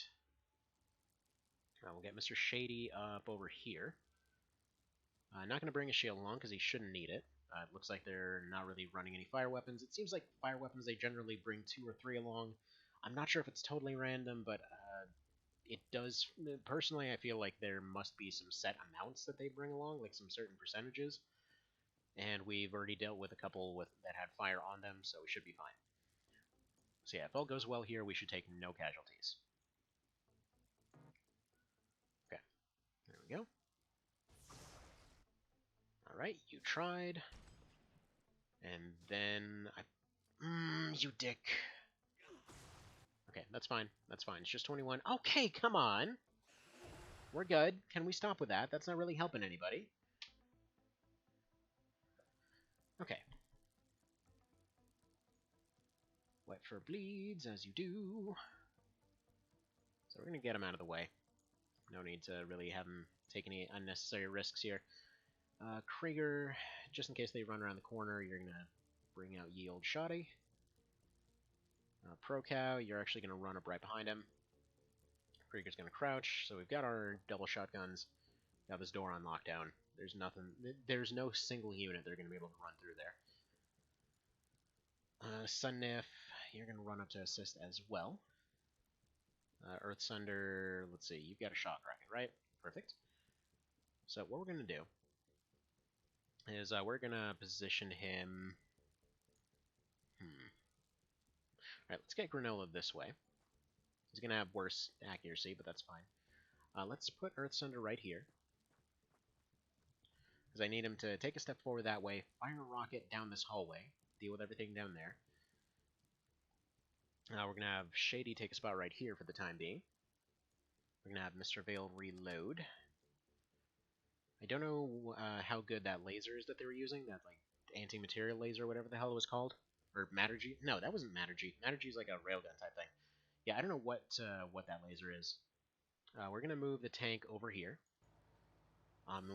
S1: We'll get Mr. Shady up over here. Not going to bring a shield along because he shouldn't need it. It looks like they're not really running any fire weapons. It seems like fire weapons, they generally bring 2 or 3 along. I'm not sure if it's totally random, but it does. Personally, I feel like there must be some set amounts that they bring along, like some certain percentages. And we've already dealt with a couple that had fire on them, so we should be fine. So yeah, if all goes well here, we should take no casualties. Okay, there we go. Alright, you tried. And then you dick. Okay, that's fine. That's fine. It's just 21. Okay, come on. We're good. Can we stop with that? That's not really helping anybody. Okay. Wet Fur bleeds, as you do. So we're going to get him out of the way. No need to really have him take any unnecessary risks here. Krieger, just in case they run around the corner, you're going to bring out Ye Old Shoddy. Pro Cow, you're actually going to run up right behind him. Krieger's going to crouch, so we've got our double shotguns. Got this door on lockdown. There's no single unit they're going to be able to run through there. Sunnif, you're going to run up to assist as well. Earth Sunder, let's see, you've got a shock rocket, right? Perfect. So what we're going to do is we're going to position him... Alright, let's get Granola this way. He's going to have worse accuracy, but that's fine. Let's put Earth Sunder right here. Because I need him to take a step forward that way, fire a rocket down this hallway, deal with everything down there. We're going to have Shady take a spot right here for the time being. We're going to have Mr. Vale reload. I don't know how good that laser is that they were using, that like anti-material laser, whatever the hell it was called. Or Mattergy? No, that wasn't Mattergy. Mattergy's like a railgun type thing. Yeah, I don't know what that laser is. We're going to move the tank over here.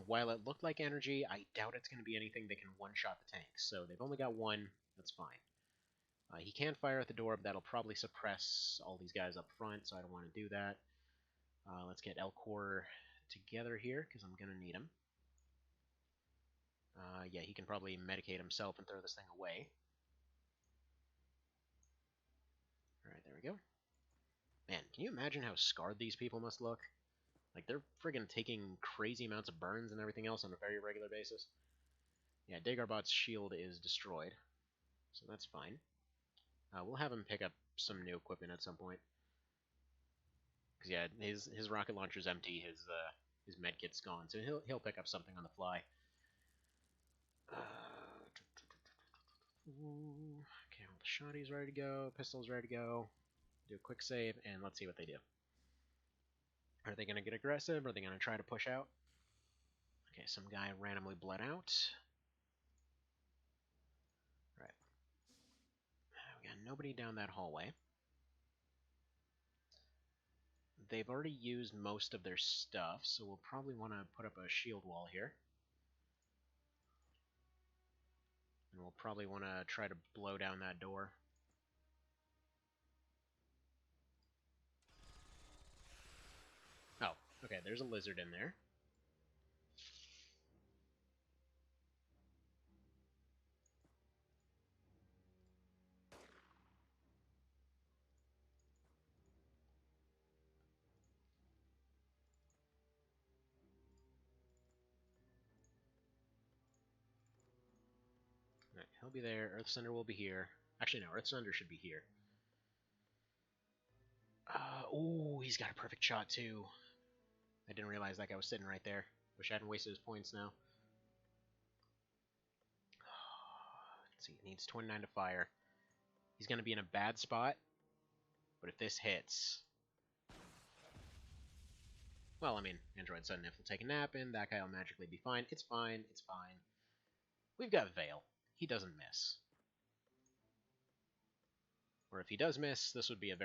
S1: While it looked like energy, I doubt it's going to be anything that can one-shot the tank. So they've only got one. That's fine. He can fire at the door, but that'll probably suppress all these guys up front, so I don't want to do that. Let's get Elcor together here, because I'm going to need him. Yeah, he can probably medicate himself and throw this thing away. Alright, there we go. Man, can you imagine how scarred these people must look? Like, they're friggin' taking crazy amounts of burns and everything else on a very regular basis. Yeah, Dagobot's shield is destroyed, so that's fine. We'll have him pick up some new equipment at some point. Because, yeah, his rocket launcher's empty, his medkit's gone, so he'll pick up something on the fly. Okay, all the shotties ready to go, pistols ready to go. Do a quick save, and let's see what they do. Are they going to get aggressive? Are they going to try to push out? Okay, some guy randomly bled out. Right. We got nobody down that hallway. They've already used most of their stuff, so we'll probably want to put up a shield wall here. And we'll probably want to try to blow down that door. Oh, okay, there's a lizard in there. Alright, he'll be there. Earth Sunder will be here. Actually, no, Earth Sunder should be here. Ooh, he's got a perfect shot, too. I didn't realize that guy was sitting right there. Wish I hadn't wasted his points now. Let's see, it needs 29 to fire. He's going to be in a bad spot, but if this hits... Well, I mean, Android Sudden If will take a nap, and that guy will magically be fine. It's fine, it's fine. We've got Vale. He doesn't miss. Or if he does miss, this would be the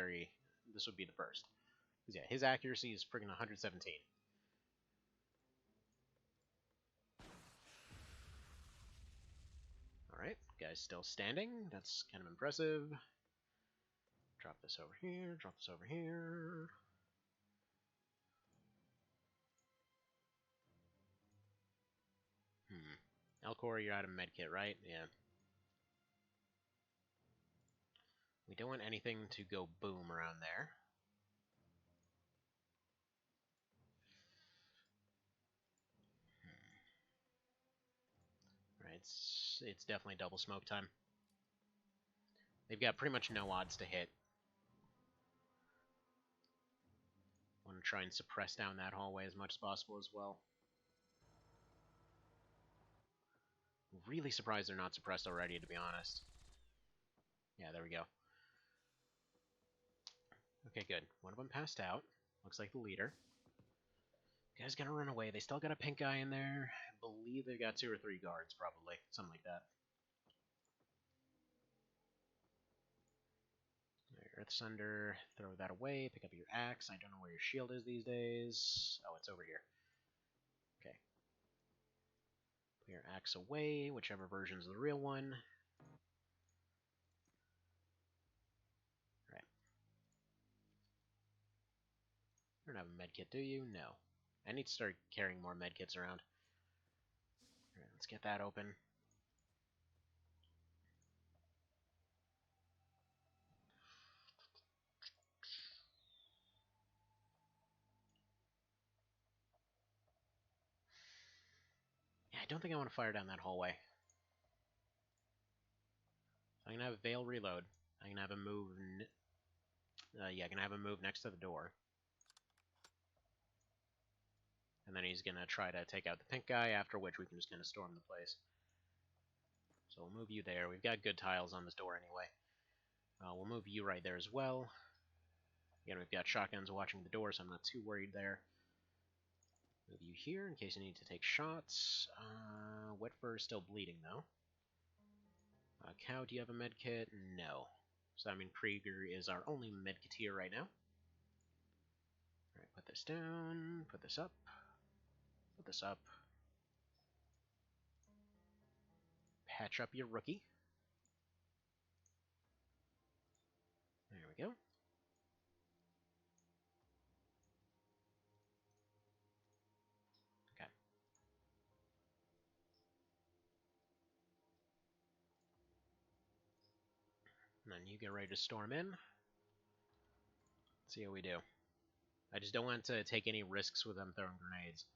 S1: first. Because, yeah, his accuracy is friggin' 117. Alright, guy's still standing. That's kind of impressive. Drop this over here, drop this over here. Elcor, you're out of medkit, right? Yeah. We don't want anything to go boom around there. Right, it's definitely double smoke time. They've got pretty much no odds to hit. Want to try and suppress down that hallway as much as possible as well. Really surprised they're not suppressed already, to be honest. Yeah, there we go. Okay, good. One of them passed out. Looks like the leader. Guy's gonna run away. They still got a pink guy in there. I believe they've got 2 or 3 guards, probably. Something like that. Earth Sunder, throw that away, pick up your axe. I don't know where your shield is these days. Oh, it's over here. Okay. Put your axe away, whichever version's the real one. Right. You don't have a medkit, do you? No. I need to start carrying more medkits around. Alright, let's get that open. Yeah, I don't think I want to fire down that hallway. I'm gonna have Vale reload. I'm gonna have him move. Yeah, gonna have him move next to the door. And then he's gonna try to take out the pink guy, after which we can just kind of storm the place. So we'll move you there. We've got good tiles on this door anyway. We'll move you right there as well. Again, we've got shotguns watching the door, so I'm not too worried there. Move you here in case you need to take shots. Wet Fur is still bleeding, though. Cow, do you have a medkit? No. So, I mean, Krieger is our only medkiteer right now. Alright, put this down, put this up, put this up. Patch up your rookie. There we go. Okay. And then you get ready to storm in. Let's see how we do. I just don't want to take any risks with them throwing grenades.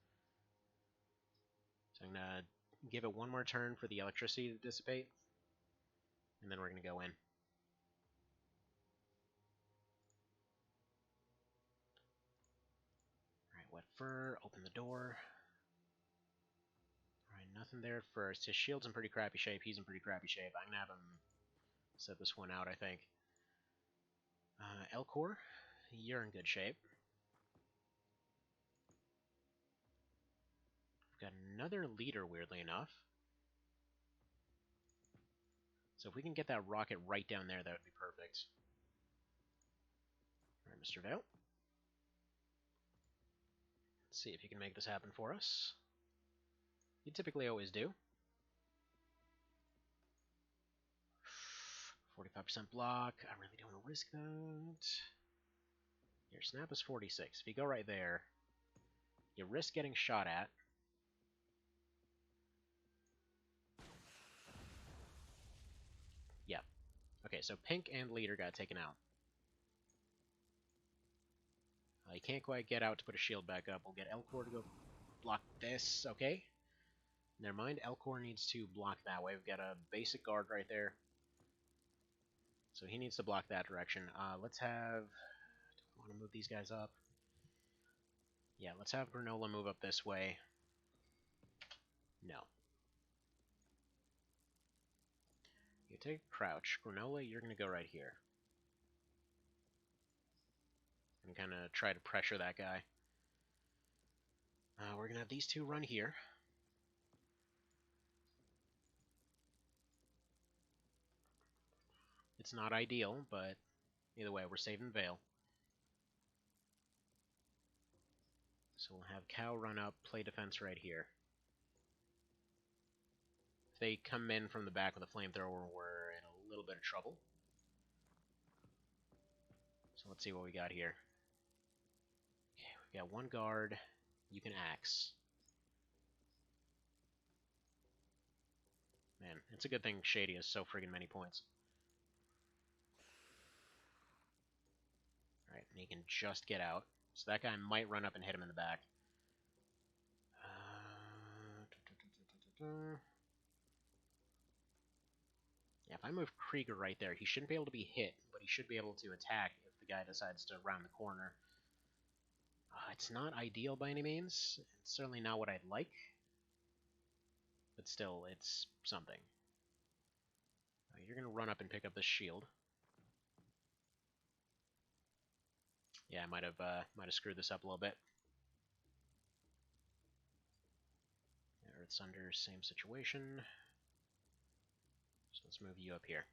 S1: So I'm gonna give it one more turn for the electricity to dissipate, and then we're gonna go in. Alright, wet fur, open the door. Alright, nothing there at first. His shield's in pretty crappy shape, he's in pretty crappy shape. I'm gonna have him set this one out, I think. Elcor, you're in good shape. We've got another leader, weirdly enough. So if we can get that rocket right down there, that would be perfect. Alright, Mr. Vale. Let's see if you can make this happen for us. You typically always do. 45% block. I really don't want to risk that. Your snap is 46. If you go right there, you risk getting shot at. Yeah. Okay, so Pink and Leader got taken out. You can't quite get out to put a shield back up. We'll get Elcor to go block this. Okay. Never mind. Elcor needs to block that way. We've got a basic guard right there. So he needs to block that direction. Let's have... Do we want to move these guys up? Yeah, let's have Granola move up this way. No. You take Crouch. Granola, you're going to go right here. And kind of try to pressure that guy. We're going to have these two run here. It's not ideal, but either way, we're saving Vale. So we'll have Cow run up, play defense right here. If they come in from the back with a flamethrower, we're in a little bit of trouble. So let's see what we got here. Okay, we've got one guard. You can axe. Man, it's a good thing Shady has so friggin' many points. Alright, and he can just get out. So that guy might run up and hit him in the back. Yeah, if I move Krieger right there, he shouldn't be able to be hit, but he should be able to attack if the guy decides to round the corner. It's not ideal by any means. It's certainly not what I'd like. But still, it's something. You're going to run up and pick up this shield. Yeah, I might have screwed this up a little bit. Earth's under, same situation. So let's move you up here.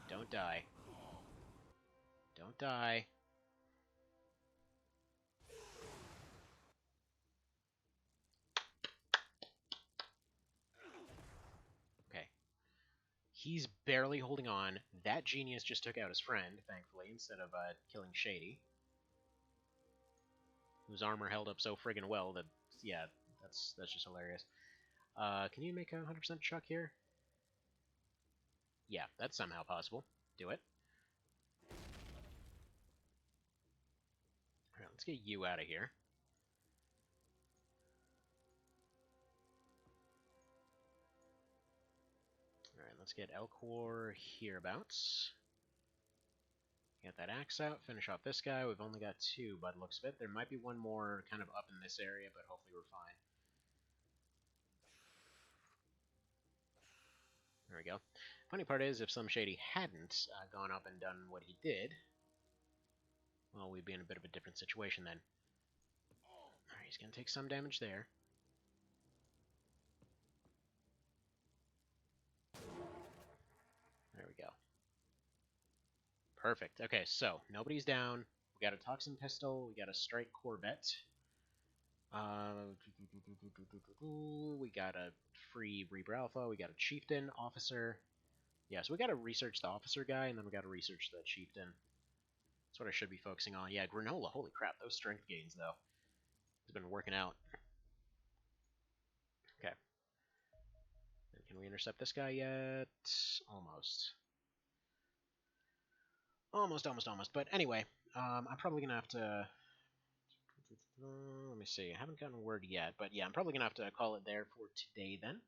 S1: Don't die. Don't die. Okay. He's barely holding on. That genius just took out his friend, thankfully, instead of killing Shady. Whose armor held up so friggin' well that, yeah, that's just hilarious. Can you make a 100% chuck here? Yeah, that's somehow possible. Do it. Alright, let's get you out of here. Alright, let's get Elcor hereabouts. Get that axe out, finish off this guy. We've only got two by the looks of it. There might be one more kind of up in this area, but hopefully we're fine. There we go. Funny part is, if some Shady hadn't gone up and done what he did, well, we'd be in a bit of a different situation then. Alright, he's going to take some damage there. There we go. Perfect. Okay, so, nobody's down. We got a Toxin Pistol. We got a Strike Corvette. We got a free Reaper Alpha. We got a Chieftain Officer. Yeah, so we got to research the Officer guy, and then we got to research the Chieftain. That's what I should be focusing on. Yeah, Granola. Holy crap, those strength gains, though. He's been working out. Okay. And can we intercept this guy yet? Almost. Almost, almost, almost. But anyway, I'm probably gonna have to. Let me see. I haven't gotten word yet, but yeah, I'm probably gonna have to call it there for today then.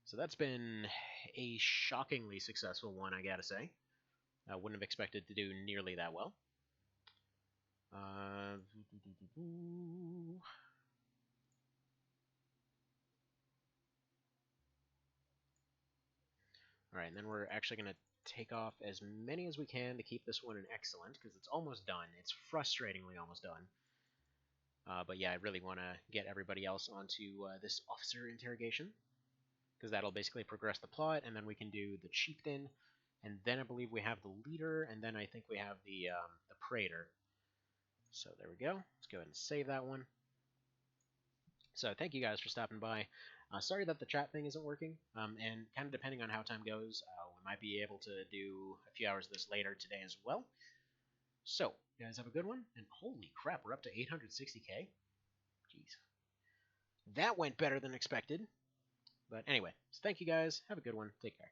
S1: So that's been a shockingly successful one, I gotta say. I wouldn't have expected to do nearly that well. Uh, Alright, and then we're actually going to take off as many as we can to keep this one in excellent, because it's almost done. It's frustratingly almost done. But yeah, I really want to get everybody else onto this officer interrogation, because that'll basically progress the plot, and then we can do the chieftain, and then I believe we have the leader, and then I think we have the praetor. So there we go. Let's go ahead and save that one. So thank you guys for stopping by. Sorry that the chat thing isn't working, and kind of depending on how time goes, we might be able to do a few hours of this later today as well. So, you guys have a good one, and holy crap, we're up to 860k. Jeez. That went better than expected. But anyway, so thank you guys. Have a good one. Take care.